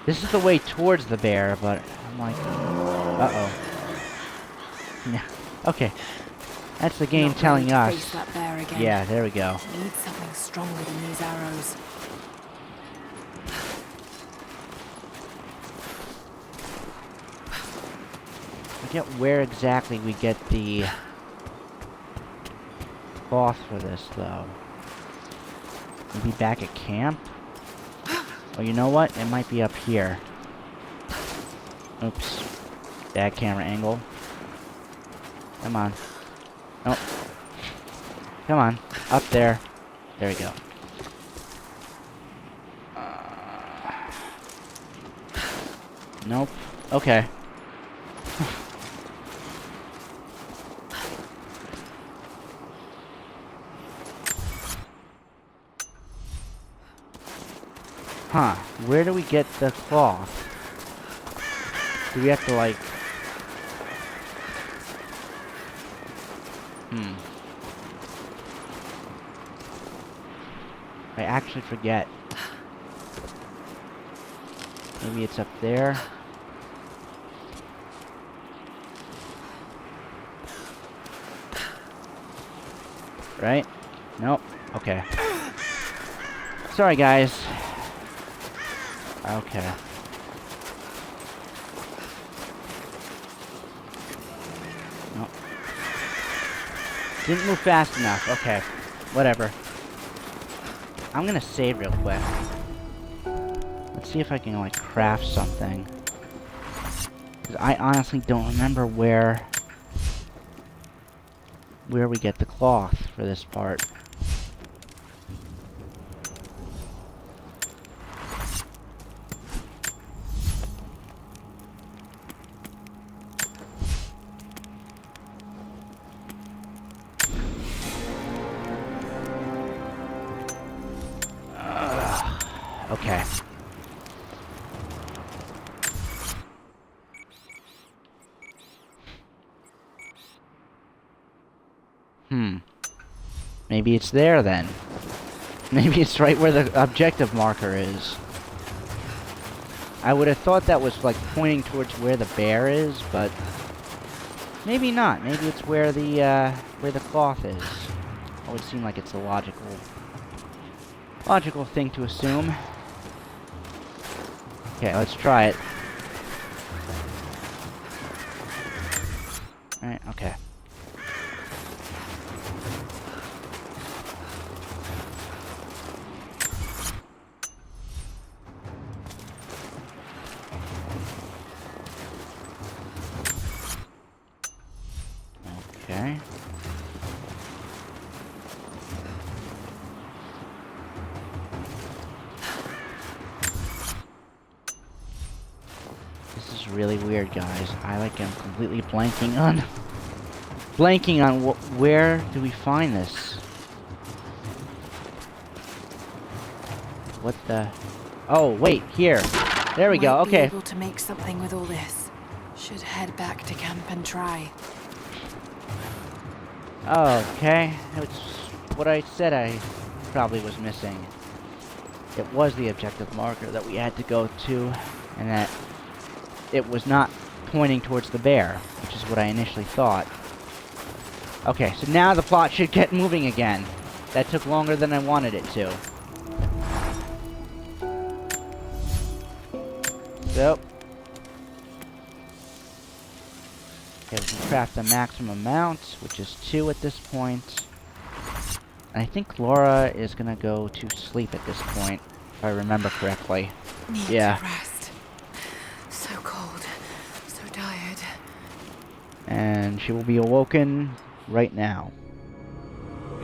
This is the way towards the bear, but I'm like, uh-oh. Yeah, okay. That's the game Not telling ready to us. face that bear again. Yeah, there we go. Need something stronger than these arrows. I forget where exactly we get the cloth for this, though. Maybe back at camp? Oh, you know what? It might be up here. Oops. Bad camera angle. Come on. Nope. Come on. Up there. There we go. Nope. Okay. Huh. Where do we get the cloth? Do we have to, like... I actually forget. Maybe it's up there. Right? Nope. Okay. Sorry, guys. Okay. Nope. Didn't move fast enough. Okay. Whatever. I'm gonna save real quick. Let's see if I can, like, craft something. Because I honestly don't remember where we get the cloth for this part. Okay. Maybe it's there then. Maybe it's right where the objective marker is. I would have thought that was like pointing towards where the bear is, but maybe not. Maybe it's where the cloth is. It would seem like it's a logical thing to assume. Okay, let's try it. Alright, okay. Okay. This is really weird, guys. I like am completely blanking on where do we find this? What the? Oh, wait, here. There we go. Might be Okay. able to make something with all this. Should head back to camp and try. Okay. It's what I said I probably was missing. It was the objective marker that we had to go to, and that it was not pointing towards the bear, which is what I initially thought. Okay, so now the plot should get moving again. That took longer than I wanted it to. So, okay, we can craft the maximum amount, which is 2 at this point. And I think Laura is gonna go to sleep at this point, if I remember correctly. Need Yeah. to rest. So cold. So tired. And she will be awoken right now.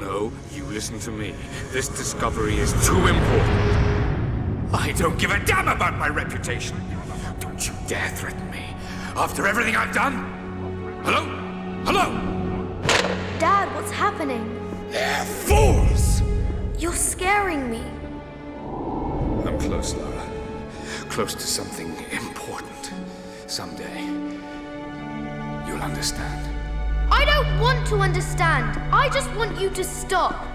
No, you listen to me. This discovery is too important. I don't give a damn about my reputation. Don't you dare threaten me. After everything I've done? Hello? Hello? Dad, what's happening? They're fools! You're scaring me. I'm close, Lara. Close to something important. Someday, you'll understand. I don't want to understand. I just want you to stop.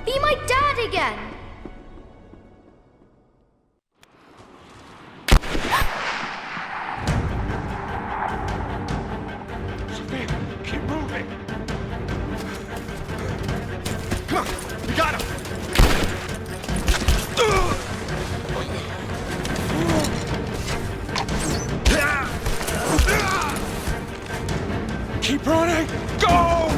Be my dad again. Sophia, keep moving. on! We got him! Keep running! Go!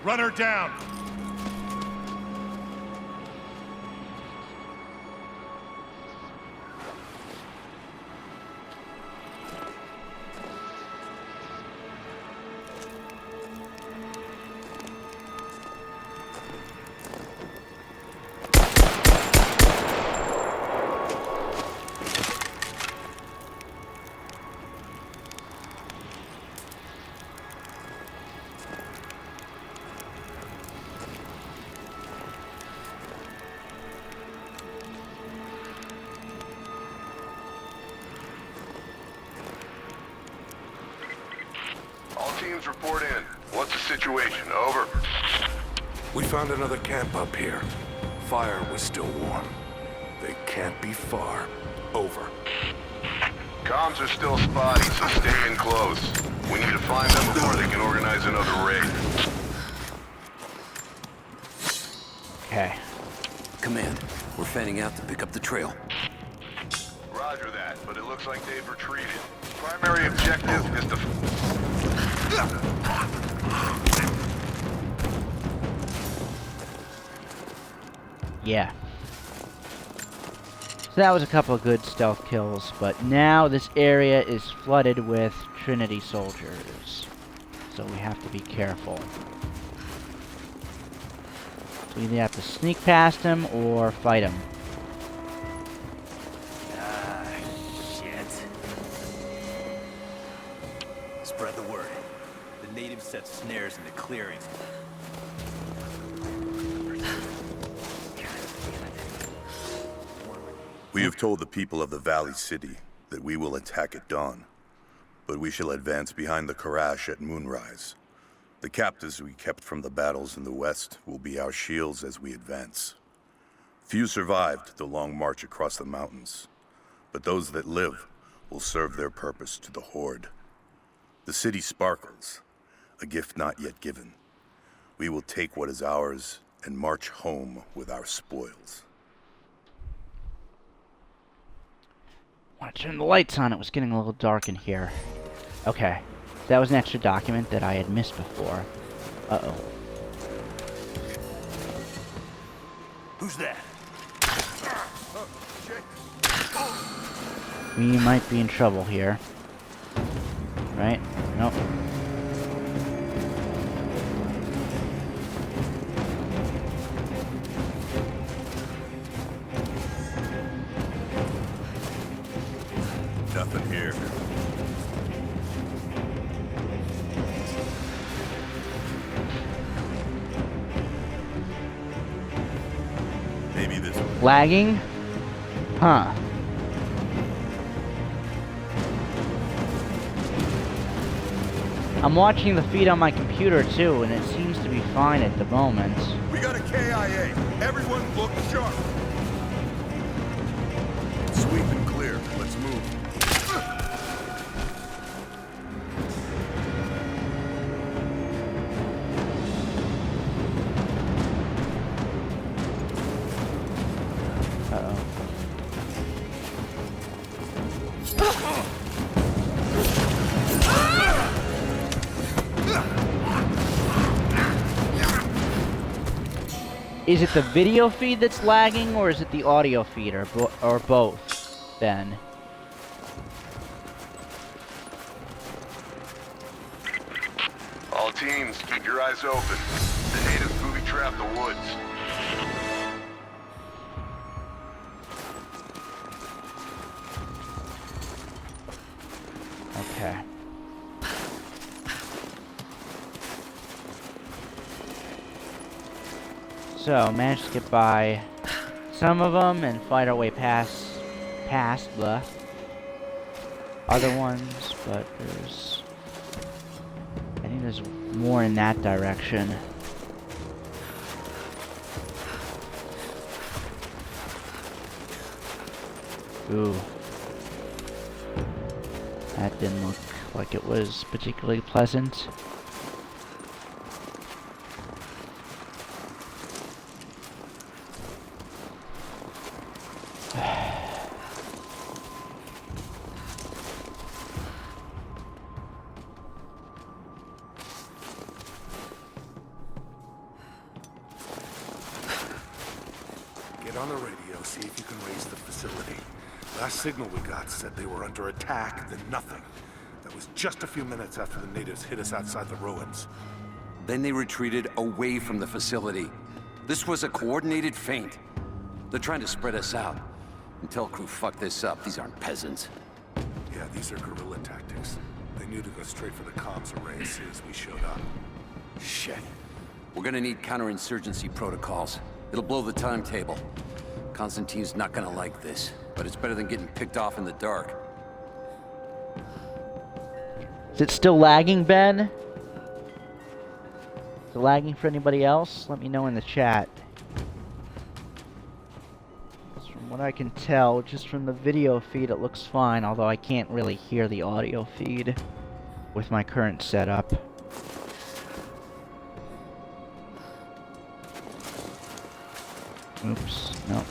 Run her down! Teams report in. What's the situation? Over. We found another camp up here. Fire was still warm. They can't be far. Over. Comms are still spotty, so stay in close. We need to find them before they can organize another raid. Okay. Command, we're fanning out to pick up the trail. Roger that, but it looks like they've retreated. Primary objective is to... Yeah. So that was a couple of good stealth kills, but now this area is flooded with Trinity soldiers. So we have to be careful. So we either have to sneak past them or fight them. Spread the word. The natives set snares in the clearing. We have told the people of the Valley City that we will attack at dawn, but we shall advance behind the Karash at moonrise. The captives we kept from the battles in the west will be our shields as we advance. Few survived the long march across the mountains, but those that live will serve their purpose to the Horde. The city sparkles, a gift not yet given. We will take what is ours and march home with our spoils. I want to turn the lights on. It was getting a little dark in here. Okay. That was an extra document that I had missed before. Uh-oh. Who's that? We might be in trouble here. Right? Nope. Nothing here. Maybe this one. Lagging? Huh. I'm watching the feed on my computer too, and it seems to be fine at the moment. We got a KIA. Everyone look sharp. Sweep and clear. Let's move. Is it the video feed that's lagging, or is it the audio feed, or both, then? All teams, keep your eyes open. The natives booby-trap the woods. Okay. So, managed to get by some of them and fight our way past the other ones, but I think there's more in that direction. Ooh. That didn't look like it was particularly pleasant. Get on the radio, see if you can raise the facility. Last signal we got said they were under attack, then nothing. That was just a few minutes after the natives hit us outside the ruins. Then they retreated away from the facility. This was a coordinated feint. They're trying to spread us out. Until crew fuck this up, these aren't peasants. Yeah, these are guerrilla tactics. They knew to go straight for the comms array as soon as we showed up. Shit. We're gonna need counterinsurgency protocols. It'll blow the timetable. Constantine's not gonna like this, but it's better than getting picked off in the dark. Is it still lagging, Ben? Is it lagging for anybody else? Let me know in the chat. From what I can tell, just from the video feed, it looks fine, although I can't really hear the audio feed with my current setup. Oops, no.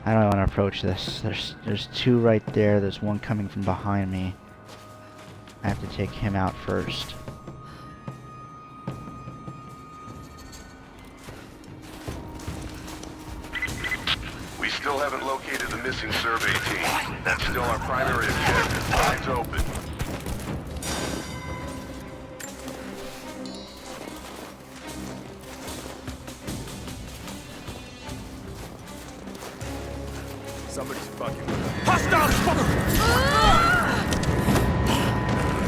How do I want to approach this? There's two right there. There's one coming from behind me. I have to take him out first. We still haven't located the missing survey team. That's still our primary objective. Lines open. Somebody's fucking with us. Hostile spotted!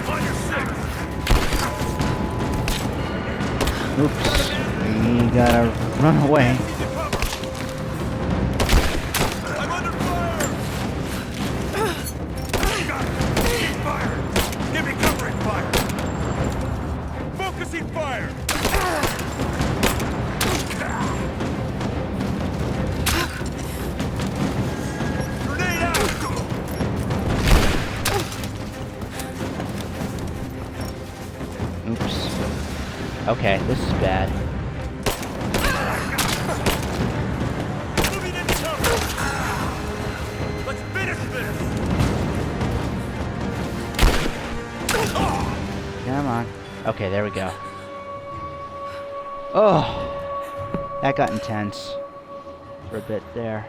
On your six! Oops. We gotta run away. I'm under fire! Keep fire! Give me covering fire! Focusing fire! Grenade out! Oops. Okay, this is bad. Moving into cover! Let's finish this! Come on. Okay, there we go. Oh, that got intense for a bit there.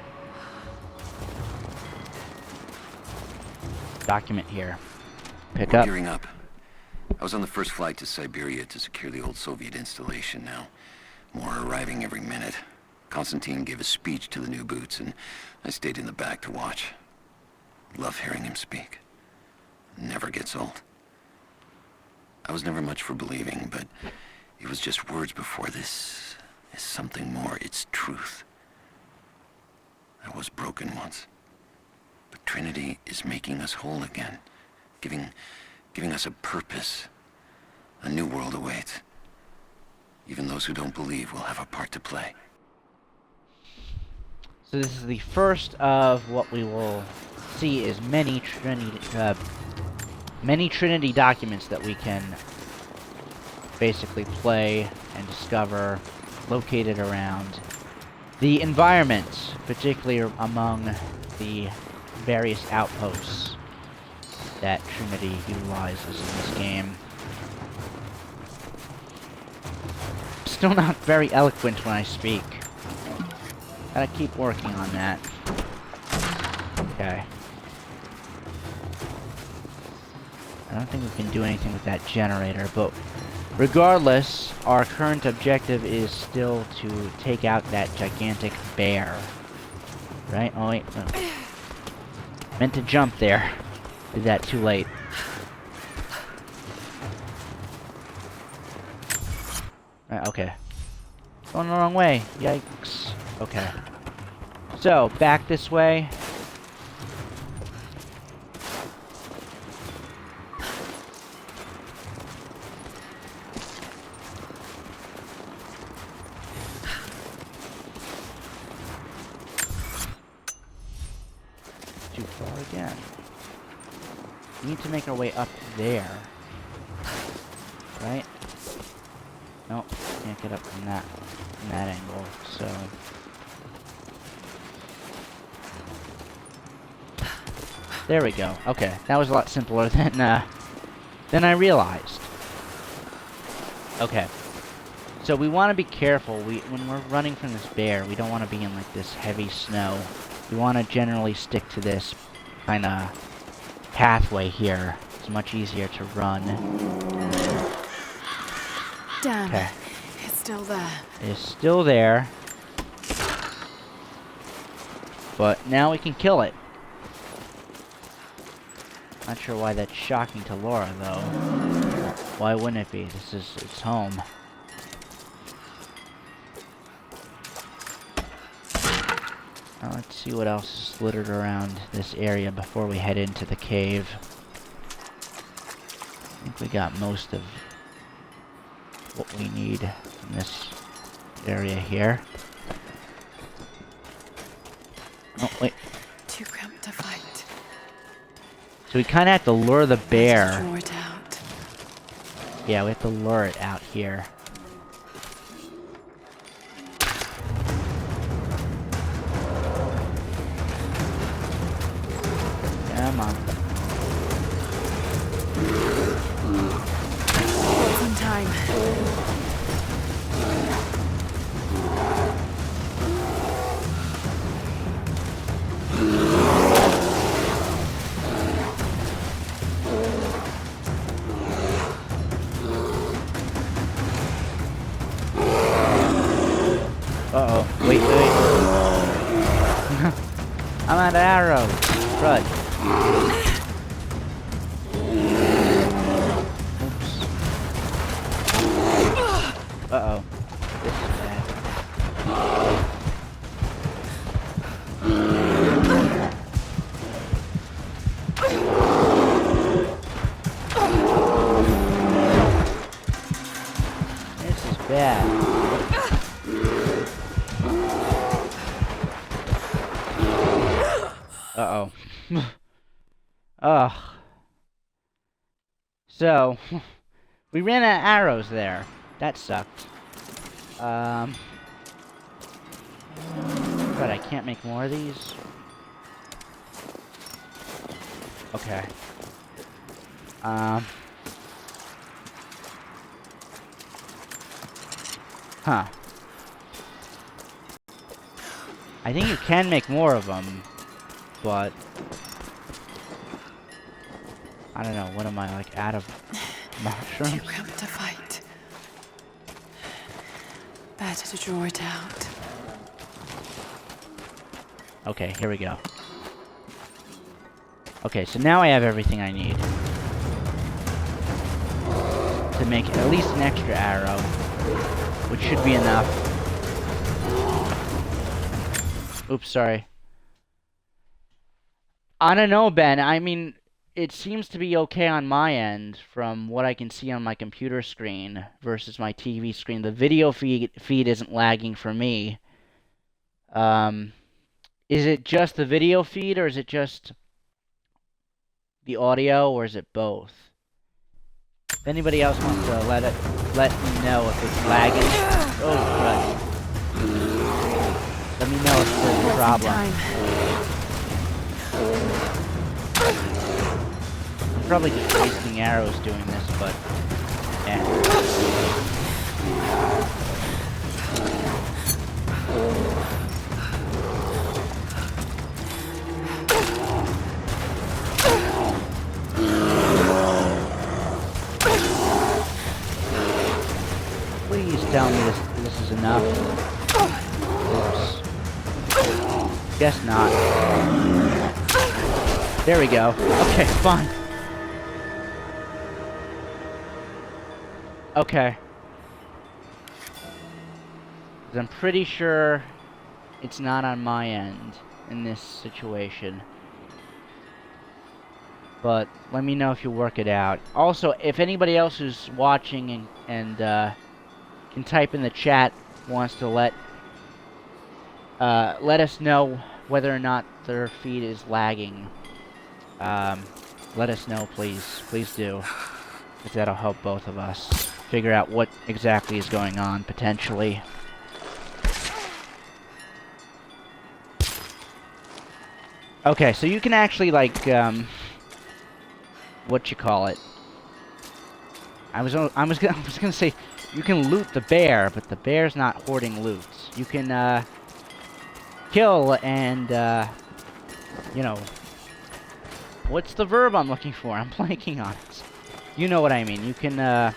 Document here. Pick We're up. gearing up. I was on the first flight to Siberia to secure the old Soviet installation now. More are arriving every minute. Konstantin gave a speech to the new boots, and I stayed in the back to watch. Love hearing him speak. Never gets old. I was never much for believing, but it was just words before. This is something more. It's truth. I was broken once. But Trinity is making us whole again. Giving us a purpose. A new world awaits. Even those who don't believe will have a part to play. So this is the first of what we will see is many Trinity documents that we can basically play and discover located around the environment, particularly among the various outposts that Trinity utilizes in this game. Still not very eloquent when I speak. Gotta keep working on that. Okay. I don't think we can do anything with that generator, but regardless, our current objective is still to take out that gigantic bear. Right? Oh wait. No. Meant to jump there. Did that too late. Okay. Going the wrong way. Yikes. Okay. So, back this way. too far again. We need to make our way up there. Right? Nope, can't get up from that angle, so... There we go. Okay, that was a lot simpler than I realized. Okay. So we want to be careful. When we're running from this bear, we don't want to be in like this heavy snow. We want to generally stick to this kind of pathway here. It's much easier to run. Damn, okay. It's still there. It's still there. But now we can kill it. Not sure why that's shocking to Laura, though. Why wouldn't it be? This is its home. Now let's see what else is littered around this area before we head into the cave. I think we got most of what we need in this area here. Oh, wait. Too cramped to fight. So we kind of have to lure the bear. Draw it out. Yeah, we have to lure it out here. Come on. In time. Uh-oh. Wait. I'm out of arrows. Run. Oops. Uh-oh. This is bad. This is bad. Uh-oh. Ugh. So, we ran out of arrows there. That sucked. But I can't make more of these. Okay. Huh. I think you can make more of them, but I don't know. What am I, like, out of mushrooms? Too cramped to fight. Better to draw it out. Okay, here we go. Okay, so now I have everything I need to make at least an extra arrow, which should be enough. Oops, sorry. I don't know, Ben. I mean, it seems to be okay on my end from what I can see on my computer screen versus my TV screen. The video feed isn't lagging for me. Is it just the video feed, or is it just the audio, or is it both? If anybody else wants to let me know if it's lagging. Oh, crud. Let me know if there's a problem. I'm probably just wasting arrows doing this, but yeah. Please tell me this is enough. Oops. Guess not. There we go. Okay, fine. Okay. 'Cause I'm pretty sure it's not on my end in this situation. But let me know if you work it out. Also, if anybody else who's watching and can type in the chat wants to let us know whether or not their feed is lagging, let us know, please. Please do. Because that'll help both of us figure out what exactly is going on, potentially. Okay, so you can actually, like, what you call it? I was gonna say you can loot the bear, but the bear's not hoarding loot. You can kill and you know, what's the verb I'm looking for? I'm blanking on it. You know what I mean. You can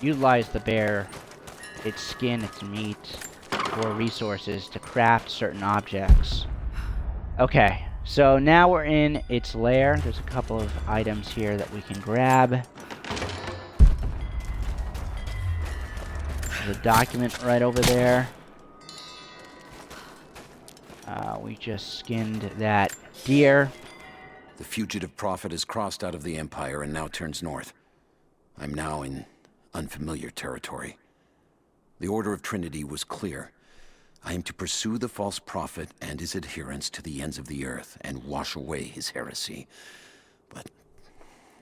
utilize the bear, its skin, its meat, or resources to craft certain objects. Okay, so now we're in its lair. There's a couple of items here that we can grab. There's a document right over there. We just skinned that deer. The fugitive prophet has crossed out of the Empire and now turns north. I'm now in unfamiliar territory. The Order of Trinity was clear. I am to pursue the false prophet and his adherents to the ends of the earth and wash away his heresy. But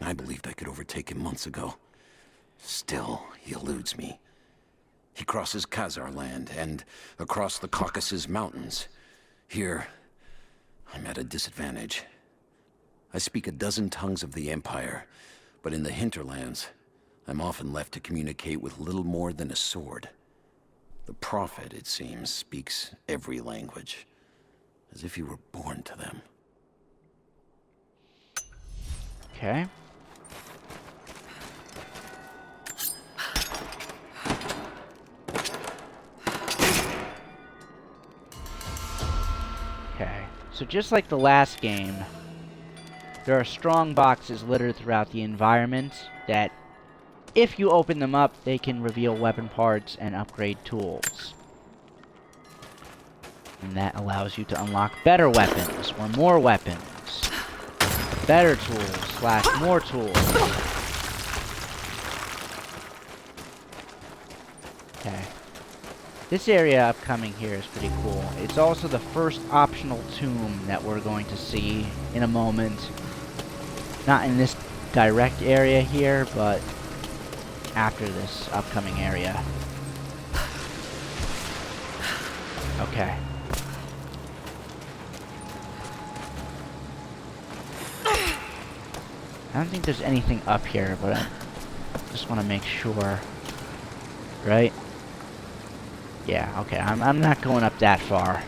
I believed I could overtake him months ago. Still, he eludes me. He crosses Khazar land and across the Caucasus Mountains. Here, I'm at a disadvantage. I speak a dozen tongues of the Empire, but in the hinterlands, I'm often left to communicate with little more than a sword. The prophet, it seems, speaks every language, as if he were born to them. Okay. Okay, so just like the last game, there are strong boxes littered throughout the environment that, if you open them up, they can reveal weapon parts and upgrade tools. And that allows you to unlock better weapons, or more weapons. Better tools, / more tools. Okay. This area upcoming here is pretty cool. It's also the first optional tomb that we're going to see in a moment. Not in this direct area here, but after this upcoming area. Okay. I don't think there's anything up here, but I just want to make sure. Right? Yeah, okay. I'm not going up that far.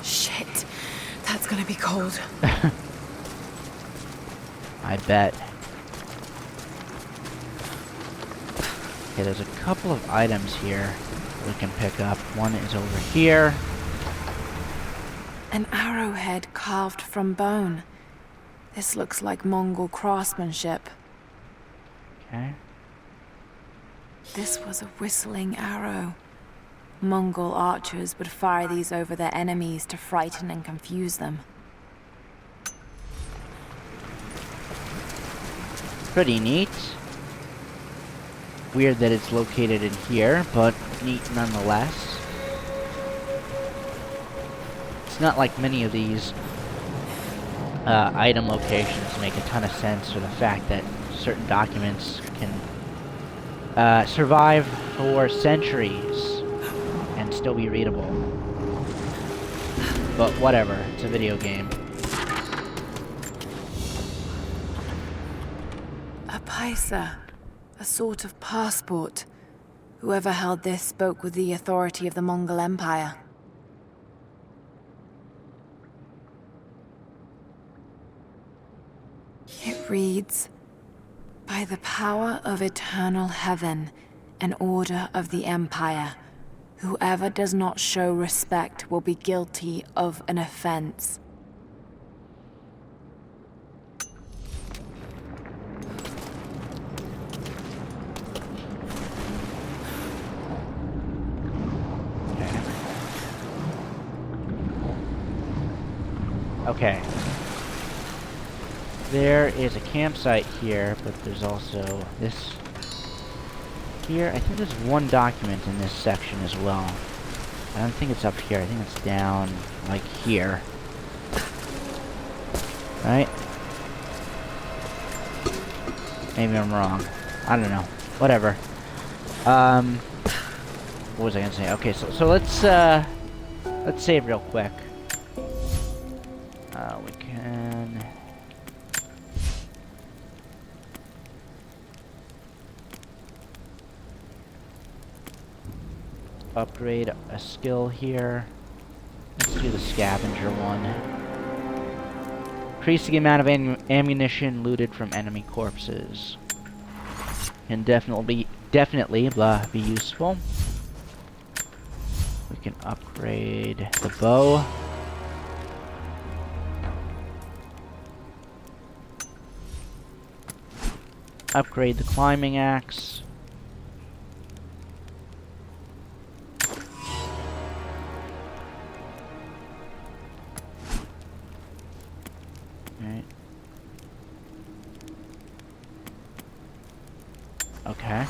Shit. That's gonna be cold. I bet. Okay, there's a couple of items here we can pick up. One is over here. An arrowhead carved from bone. This looks like Mongol craftsmanship. Okay. This was a whistling arrow. Mongol archers would fire these over their enemies to frighten and confuse them. Pretty neat. Weird that it's located in here, but neat nonetheless. It's not like many of these item locations make a ton of sense for the fact that certain documents can survive for centuries and still be readable. But whatever, it's a video game. A paisa, a sort of passport. Whoever held this spoke with the authority of the Mongol Empire. It reads, "By the power of eternal heaven and order of the Empire, whoever does not show respect will be guilty of an offense." Okay. there is a campsite here, but there's also this here. I think there's one document in this section as well. I don't think it's up here. I think it's down, like, here. Right? Maybe I'm wrong. I don't know. Whatever. What was I gonna say? Okay, so let's save real quick. We can... upgrade a skill here. Let's do the scavenger one. Increase the amount of ammunition looted from enemy corpses. Can definitely be useful. We can upgrade the bow. Upgrade the climbing axe. Alright. Okay.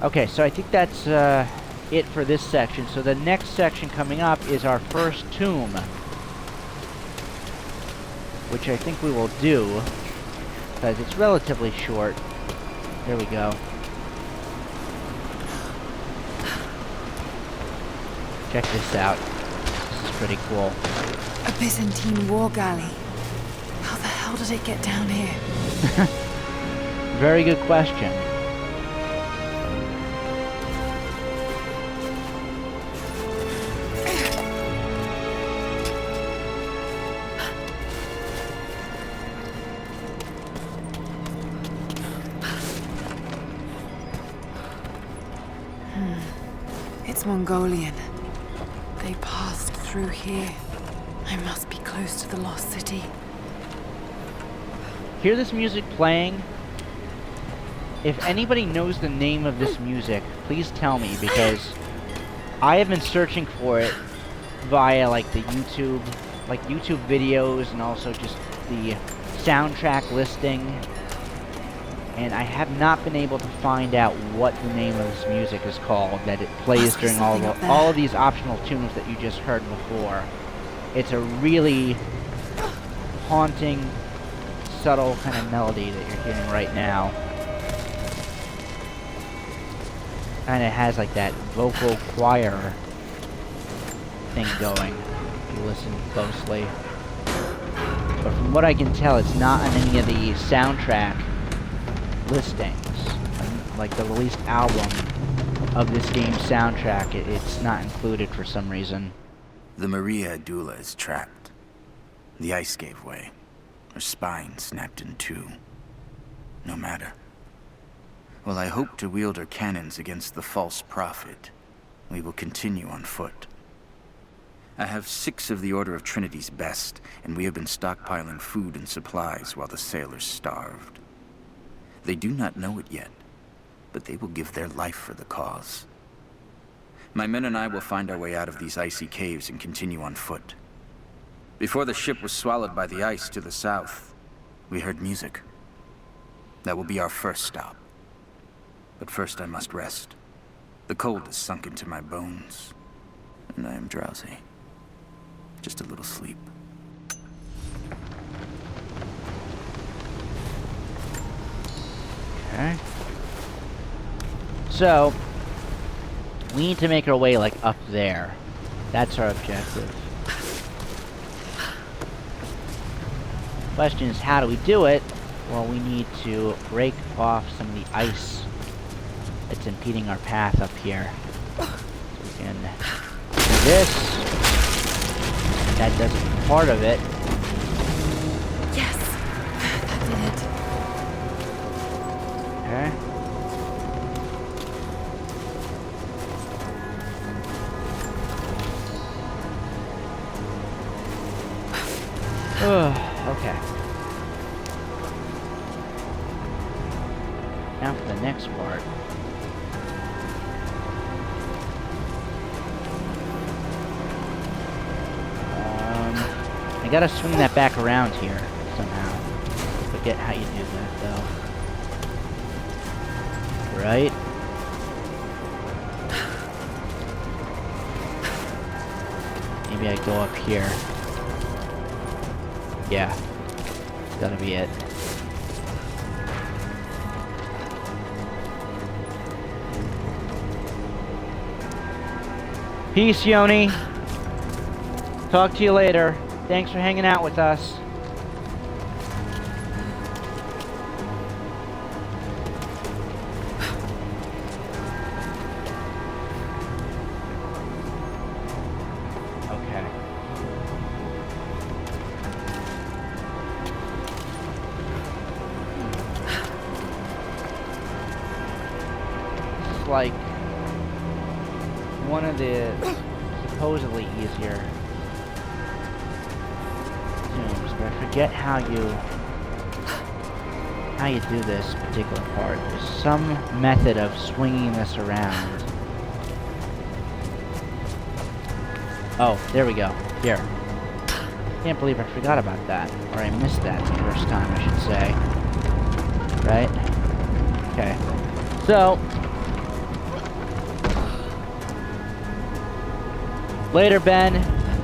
Okay, so I think that's it for this section. So the next section coming up is our first tomb, which I think we will do, because it's relatively short. There we go. Check this out. This is pretty cool. A Byzantine war galley. How the hell did it get down here? Very good question. It's Mongolian. They passed through here. I must be close to the lost city. Hear this music playing? If anybody knows the name of this music, please tell me, because I have been searching for it via like the YouTube videos and also just the soundtrack listing, and I have not been able to find out what the name of this music is called that it plays during all of these optional tunes that you just heard before. It's a really haunting, subtle kind of melody that you're hearing right now. Kind of has like that vocal choir thing going, if you listen closely. But from what I can tell, it's not on any of the soundtrack listings. Like the released album of this game's soundtrack, it's not included for some reason. The Maria Adula is trapped. The ice gave way. Her spine snapped in two. No matter. While I hope to wield her cannons against the false prophet, we will continue on foot. I have 6 of the Order of Trinity's best, and we have been stockpiling food and supplies while the sailors starved. They do not know it yet, but they will give their life for the cause. My men and I will find our way out of these icy caves and continue on foot. Before the ship was swallowed by the ice to the south, we heard music. That will be our first stop. But first I must rest. The cold has sunk into my bones, and I am drowsy. Just a little sleep. Okay. So, we need to make our way, like, up there. That's our objective. Question is, how do we do it? Well, we need to break off some of the ice that's impeding our path up here. So we can do this. That does part of it. Yes, that did it. Okay. Okay. Now for the next part. I gotta swing that back around here somehow. Forget how you do that though. Right? Maybe I go up here. Yeah. It's gotta be it. Peace, Yoni. Talk to you later. Thanks for hanging out with us. Okay. This is like one of the supposedly easier zooms, but I forget how you do this particular part. There's some method of swinging this around. Oh, there we go. Here. Can't believe I forgot about that, or I missed that the first time, I should say. Right? Okay. So, later, Ben.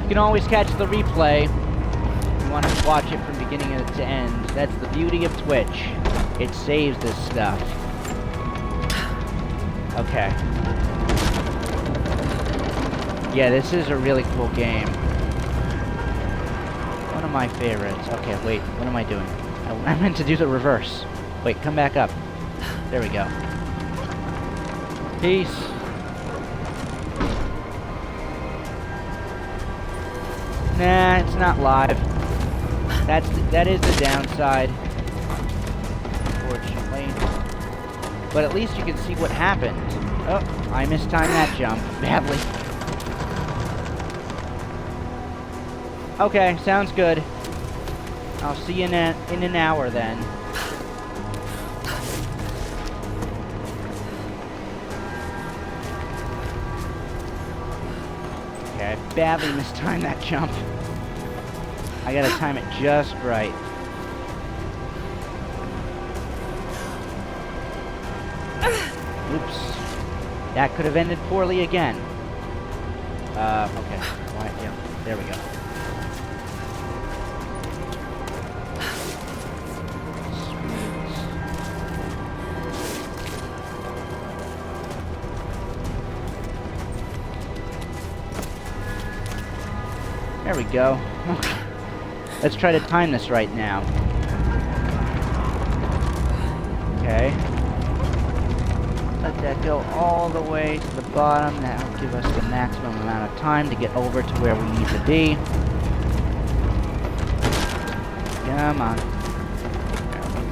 You can always catch the replay if you want to watch it from beginning to end. That's the beauty of Twitch. It saves this stuff. Okay. Yeah, this is a really cool game. One of my favorites. Okay, wait. What am I doing? I meant to do the reverse. Wait, come back up. There we go. Peace. Nah, it's not live. That is the downside, unfortunately. But at least you can see what happened. Oh, I mistimed that jump badly. Okay, sounds good. I'll see you in an hour then. Okay, I badly mistimed that jump. I gotta time it just right. Oops. That could have ended poorly again. Okay. Right, yeah, there we go. There we go. Let's try to time this right now. Okay. Let that go all the way to the bottom. That will give us the maximum amount of time to get over to where we need to be. Come on.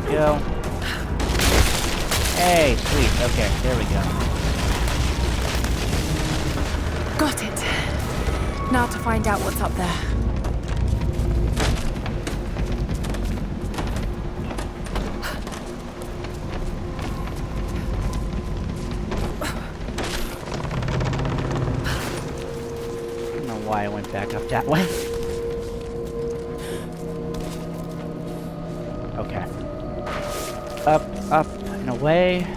There we go. Hey, sweet. Okay, there we go. Got it. Now to find out what's up there. I don't know why I went back up that way. Okay. Up, up, and away.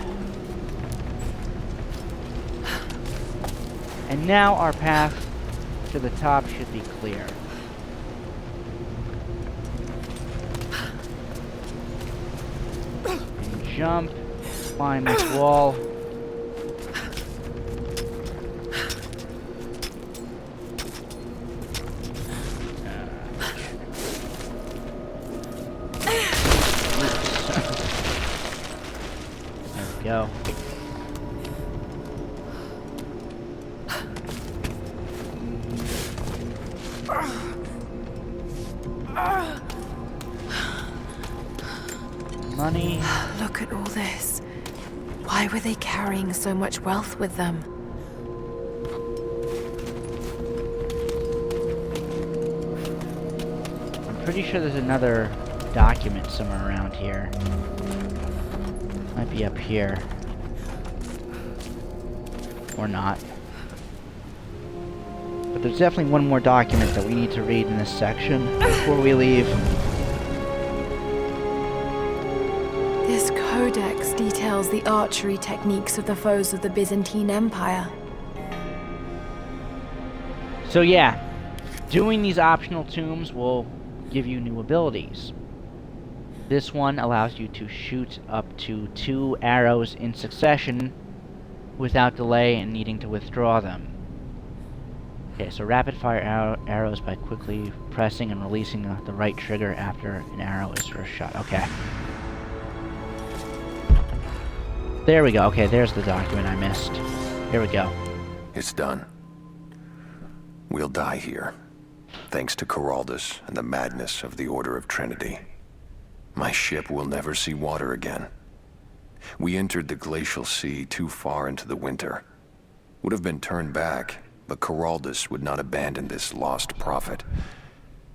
And now our path to the top should be clear. And jump, climb this wall. There we go. Money. Look at all this. Why were they carrying so much wealth with them? I'm pretty sure there's another document somewhere around here. Might be up here. Or not. But there's definitely one more document that we need to read in this section before we leave. This codex details the archery techniques of the foes of the Byzantine Empire. So yeah, doing these optional tombs will give you new abilities. This one allows you to shoot up to 2 arrows in succession without delay and needing to withdraw them. Okay, so rapid fire arrows by quickly pressing and releasing the right trigger after an arrow is first shot. Okay. There we go. Okay, there's the document I missed. Here we go. It's done. We'll die here, thanks to Coraldus and the madness of the Order of Trinity. My ship will never see water again. We entered the glacial sea too far into the winter. Would have been turned back, but Coraldus would not abandon this lost prophet.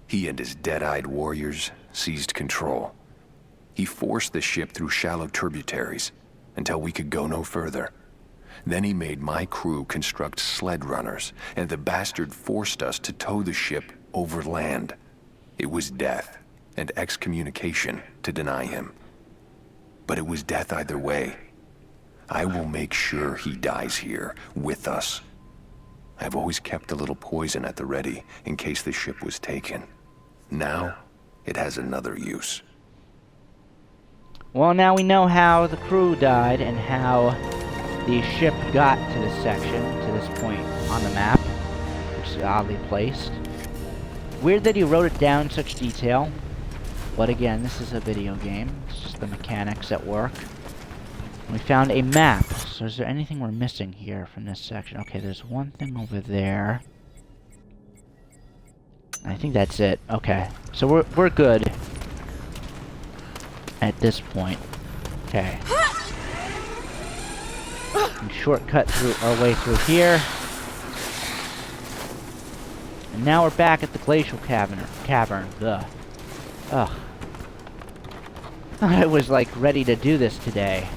He and his dead-eyed warriors seized control. He forced the ship through shallow tributaries until we could go no further. Then he made my crew construct sled runners, and the bastard forced us to tow the ship over land. It was death and excommunication to deny him. But it was death either way. I will make sure he dies here, with us. I've always kept a little poison at the ready, in case the ship was taken. Now, it has another use. Well, now we know how the crew died and how the ship got to this section, to this point on the map, which is oddly placed. Weird that he wrote it down in such detail, but again, this is a video game. It's just the mechanics at work. We found a map. So is there anything we're missing here from this section? Okay, there's one thing over there. I think that's it. Okay, so we're good at this point. Okay. And shortcut through our way through here. And now we're back at the glacial cavern. Ugh. Ugh. I was like ready to do this today.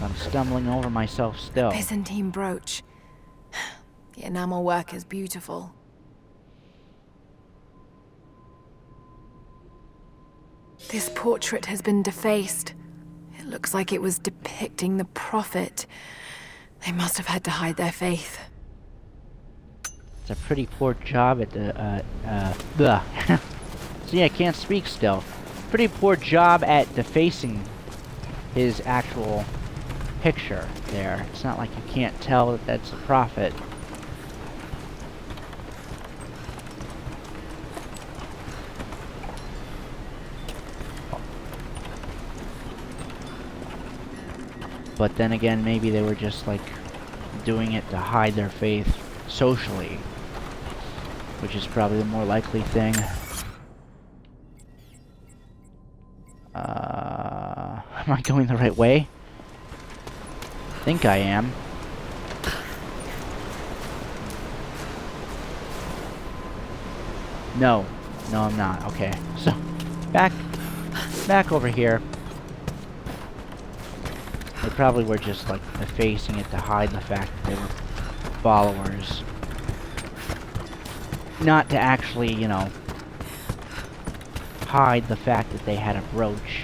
I'm stumbling over myself still. Byzantine brooch. The enamel work is beautiful. This portrait has been defaced. It looks like it was depicting the prophet. They must have had to hide their faith. It's a pretty poor job at the, See, I can't speak still. Pretty poor job at defacing his actual picture there. It's not like you can't tell that that's a prophet. But then again, maybe they were just like doing it to hide their faith socially, which is probably the more likely thing. Am I going the right way? I think I am. No, I'm not. Okay, so back over here. They probably were just like defacing it to hide the fact that they were followers. Not to actually, you know, hide the fact that they had a brooch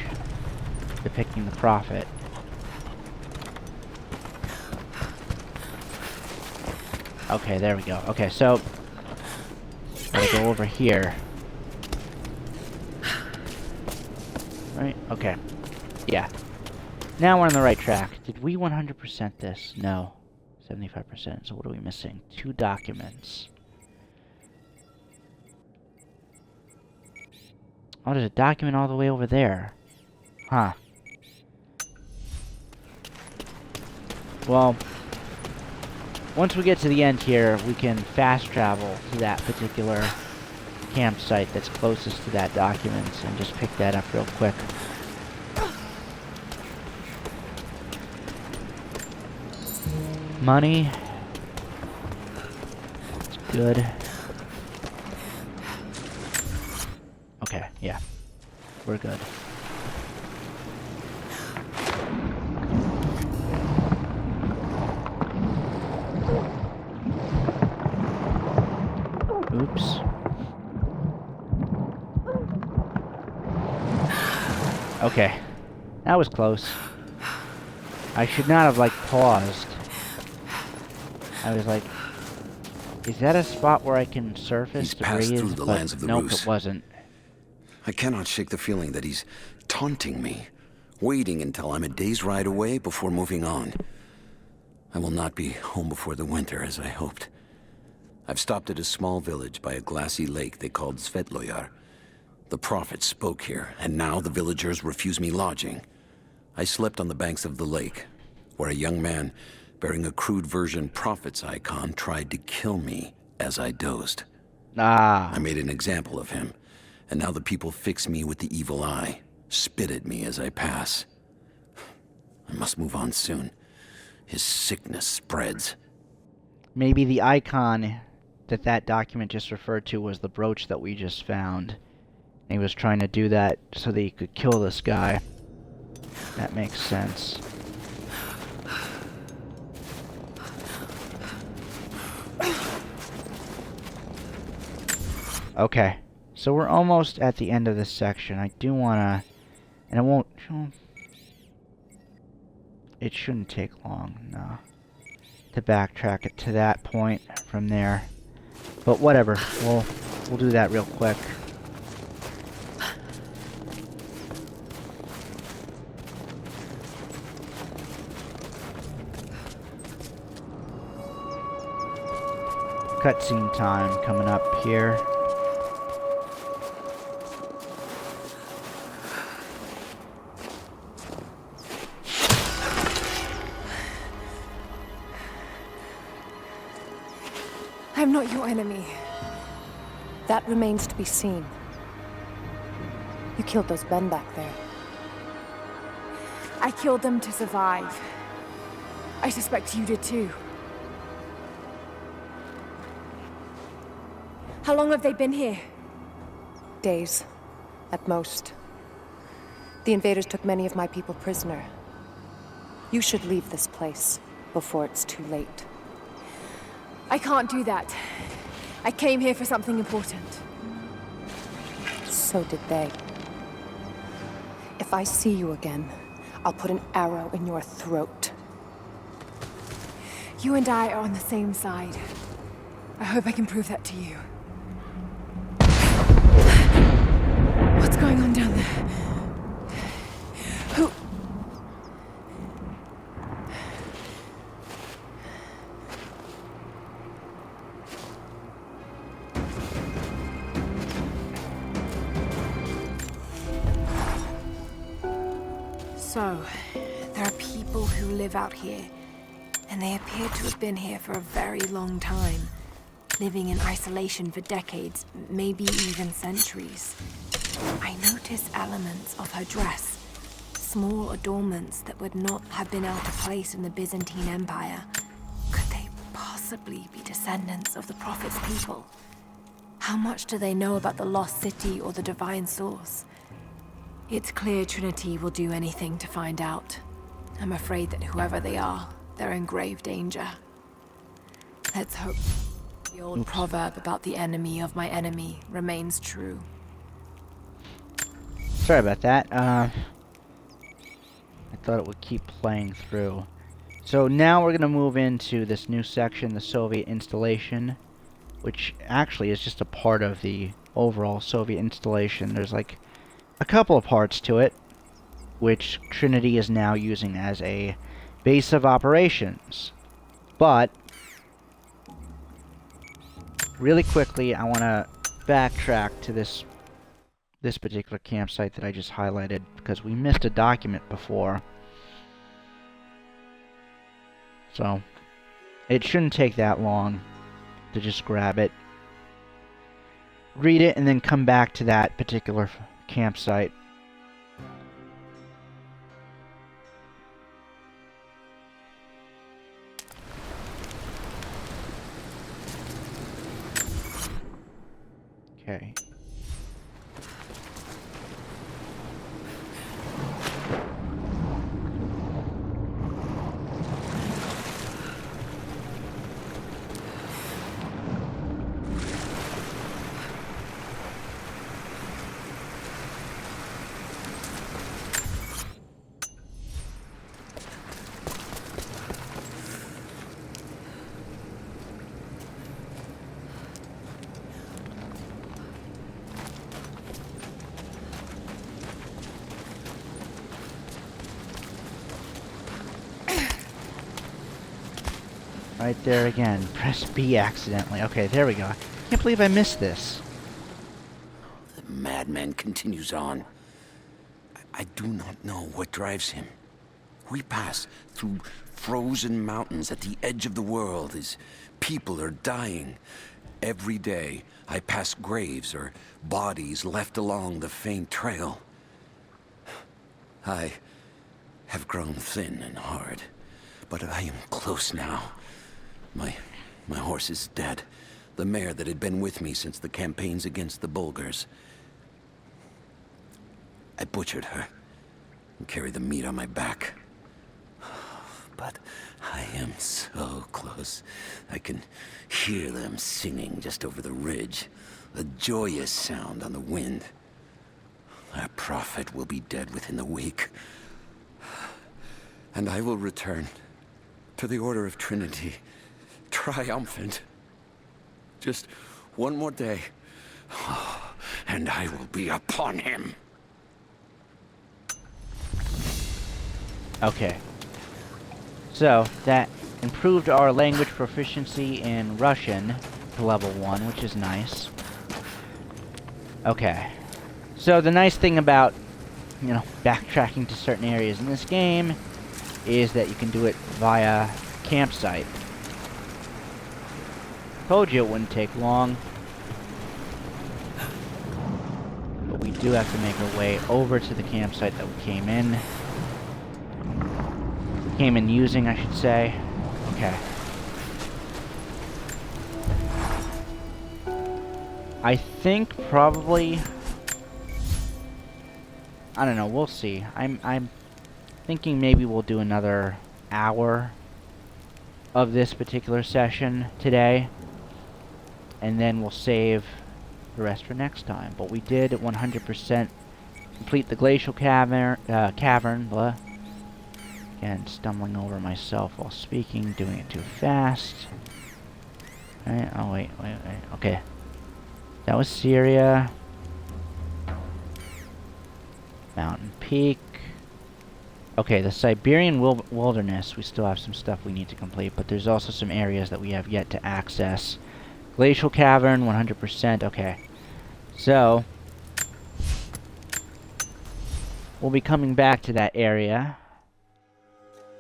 depicting the prophet. Okay, there we go. Okay, so gotta go over here. Right? Okay. Yeah. Now we're on the right track. Did we 100% this? No. 75%. So what are we missing? 2 documents. Oh, there's a document all the way over there. Huh. Well, once we get to the end here, we can fast travel to that particular campsite that's closest to that document and just pick that up real quick. Money. It's good. Okay, yeah. We're good. Oops. Okay. That was close. I should not have, like, paused. I was like, is that a spot where I can surface He's to passed breathe? through the But lands of the nope, Rus. it wasn't. I cannot shake the feeling that he's taunting me, waiting until I'm a day's ride away before moving on. I will not be home before the winter, as I hoped. I've stopped at a small village by a glassy lake they called Svetloyar. The prophet spoke here, and now the villagers refuse me lodging. I slept on the banks of the lake, where a young man bearing a crude version prophet's icon tried to kill me as I dozed. Ah. I made an example of him, and now the people fix me with the evil eye, spit at me as I pass. I must move on soon. His sickness spreads. Maybe the icon that document just referred to was the brooch that we just found. He was trying to do that so that he could kill this guy. That makes sense. Okay, so we're almost at the end of this section. I do wanna, and it won't. It shouldn't take long, no, to backtrack it to that point from there. But whatever, we'll do that real quick. Cutscene time coming up here. I'm not your enemy. That remains to be seen. You killed those men back there. I killed them to survive. I suspect you did too. How long have they been here? Days, at most. The invaders took many of my people prisoner. You should leave this place before it's too late. I can't do that. I came here for something important. So did they. If I see you again, I'll put an arrow in your throat. You and I are on the same side. I hope I can prove that to you. What's going on down there? Who? So, there are people who live out here, and they appear to have been here for a very long time, living in isolation for decades, maybe even centuries. I notice elements of her dress, small adornments that would not have been out of place in the Byzantine Empire. Could they possibly be descendants of the Prophet's people? How much do they know about the Lost City or the Divine Source? It's clear Trinity will do anything to find out. I'm afraid that whoever they are, they're in grave danger. Let's hope the old proverb about the enemy of my enemy remains true. Sorry about that. I thought it would keep playing through. So now we're going to move into this new section, the Soviet installation, which actually is just a part of the overall Soviet installation. There's like a couple of parts to it, which Trinity is now using as a base of operations. But really quickly, I want to backtrack to this particular campsite that I just highlighted because we missed a document before. So it shouldn't take that long to just grab it, read it, and then come back to that particular campsite. Okay. Right there again. Press B accidentally. Okay, there we go. I can't believe I missed this. The madman continues on. I do not know what drives him. We pass through frozen mountains at the edge of the world as people are dying. Every day, I pass graves or bodies left along the faint trail. I have grown thin and hard, but I am close now. My horse is dead. The mare that had been with me since the campaigns against the Bulgars. I butchered her and carried the meat on my back. But I am so close. I can hear them singing just over the ridge. A joyous sound on the wind. Our prophet will be dead within the week. And I will return to the Order of Trinity, triumphant. Just one more day, and I will be upon him. Okay. So, that improved our language proficiency in Russian to level 1, which is nice. Okay. So, the nice thing about, backtracking to certain areas in this game is that you can do it via campsite. Told you it wouldn't take long. But we do have to make our way over to the campsite that we came in. Using, I should say. Okay. I think probably... I don't know, we'll see. I'm thinking maybe we'll do another hour of this particular session today. And then we'll save the rest for next time. But we did 100% complete the Glacial Cavern. Blah. Again, stumbling over myself while speaking, doing it too fast. Right, oh, wait. Okay. That was Syria. Mountain Peak. Okay, the Siberian Wilderness. We still have some stuff we need to complete, but there's also some areas that we have yet to access. Glacial Cavern, 100%. Okay. So, we'll be coming back to that area.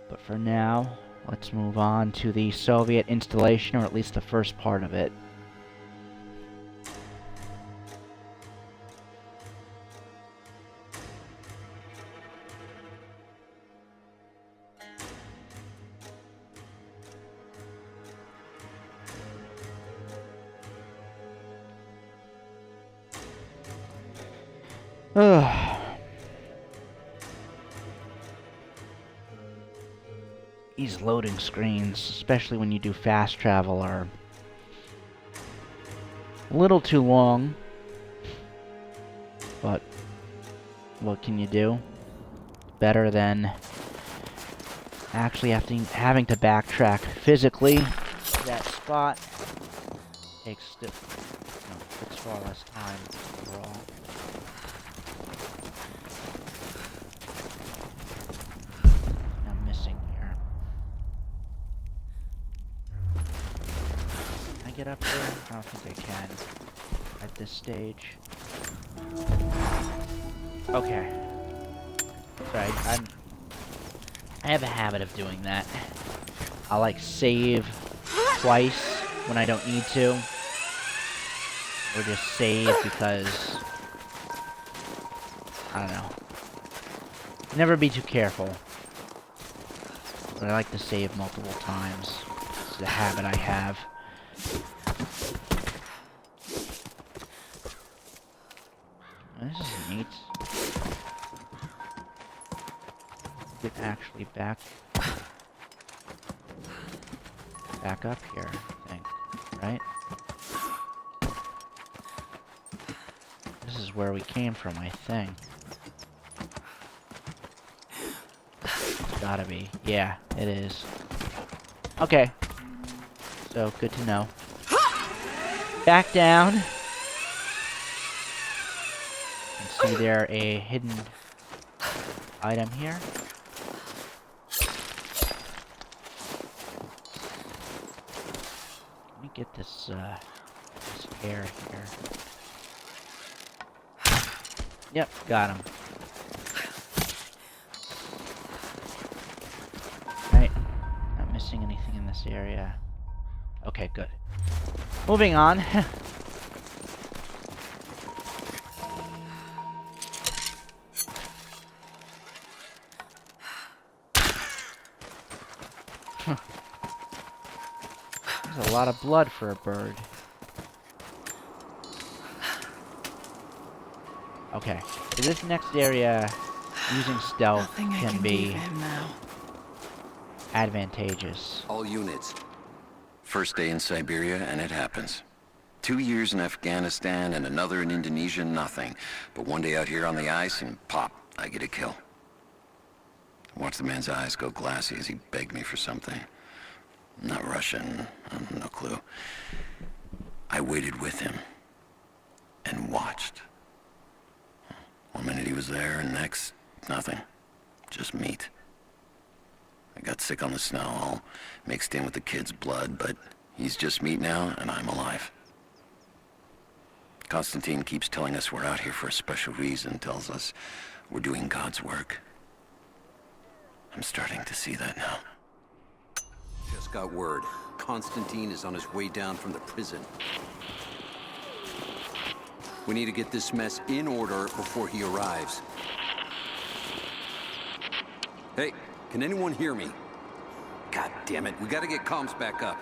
But for now, let's move on to the Soviet installation, or at least the first part of it. Ugh. These loading screens, especially when you do fast travel, are a little too long. But what can you do? Better than actually having to backtrack physically to that spot. Takes far less time overall. Get up there? I don't think I can at this stage. Okay. Sorry, I have a habit of doing that. I'll like save twice when I don't need to. Or just save because I don't know. Never be too careful. But I like to save multiple times. It's a habit I have. This is neat. Get actually back up here, I think. Right? This is where we came from, I think. It's gotta be. Yeah, it is. Okay. So, good to know. Back down. You can see there a hidden item here. Let me get this, this air here. Yep, got him. Right, not missing anything in this area. Okay, good. Moving on. There's a lot of blood for a bird. Okay, so this next area, using stealth can be advantageous. All units. First day in Siberia, and it happens. 2 years in Afghanistan and another in Indonesia, nothing. But one day out here on the ice, and pop, I get a kill. Watch the man's eyes go glassy as he begged me for something. Not Russian, no clue. I waited with him and watched. 1 minute he was there, and next, nothing. Just meat. I got sick on the snow, all mixed in with the kid's blood, but he's just meat now, and I'm alive. Constantine keeps telling us we're out here for a special reason, tells us we're doing God's work. I'm starting to see that now. Just got word. Constantine is on his way down from the prison. We need to get this mess in order before he arrives. Hey, can anyone hear me? God damn it, we gotta get comms back up.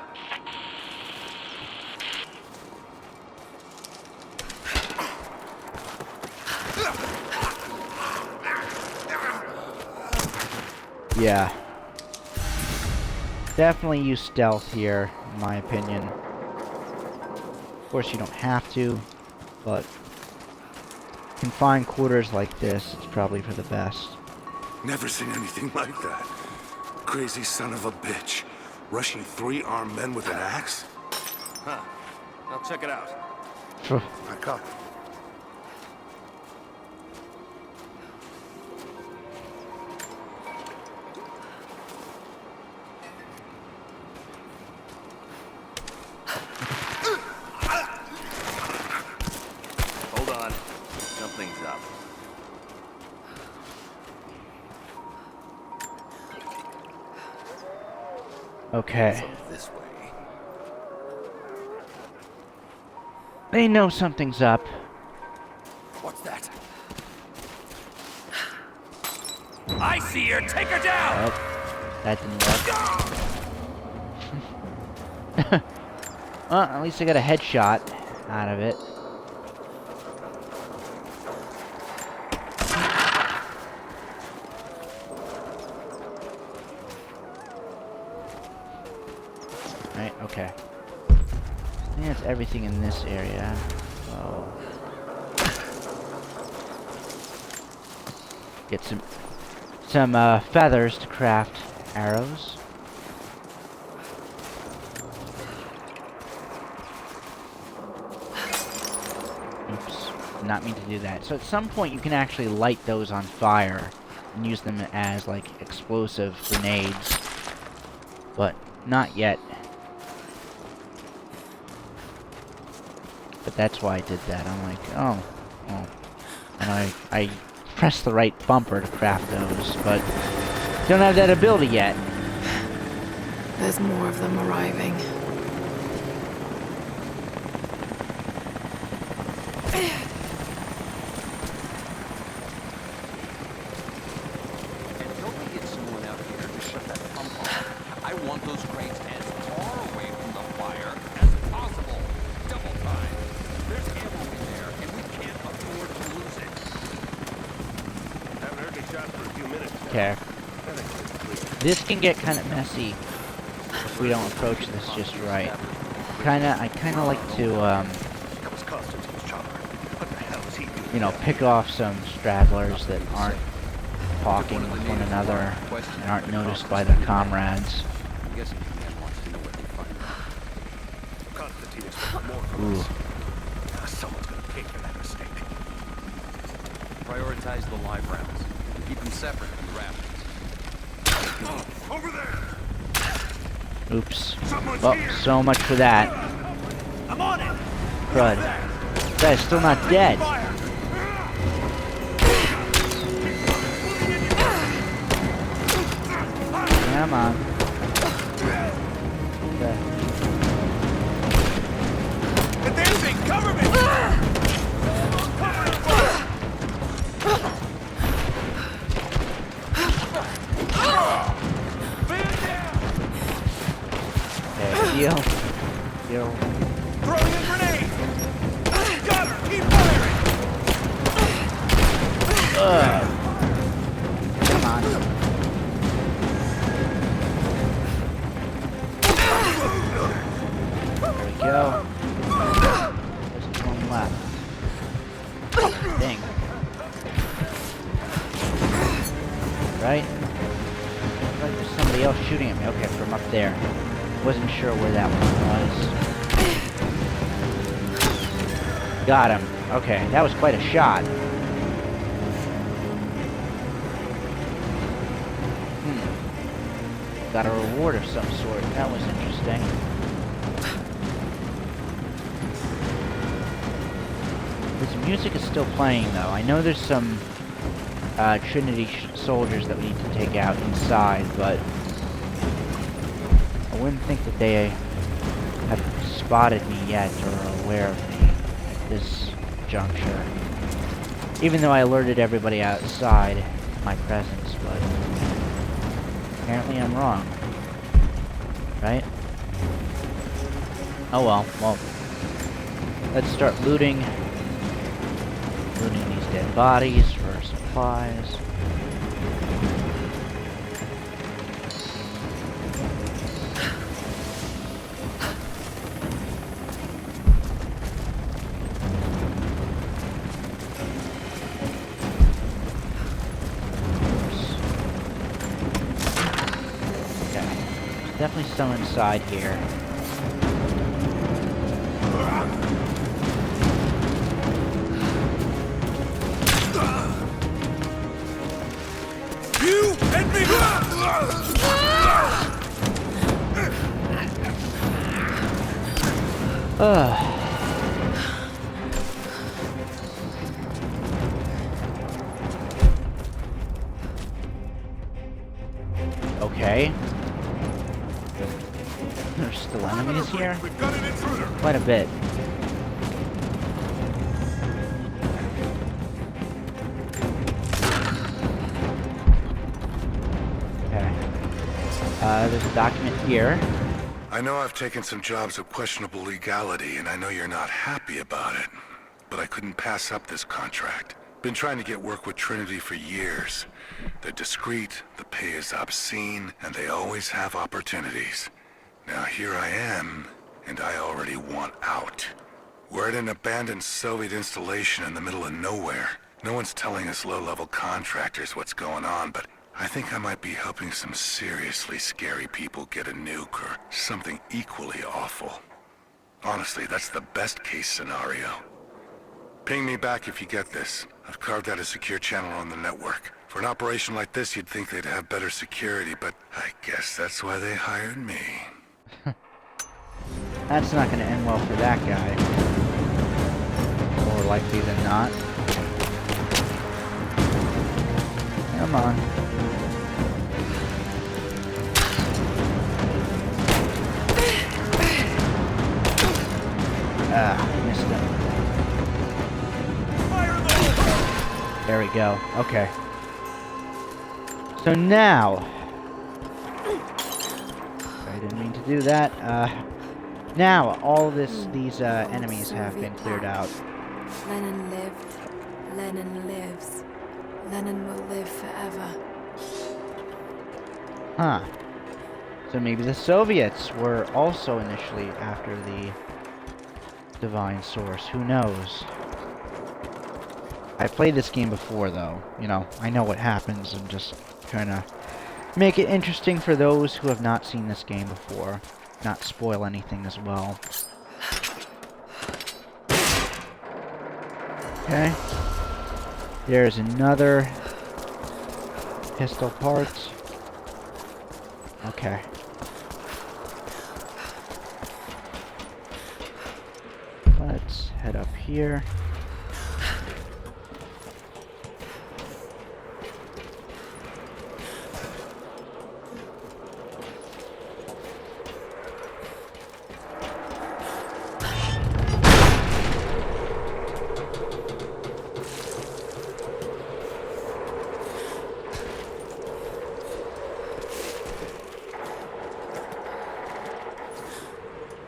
Yeah. Definitely use stealth here, in my opinion. Of course, you don't have to, but confined quarters like this, it's probably for the best. Never seen anything like that. Crazy son of a bitch. Rushing 3 armed men with an axe? Huh. I'll check it out. I copy. Hold on. Something's up. Okay. This way. They know something's up. What's that? I see her! Take her down! Oh, that didn't work. Well, at least I got a headshot out of it. Right, okay. I think that's everything in this area. So get some feathers to craft arrows. Oops, did not mean to do that. So at some point you can actually light those on fire and use them as like explosive grenades, but not yet. But that's why I did that. I'm like, oh. And I pressed the right bumper to craft those, but don't have that ability yet. There's more of them arriving. Don't we get someone out here to shut that pump off? I want those crates as far away from the fire as possible. Double time. There's ammo in there, and we can't afford to lose it. Haven't heard any shots for a few minutes. Okay. This can get kind of messy if we don't approach this just right. I kinda like to, you know, pick off some stragglers that aren't talking with one another and aren't noticed by their comrades. I'm guessing the man wants to know what they find. Constantine expects more from Ooh. us. Someone's gonna pay for that mistake. Prioritize the live rounds. Keep them separate from the raft. Over there! Oops. Well, so much for that. crud. This guy's still not dead. Come on. Okay. Advancing! Cover me! Okay, heal. Heal. Throwing a grenade! Got her! Keep firing! Come on. There we go. There's one left. Dang. Right? Like there's somebody else shooting at me. Okay, from up there. Wasn't sure where that one was. Got him. Okay, that was quite a shot. Got a reward of some sort. That was interesting. This music is still playing, though. I know there's some Trinity soldiers that we need to take out inside, but I wouldn't think that they have spotted me yet or are aware of me at this juncture. Even though I alerted everybody outside of my presence, but apparently I'm wrong. Right? Oh well. Well, let's start looting. Looting these dead bodies for supplies. Definitely some inside here. You and me! Okay. There's still enemies here? We've got an intruder. Quite a bit. Okay. There's a document here. I know I've taken some jobs of questionable legality, and I know you're not happy about it. But I couldn't pass up this contract. Been trying to get work with Trinity for years. They're discreet, the pay is obscene, and they always have opportunities. Now here I am, and I already want out. We're at an abandoned Soviet installation in the middle of nowhere. No one's telling us low-level contractors what's going on, but I think I might be helping some seriously scary people get a nuke or something equally awful. Honestly, that's the best-case scenario. Ping me back if you get this. I've carved out a secure channel on the network. For an operation like this, you'd think they'd have better security, but I guess that's why they hired me. That's not going to end well for that guy. More likely than not. Come on. Ah, missed him. There we go. Okay. So now... I didn't mean to do that. Now, all these enemies have been cleared out. Lenin lived. Lenin lives. Lenin will live forever. Huh. So maybe the Soviets were also initially after the Divine Source. Who knows? I played this game before, though. You know, I know what happens. I'm just trying to make it interesting for those who have not seen this game before. Not spoil anything as well. Okay. There's another pistol part. Okay. Let's here.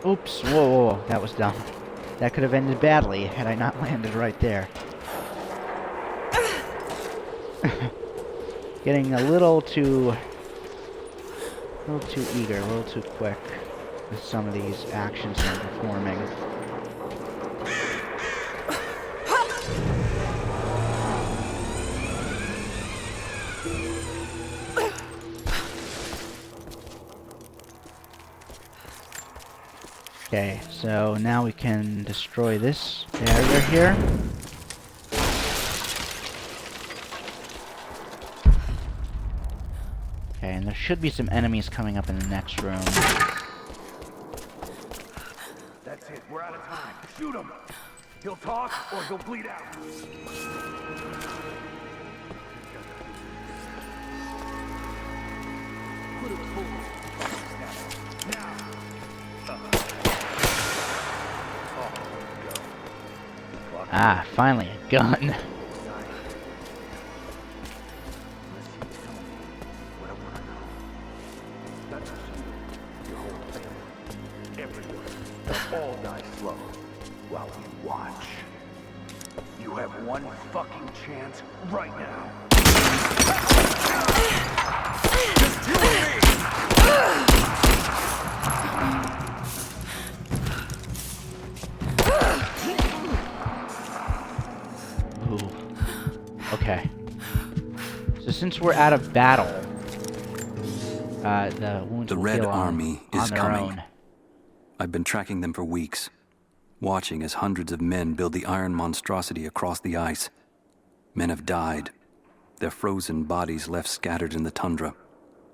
Oops, whoa, that was dumb. That could have ended badly had I not landed right there. Getting a little too eager, a little too quick with some of these actions I'm performing. Okay, so now we can destroy this barrier here. Okay, and there should be some enemies coming up in the next room. That's it. We're out of time. Shoot him. He'll talk or he'll bleed out. Ah, finally a gun. All die slow while we watch. You have one fucking chance right now. Just you and Ooh. Okay. So since we're out of battle, the wounds The will Red heal Army on is their coming. own. I've been tracking them for weeks, watching as hundreds of men build the iron monstrosity across the ice. Men have died, their frozen bodies left scattered in the tundra.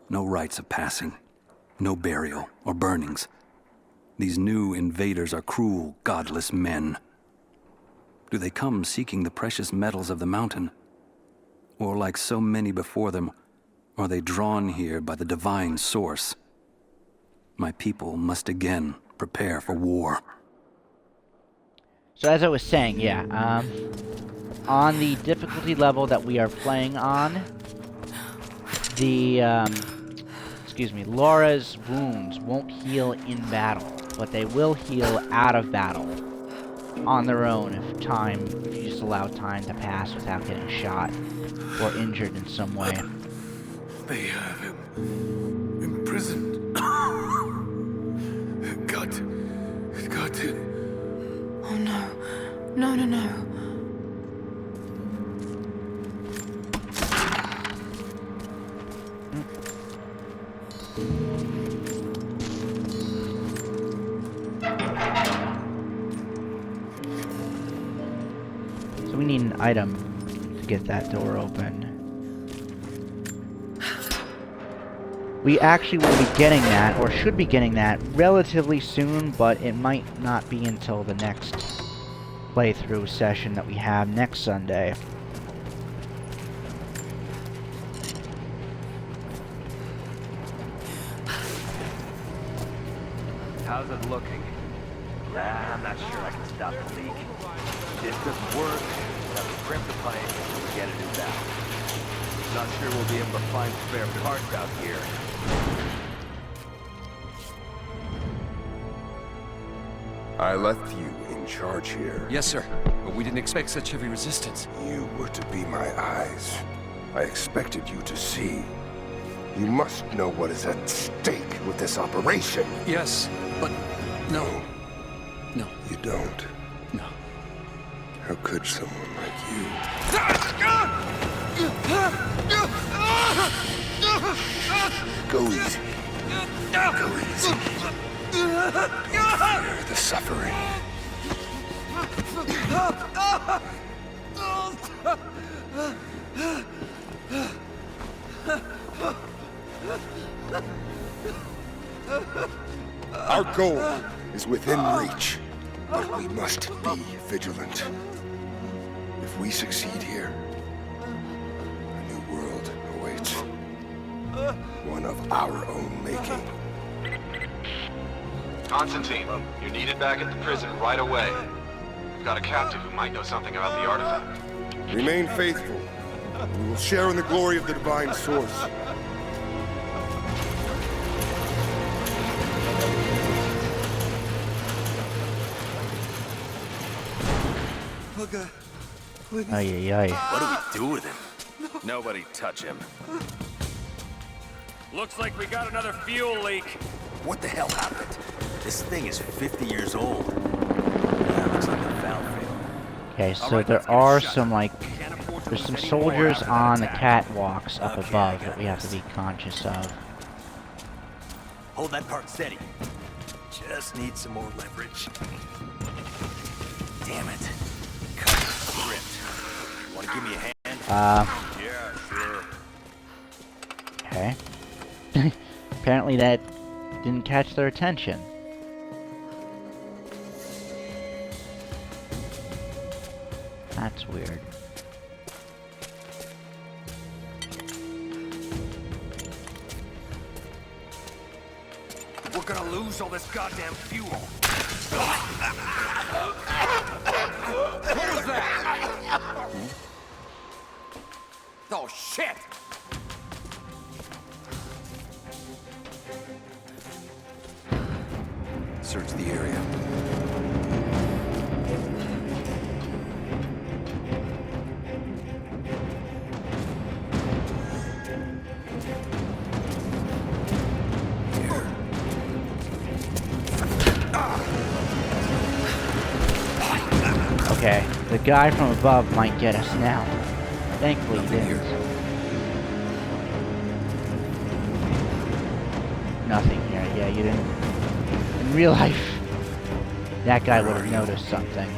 No rites of passing, no burial or burnings. These new invaders are cruel, godless men. Do they come seeking the precious metals of the mountain? Or like so many before them, are they drawn here by the divine source? My people must again prepare for war. So as I was saying, yeah, on the difficulty level that we are playing on, the, Laura's wounds won't heal in battle, but they will heal out of battle on their own if you just allow time to pass without getting shot or injured in some way. They have him imprisoned. It got him. Oh no. No, no, no. So we need an item to get that door open. We actually will be getting that, or should be getting that, relatively soon, but it might not be until the next playthrough session that we have next Sunday. How's it looking? I'm not sure I can stop the leak. This doesn't work. Have to crimp the pipe and get a new valve. Not sure we'll be able to find spare parts out here. I left you in charge here. Yes, sir. But we didn't expect such heavy resistance. You were to be my eyes. I expected you to see. You must know what is at stake with this operation. Yes, but no. No. You don't? No. How could someone like you? Go easy. Go easy. Fear the suffering. Our goal is within reach. But we must be vigilant. If we succeed here, a new world awaits. One of our own making. Constantine, you're needed back at the prison right away. We've got a captive who might know something about the artifact. Remain faithful. We will share in the glory of the Divine Source. Ay, ay, ay. What do we do with him? Nobody touch him. Looks like we got another fuel leak. What the hell happened? This thing is 50 years old. Yeah, looks like the valve failed. Okay, so there are some, like, there's some soldiers on the catwalks up above that we have to be conscious of. Hold that part steady. Just need some more leverage. Damn it. Cut script. Want to give me a hand? Yeah, sure. Okay. Apparently that didn't catch their attention. That's weird. We're gonna lose all this goddamn fuel. What was that? Oh, shit! Search the area. Okay, the guy from above might get us now. Thankfully he didn't. Nothing here. Yeah, you didn't. In real life, that guy would have noticed something.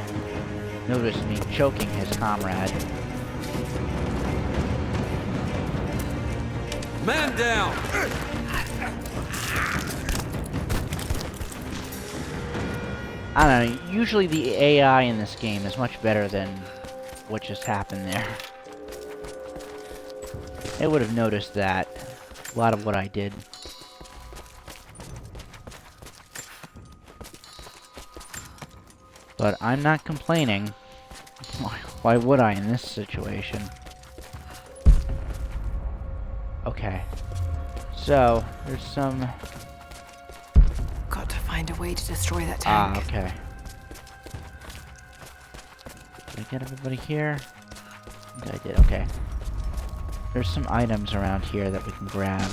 Noticed me choking his comrade. Man down! I don't know, usually the AI in this game is much better than what just happened there. It would have noticed that. A lot of what I did. But I'm not complaining. Why would I in this situation? Okay. So, there's some... Got to find a way to destroy that tank. Ah, okay. Did I get everybody here? I think I did, okay. There's some items around here that we can grab.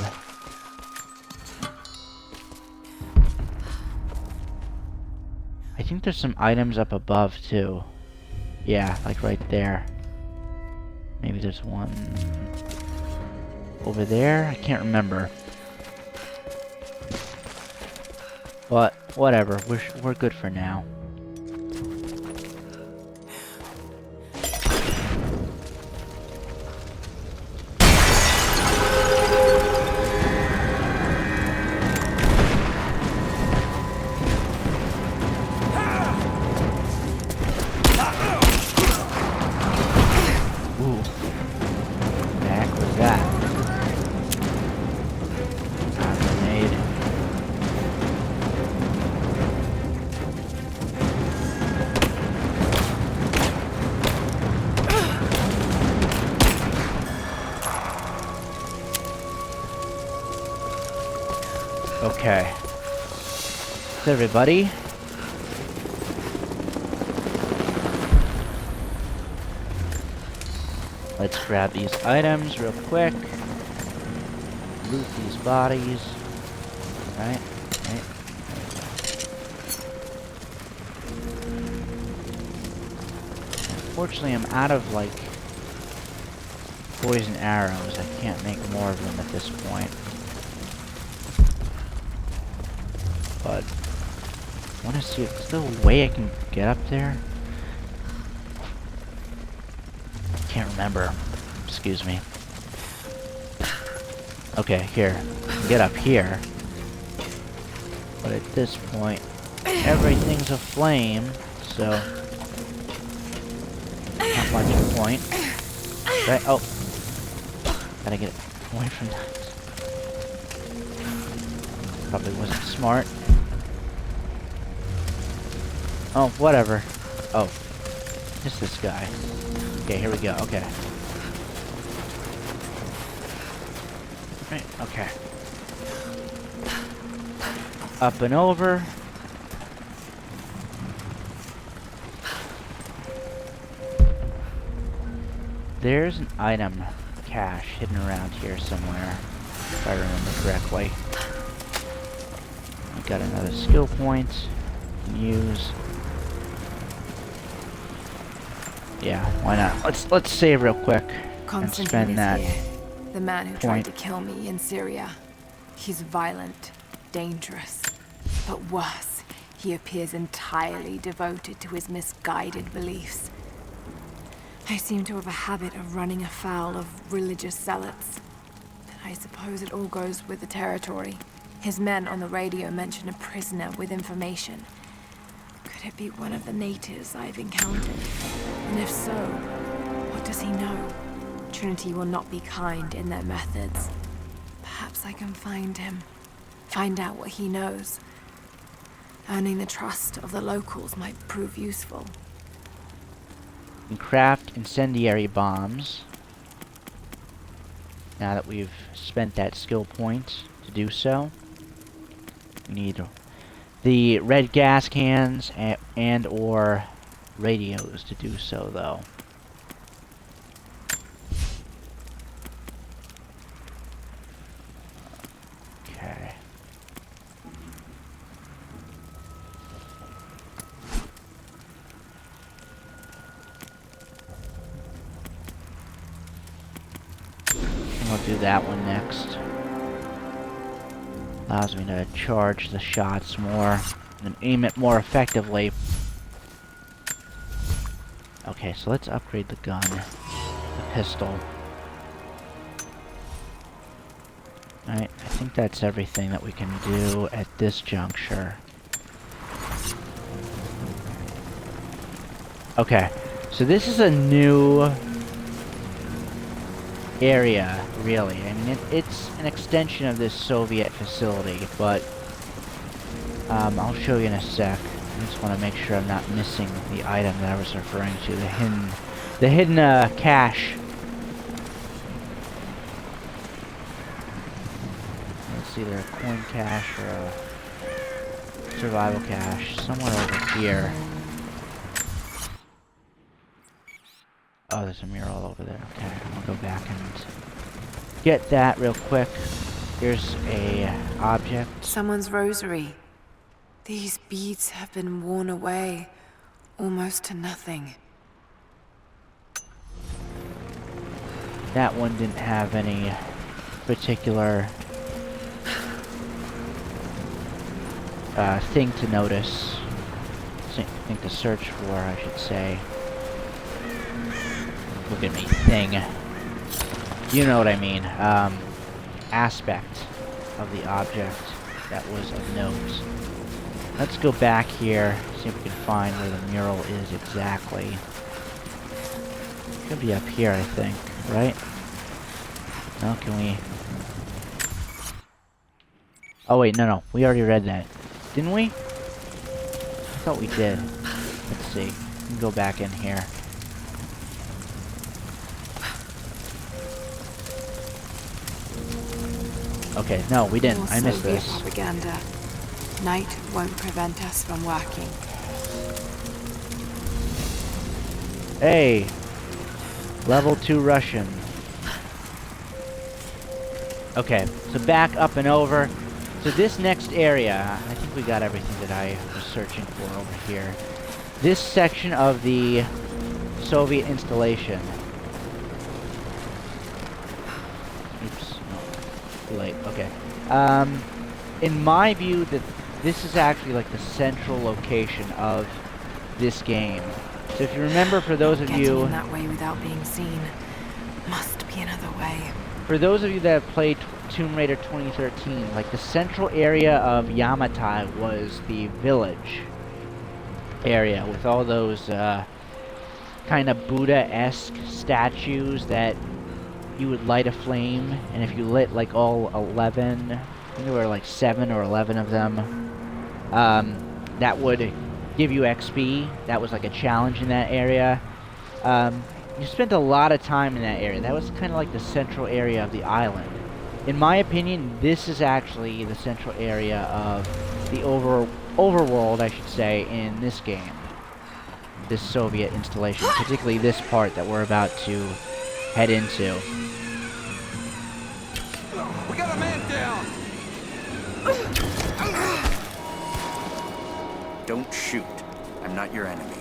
I think there's some items up above, too. Yeah, like right there. Maybe there's one... over there? I can't remember. But, whatever. We're good for now. Okay. So everybody. Let's grab these items real quick. Loot these bodies. Right? Right. Unfortunately, I'm out of, like, poison arrows. I can't make more of them at this point. But I want to see if there's still a way I can get up there. Can't remember. Excuse me. Okay, here. Get up here. But at this point, everything's aflame, so not much of a point. Right? Oh, gotta get away from that. Probably wasn't smart. Oh, whatever. Oh, it's this guy. Okay, here we go. Okay. Right. Okay. Up and over. There's an item cache hidden around here somewhere, if I remember correctly. We got another skill point we can use. Yeah, why not? Let's save real quick and Constantine spend is that here, the man who tried point. to kill me in Syria. He's violent, dangerous, but worse, he appears entirely devoted to his misguided beliefs. I seem to have a habit of running afoul of religious zealots. But I suppose it all goes with the territory. His men on the radio mention a prisoner with information. Could it be one of the natives I've encountered? And if so, what does he know? Trinity will not be kind in their methods. Perhaps I can find him. Find out what he knows. Earning the trust of the locals might prove useful. And craft incendiary bombs. Now that we've spent that skill point to do so, we need the red gas cans and or radios to do so, though. Okay. I'll do that one next. Allows me to charge the shots more and aim it more effectively. Okay, so let's upgrade the gun, the pistol. Alright, I think that's everything that we can do at this juncture. Okay, so this is a new area, really. I mean, it's an extension of this Soviet facility, but I'll show you in a sec. I just want to make sure I'm not missing the item that I was referring to, the hidden cache. It's either a coin cache or a survival cache, somewhere over here. Oh, there's a mural over there. Okay, I'll go back and get that real quick. Here's a object. Someone's rosary. These beads have been worn away, almost to nothing. That one didn't have any particular thing to notice. Thing to search for, I should say. Look at me, thing. You know what I mean. Aspect of the object that was of note. Let's go back here, see if we can find where the mural is exactly. It could be up here, I think, right? No, can we... Oh wait, no, we already read that. Didn't we? I thought we did. Let's see. We can go back in here. Okay, no, we didn't. More I missed Soviet this. propaganda. Night won't prevent us from working. Hey! Level 2 Russian. Okay, so back up and over. So this next area, I think we got everything that I was searching for over here. This section of the Soviet installation. Oops, no, too late, okay. In my view, this is actually like the central location of this game. So if you remember, for those of Getting you... in that way without being seen. Must be another way. For those of you that have played Tomb Raider 2013, like the central area of Yamatai was the village area with all those kind of Buddha-esque statues that you would light a flame, and if you lit like all 11, I think there were like 7 or 11 of them, that would give you XP. That was like a challenge in that area. You spent a lot of time in that area. That was kind of like the central area of the island. In my opinion, this is actually the central area of the overworld, I should say, in this game. This Soviet installation, particularly this part that we're about to head into. We got a man down! Don't shoot. I'm not your enemy.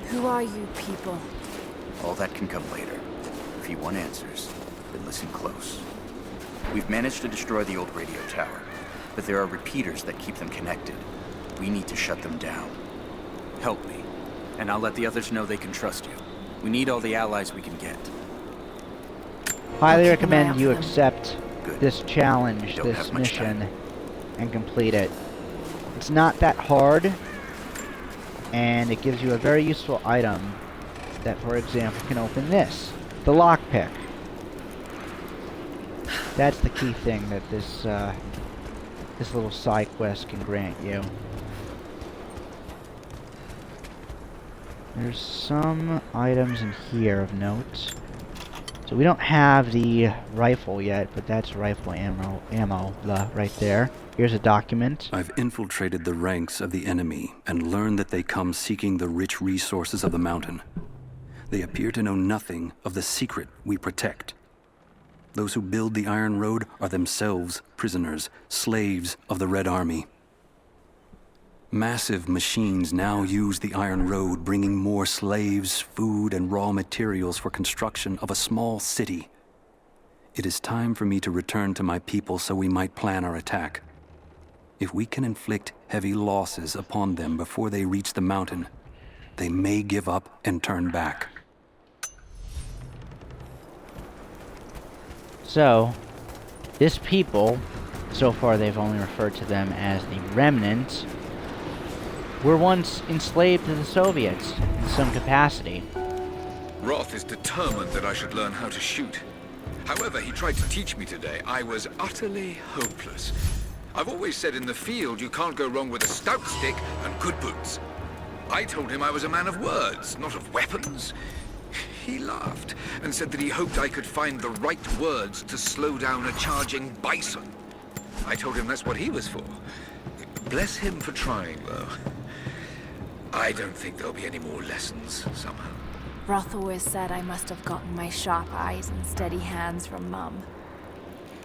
Who are you people? All that can come later. If you want answers, then listen close. We've managed to destroy the old radio tower, but there are repeaters that keep them connected. We need to shut them down. Help me, and I'll let the others know they can trust you. We need all the allies we can get. Highly recommend you accept this challenge, this mission, and complete it. It's not that hard, and it gives you a very useful item that, for example, can open this, the lockpick. That's the key thing that this this little side quest can grant you. There's some items in here of note. So we don't have the rifle yet, but that's rifle ammo right there. Here's a document. I've infiltrated the ranks of the enemy and learned that they come seeking the rich resources of the mountain. They appear to know nothing of the secret we protect. Those who build the Iron Road are themselves prisoners, slaves of the Red Army. Massive machines now use the Iron Road, bringing more slaves, food, and raw materials for construction of a small city. It is time for me to return to my people so we might plan our attack. If we can inflict heavy losses upon them before they reach the mountain, they may give up and turn back. So, this people, so far they've only referred to them as the Remnant, were once enslaved to the Soviets in some capacity. Roth is determined that I should learn how to shoot. However, he tried to teach me today. I was utterly hopeless. I've always said in the field you can't go wrong with a stout stick and good boots. I told him I was a man of words, not of weapons. He laughed and said that he hoped I could find the right words to slow down a charging bison. I told him that's what he was for. Bless him for trying, though. I don't think there'll be any more lessons, somehow. Roth always said I must have gotten my sharp eyes and steady hands from Mum.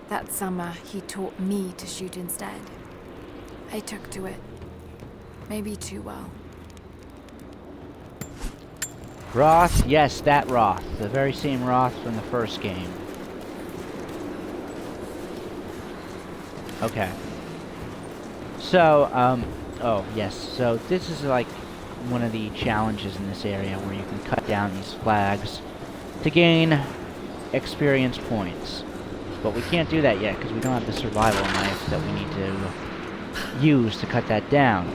That summer, he taught me to shoot instead. I took to it. Maybe too well. Roth, yes, that Roth. The very same Roth from the first game. Okay. So, oh, yes. So, this is like one of the challenges in this area where you can cut down these flags to gain experience points. But we can't do that yet because we don't have the survival knife that we need to use to cut that down.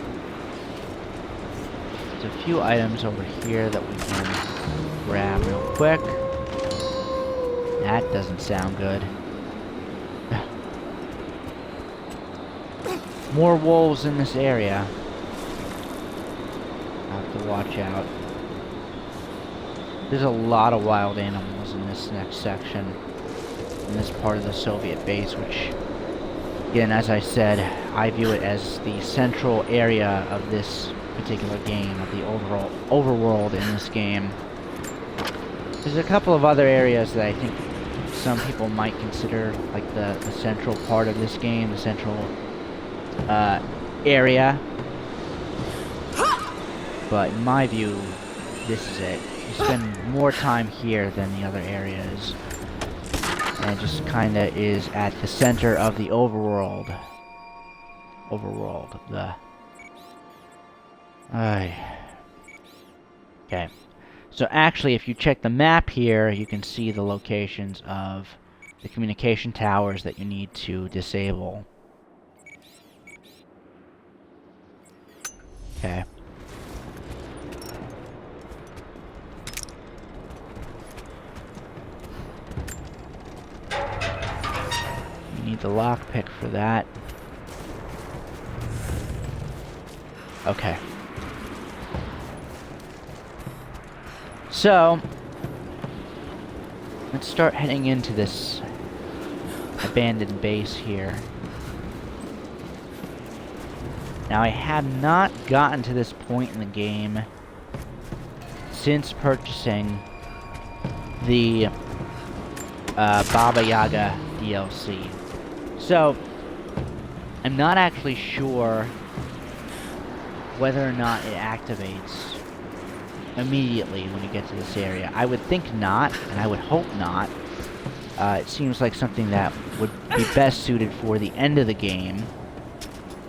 There's a few items over here that we can grab real quick. That doesn't sound good. More wolves in this area. I'll have to watch out. There's a lot of wild animals in this next section. In this part of the Soviet base, which, again, as I said, I view it as the central area of this particular game, of the overall overworld in this game. There's a couple of other areas that I think some people might consider like the central part of this game, the central area. But in my view, this is it. You spend more time here than the other areas. And it just kinda is at the center of the overworld. Okay. So actually, if you check the map here, you can see the locations of the communication towers that you need to disable. Okay. You need the lockpick for that. Okay. So, let's start heading into this abandoned base here. Now, I have not gotten to this point in the game since purchasing the Baba Yaga DLC. So, I'm not actually sure whether or not it activates immediately when you get to this area. I would think not, and I would hope not. It seems like something that would be best suited for the end of the game,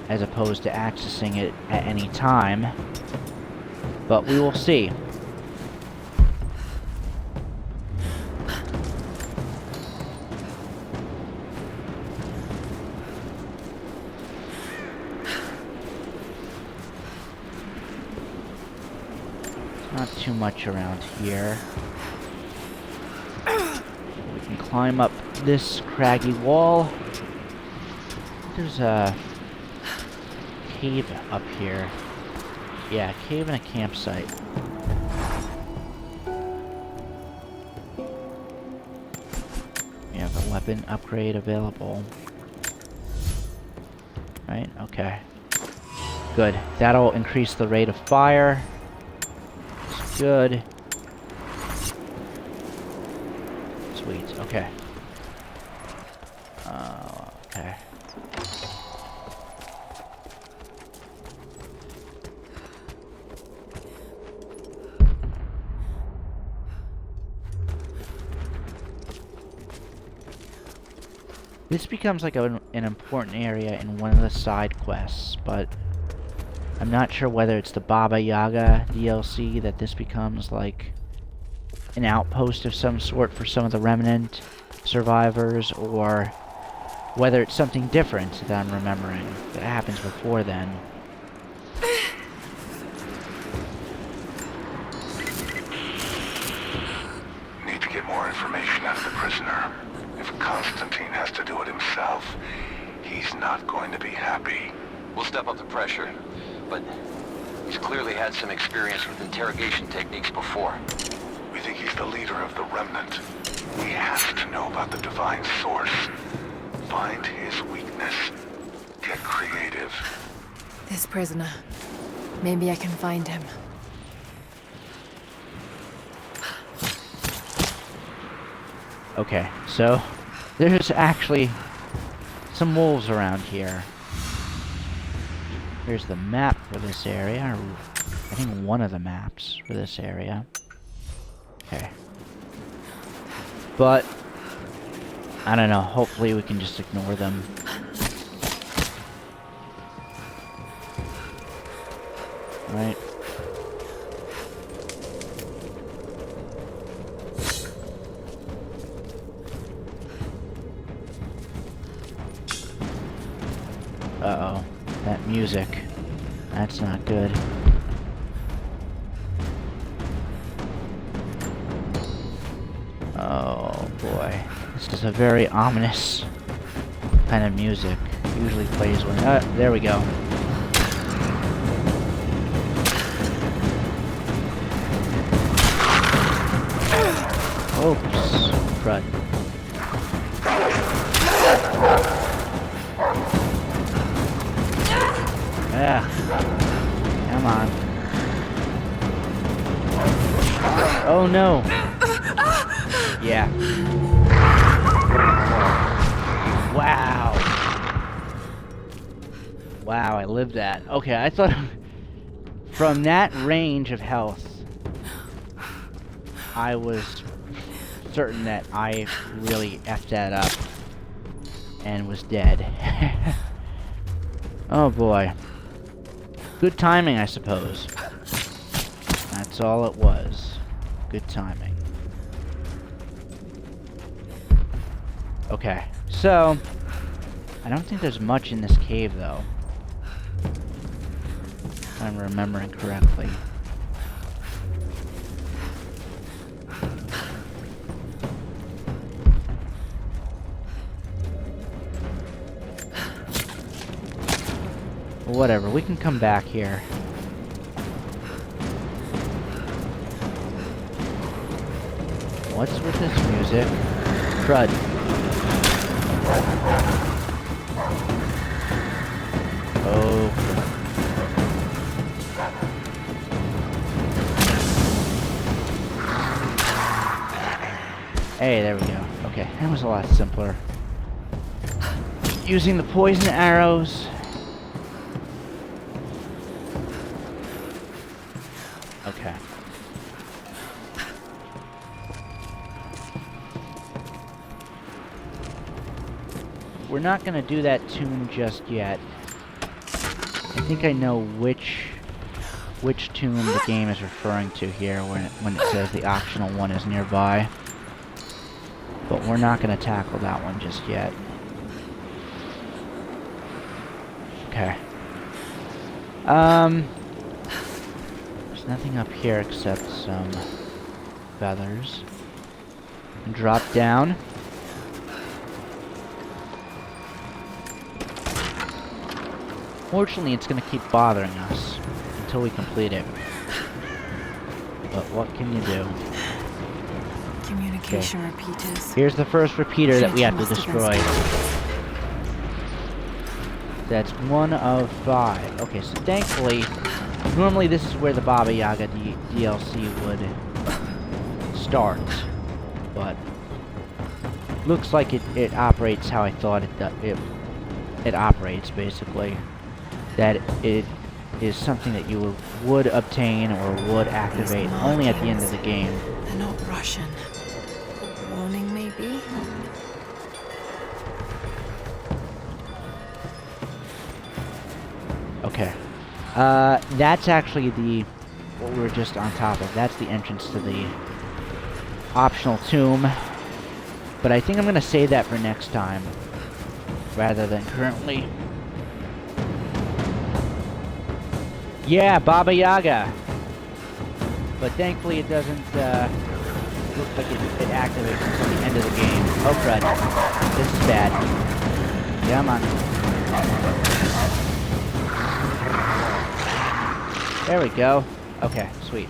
as opposed to accessing it at any time. But we will see. Not too much around here. We can climb up this craggy wall. There's a cave up here. Yeah, a cave and a campsite. We have a weapon upgrade available. Right, okay. Good. That'll increase the rate of fire. Good. Sweet, okay. Okay. This becomes like an important area in one of the side quests, but I'm not sure whether it's the Baba Yaga DLC that this becomes like an outpost of some sort for some of the remnant survivors, or whether it's something different that I'm remembering that happens before then. Need to get more information out of the prisoner. If Constantine has to do it himself, he's not going to be happy. We'll step up the pressure, but he's clearly had some experience with interrogation techniques before. We think he's the leader of the Remnant. We have to know about the Divine Source. Find his weakness. Get creative. This prisoner. Maybe I can find him. Okay, so there's actually some wolves around here. Here's the map for this area, or I think one of the maps for this area. Okay. But, I don't know, hopefully we can just ignore them. Right. Uh-oh. That music. That's not good. Oh boy. This is a very ominous kind of music. It usually plays when... there we go. Oops. Crud. Yeah. Come on. Oh no. Yeah. Wow. Wow, I lived that. Okay, I thought from that range of health, I was certain that I really effed that up and was dead. Oh boy. Good timing, I suppose. That's all it was. Good timing. Okay, so I don't think there's much in this cave, though. If I'm remembering correctly. Whatever, we can come back here. What's with this music? Crud. Oh. Hey, there we go. Okay, that was a lot simpler. Using the poison arrows. Okay. We're not gonna do that tomb just yet. I think I know which tomb the game is referring to here when it says the optional one is nearby. But we're not gonna tackle that one just yet. Okay. There's nothing up here except some feathers. Drop down. Fortunately, it's going to keep bothering us until we complete it. But what can you do? Communication repeaters. Here's the first repeater that we have to destroy. That's 1 of 5. Okay, so thankfully, normally this is where the Baba Yaga DLC would start. But looks like it operates how I thought it operates, basically. That it is something that you would obtain or would activate only at the end of the game. They're not Russian. Warning, maybe? Okay. That's actually what we were just on top of. That's the entrance to the optional tomb. But I think I'm going to save that for next time, rather than currently. Yeah, Baba Yaga. But thankfully it doesn't look like it activates until the end of the game. Oh crud. This is bad. Come on. There we go. Okay, sweet.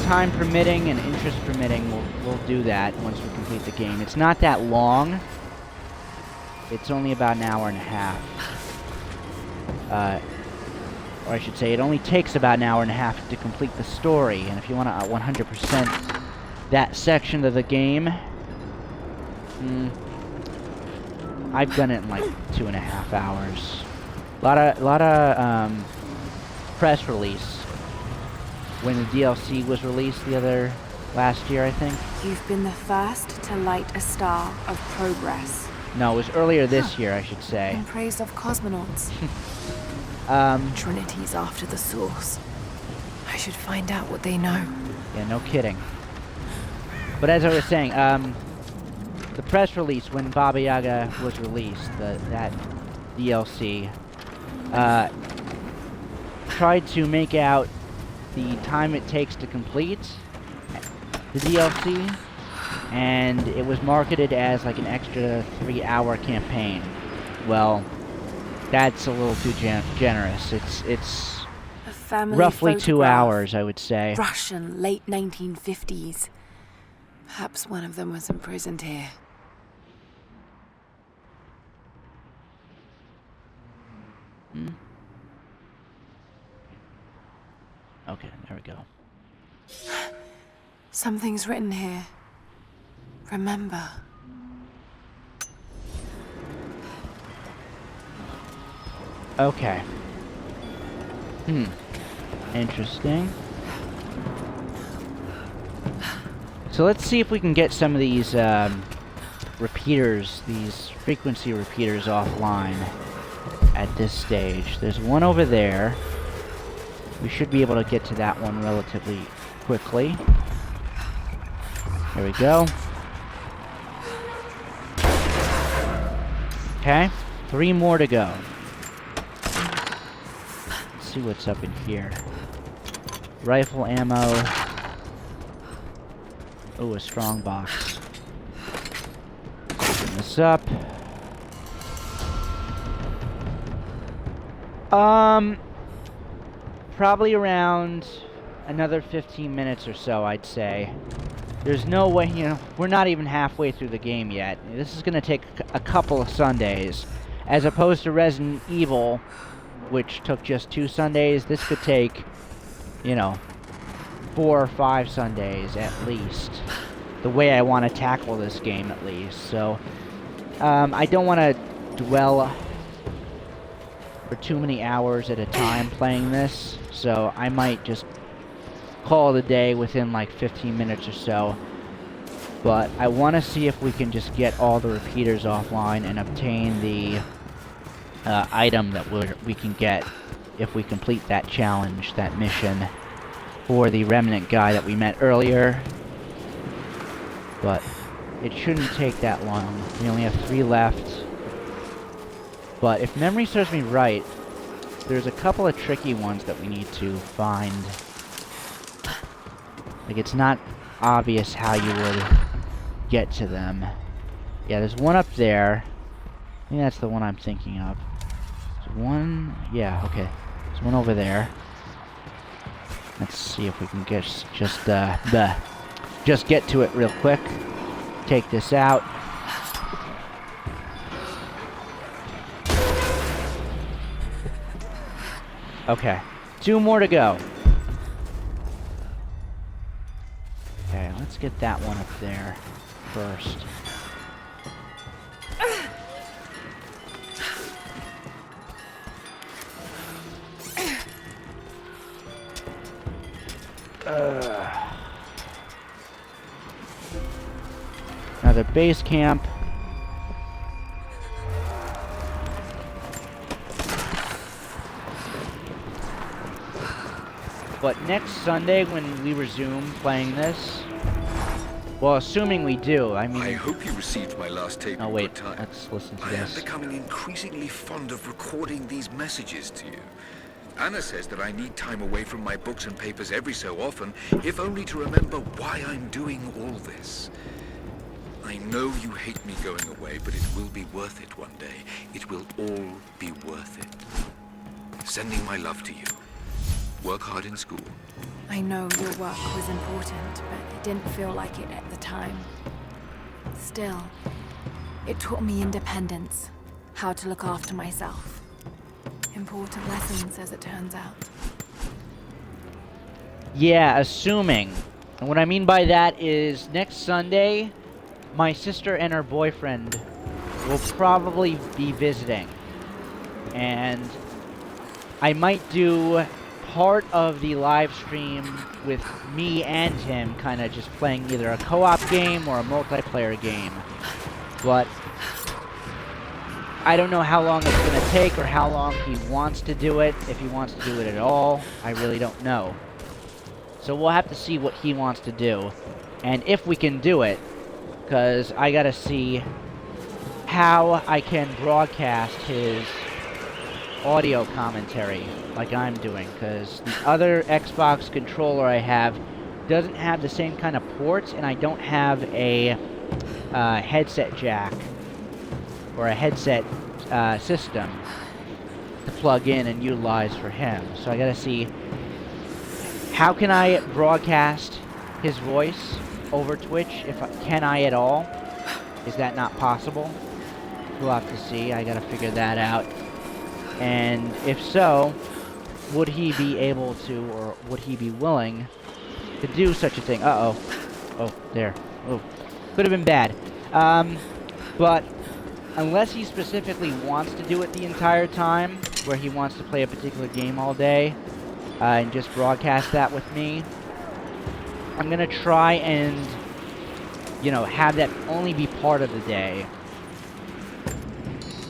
Time permitting and interest permitting, we'll do that once we complete the game. It's not that long. It's only about an hour and a half. Or I should say, it only takes about an hour and a half to complete the story. And if you want to 100% that section of the game, I've done it in like 2.5 hours. A lot of press release. When the DLC was released last year, I think. You've been the first to light a star of progress. No, it was earlier this year, I should say. In praise of cosmonauts. Trinity's after the source. I should find out what they know. Yeah, no kidding. But as I was saying, the press release when Baba Yaga was released, that DLC, tried to make out the time it takes to complete the DLC, and it was marketed as like an extra 3-hour campaign. Well, that's a little too generous. It's roughly 2 hours, I would say. Russian, late 1950s. Perhaps one of them was imprisoned here. Okay, there we go. Something's written here. Remember. Okay. Interesting. So let's see if we can get some of these repeaters, these frequency repeaters offline at this stage. There's one over there. We should be able to get to that one relatively quickly. There we go. Okay, 3 more to go. Let's see what's up in here. Rifle ammo. Oh, a strong box. Open this up. Probably around another 15 minutes or so, I'd say. There's no way, you know, we're not even halfway through the game yet. This is gonna take a couple of Sundays. As opposed to Resident Evil, which took just 2 Sundays, this could take, you know, 4 or 5 Sundays at least. The way I want to tackle this game, at least. So, I don't want to dwell for too many hours at a time playing this. So, I might just call it a day within like 15 minutes or so. But I want to see if we can just get all the repeaters offline and obtain the item that we can get if we complete that challenge, that mission for the Remnant guy that we met earlier. But it shouldn't take that long. We only have 3 left. But if memory serves me right, there's a couple of tricky ones that we need to find. Like, it's not obvious how you would get to them. Yeah, there's one up there. I think that's the one I'm thinking of. There's one... yeah, okay. There's one over there. Let's see if we can get just get to it real quick. Take this out. Okay. 2 more to go. Okay, let's get that one up there first. Another base camp. But next Sunday when we resume playing this, well, assuming we do, I mean... I hope you received my last tape oh, in wait, good time. let's listen to I this. am becoming increasingly fond of recording these messages to you. Anna says that I need time away from my books and papers every so often, if only to remember why I'm doing all this. I know you hate me going away, but it will be worth it one day. It will all be worth it. Sending my love to you. Work hard in school. I know your work was important, but it didn't feel like it at the time. Still, it taught me independence, how to look after myself. Important lessons, as it turns out. Yeah, assuming. And what I mean by that is next Sunday, my sister and her boyfriend will probably be visiting. And I might do part of the live stream with me and him kind of just playing either a co-op game or a multiplayer game. But I don't know how long it's going to take or how long he wants to do it, if he wants to do it at all. I really don't know. So we'll have to see what he wants to do. And if we can do it, because I got to see how I can broadcast his audio commentary like I'm doing, because the other Xbox controller I have doesn't have the same kind of ports, and I don't have a headset jack or a headset system to plug in and utilize for him. So I gotta see how can I broadcast his voice over Twitch, can I at all? Is that not possible? We'll have to see. I gotta figure that out. And if so, would he be able to, or would he be willing to do such a thing? Uh-oh. Oh, there. Oh, could have been bad. But unless he specifically wants to do it the entire time, where he wants to play a particular game all day, and just broadcast that with me, I'm gonna try and you know, have that only be part of the day.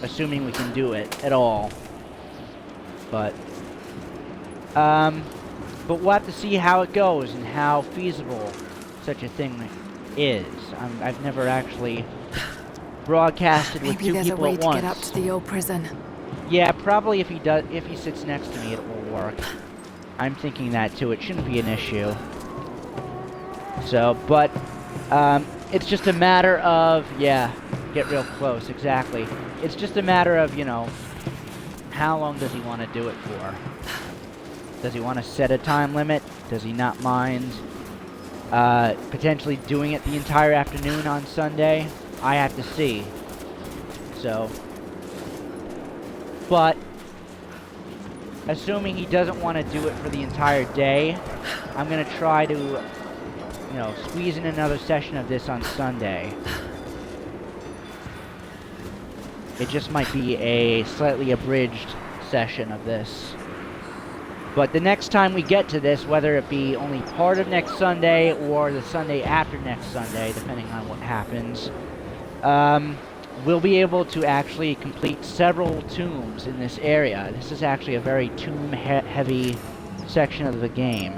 Assuming we can do it at all. But we'll have to see how it goes and how feasible such a thing is. I've never actually broadcasted with two people at once. Maybe there's a way to get up to the old prison. Yeah, probably if he sits next to me, it will work. I'm thinking that too. It shouldn't be an issue. So, but it's just a matter of, yeah, get real close, exactly. It's just a matter of, you know, how long does he want to do it for? Does he want to set a time limit? Does he not mind potentially doing it the entire afternoon on Sunday? I have to see. So, but assuming he doesn't want to do it for the entire day, I'm going to try to, you know, squeeze in another session of this on Sunday. It just might be a slightly abridged session of this. But the next time we get to this, whether it be only part of next Sunday or the Sunday after next Sunday, depending on what happens, we'll be able to actually complete several tombs in this area. This is actually a very tomb-heavy section of the game.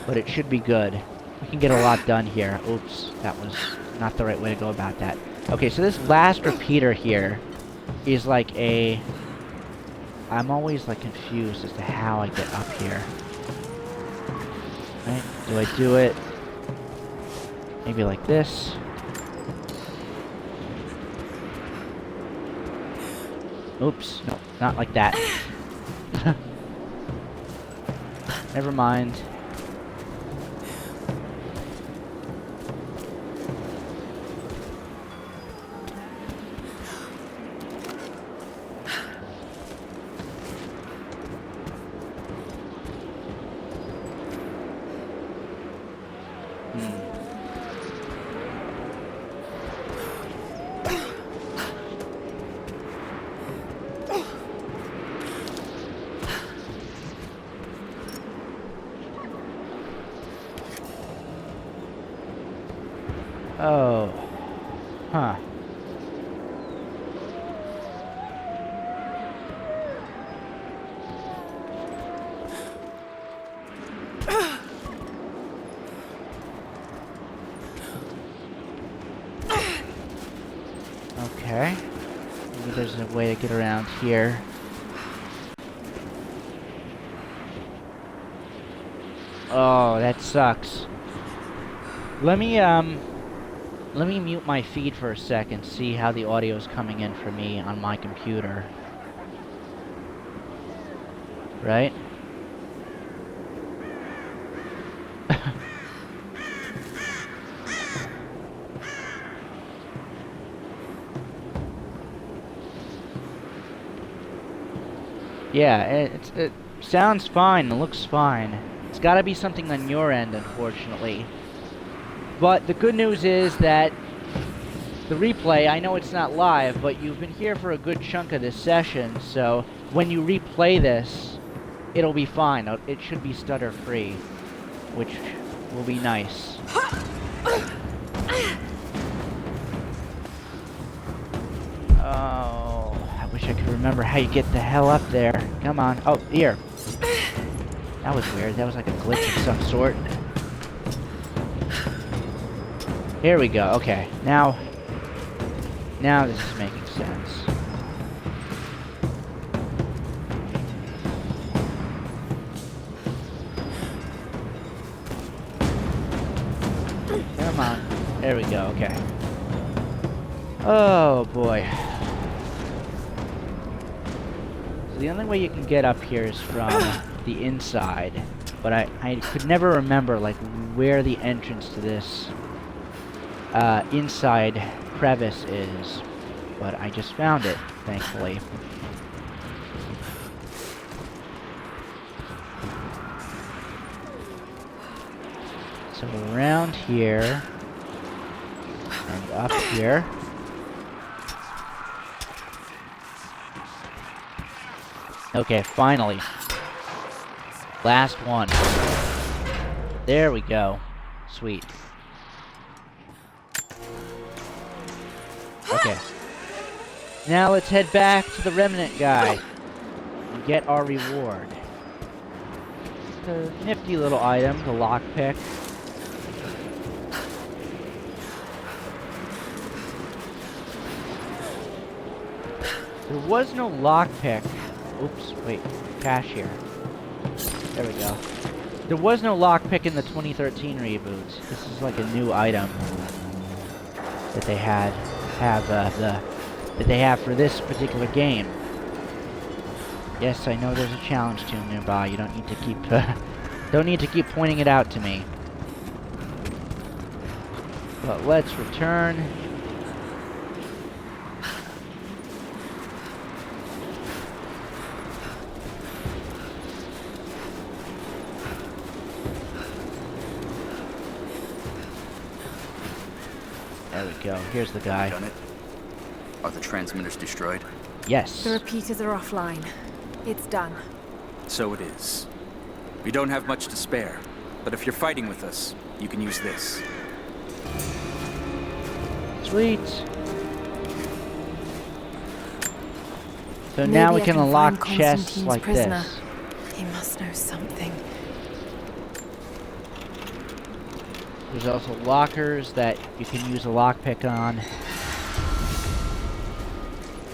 But it should be good. We can get a lot done here. Oops, that was not the right way to go about that. Okay, so this last repeater here is like a... I'm always like confused as to how I get up here. Right? Do I do it maybe like this? Oops, no, not like that. Never mind. Oh. Huh. Okay. Maybe there's a way to get around here. Oh, that sucks. Let me mute my feed for a second, see how the audio is coming in for me on my computer. Right? Yeah, it sounds fine, it looks fine. It's gotta be something on your end, unfortunately. But the good news is that the replay, I know it's not live, but you've been here for a good chunk of this session, so when you replay this, it'll be fine. It should be stutter-free, which will be nice. Oh, I wish I could remember how you get the hell up there. Come on. Oh, here. That was weird. That was like a glitch of some sort. Here we go. Okay. Now this is making sense. Come on. There we go. Okay. Oh boy. So the only way you can get up here is from the inside, but I could never remember like where the entrance to this inside crevice is, but I just found it, thankfully. So around here and up here. Okay, finally. Last one. There we go. Sweet. Okay. Now let's head back to the Remnant guy and get our reward. It's a nifty little item, the lockpick. There was no lockpick. Oops, wait. Cash here. There we go. There was no lockpick in the 2013 reboots. This is like a new item that they have for this particular game. Yes, I know there's a challenge tomb nearby. You don't need to keep pointing it out to me. But let's return. There we go. Here's the guy. Done it? Are the transmitters destroyed? Yes. The repeaters are offline. It's done. So it is. We don't have much to spare, but if you're fighting with us, you can use this. Sweet. So Maybe now we I can find unlock chests Constantine's like prisoner. this. He must know something. There's also lockers that you can use a lockpick on.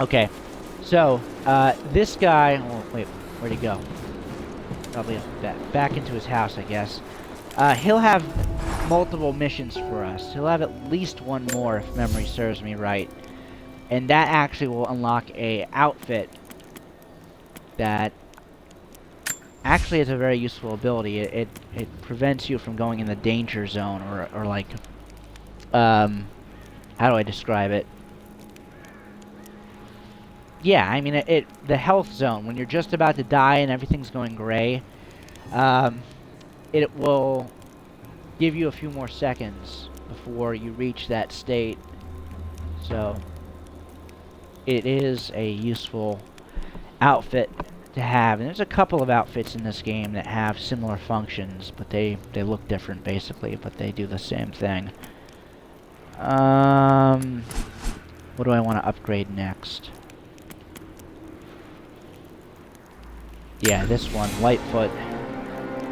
Okay, so this guy. Oh, wait, where'd he go? Probably back into his house, I guess. He'll have multiple missions for us. He'll have at least one more, if memory serves me right, and that actually will unlock a outfit that actually is a very useful ability. It prevents you from going in the danger zone, or like, how do I describe it? Yeah, I mean, the health zone, when you're just about to die and everything's going gray, it will give you a few more seconds before you reach that state. So, it is a useful outfit to have. And there's a couple of outfits in this game that have similar functions, but they look different, basically, but they do the same thing. What do I want to upgrade next? Yeah, this one, Lightfoot.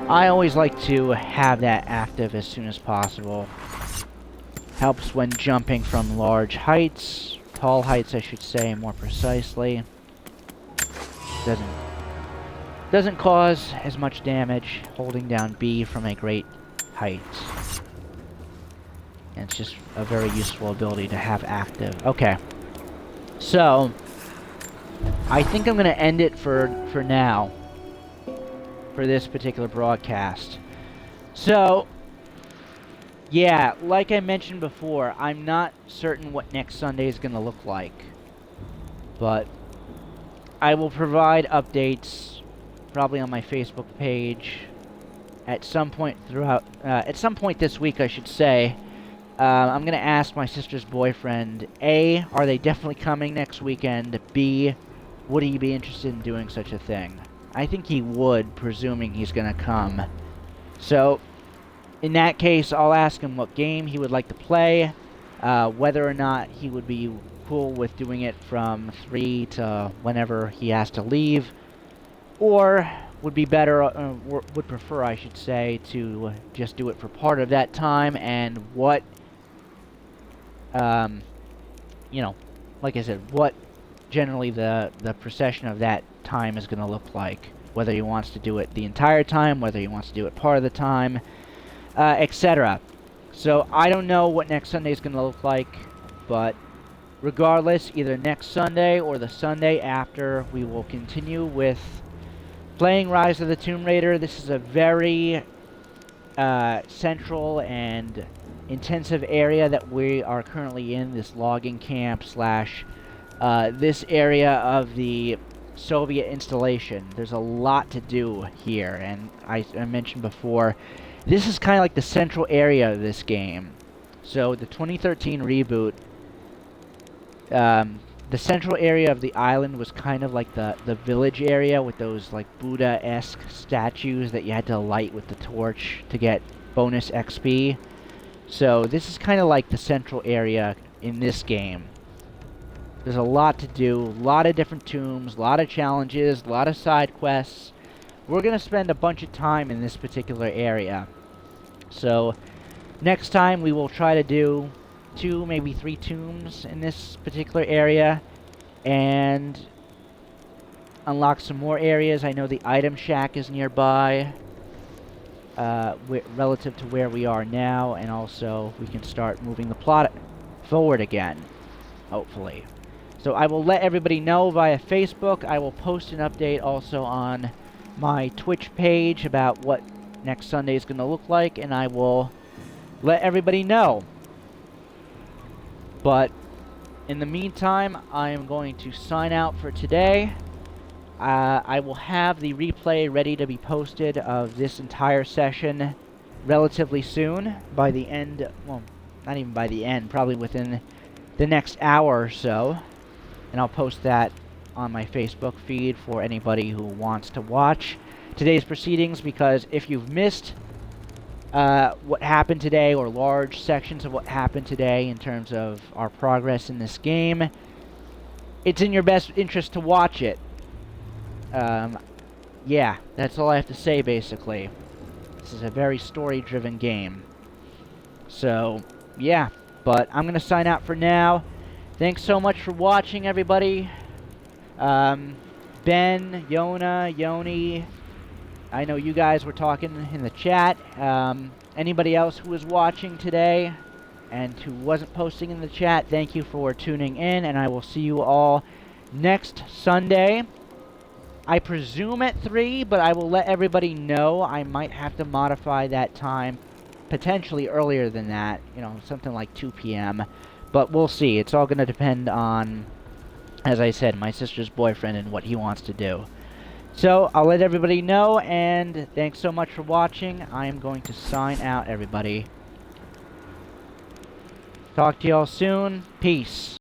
I always like to have that active as soon as possible. Helps when jumping from large heights. Tall heights, I should say, more precisely. Doesn't cause as much damage holding down B from a great height. And it's just a very useful ability to have active. Okay. So, I think I'm going to end it for now, for this particular broadcast. So, yeah, like I mentioned before, I'm not certain what next Sunday is going to look like. But I will provide updates, probably on my Facebook page, at some point this week, I should say. I'm going to ask my sister's boyfriend, A, are they definitely coming next weekend? B, would he be interested in doing such a thing? I think he would, presuming he's going to come. So, in that case, I'll ask him what game he would like to play, whether or not he would be cool with doing it from 3 to whenever he has to leave, or would be better, would prefer, I should say, to just do it for part of that time, and what, you know, like I said, what generally the procession of that time is going to look like. Whether he wants to do it the entire time, whether he wants to do it part of the time, etc. So I don't know what next Sunday is going to look like, but regardless, either next Sunday or the Sunday after, we will continue with playing Rise of the Tomb Raider. This is a very central and intensive area that we are currently in, this logging camp slash this area of the Soviet installation. There's a lot to do here, and I mentioned before, this is kind of like the central area of this game. So the 2013 reboot, the central area of the island was kind of like the village area with those like Buddha-esque statues that you had to light with the torch to get bonus XP. So this is kind of like the central area in this game. There's a lot to do, a lot of different tombs, a lot of challenges, a lot of side quests. We're going to spend a bunch of time in this particular area. So, next time we will try to do 2, maybe 3 tombs in this particular area, and unlock some more areas. I know the item shack is nearby, relative to where we are now, and also we can start moving the plot forward again, hopefully. So I will let everybody know via Facebook. I will post an update also on my Twitch page about what next Sunday is going to look like, and I will let everybody know. But in the meantime, I am going to sign out for today. I will have the replay ready to be posted of this entire session relatively soon, by the end, well, not even by the end, probably within the next hour or so. And I'll post that on my Facebook feed for anybody who wants to watch today's proceedings, because if you've missed what happened today, or large sections of what happened today in terms of our progress in this game, it's in your best interest to watch it. Yeah, that's all I have to say, basically. This is a very story-driven game. So, yeah, but I'm going to sign out for now. Thanks so much for watching, everybody. Ben, Yona, Yoni, I know you guys were talking in the chat. Anybody else who was watching today and who wasn't posting in the chat, thank you for tuning in, and I will see you all next Sunday. I presume at 3, but I will let everybody know. I might have to modify that time, potentially earlier than that, you know, something like 2 p.m., but we'll see. It's all going to depend on, as I said, my sister's boyfriend and what he wants to do. So, I'll let everybody know, and thanks so much for watching. I am going to sign out, everybody. Talk to y'all soon. Peace.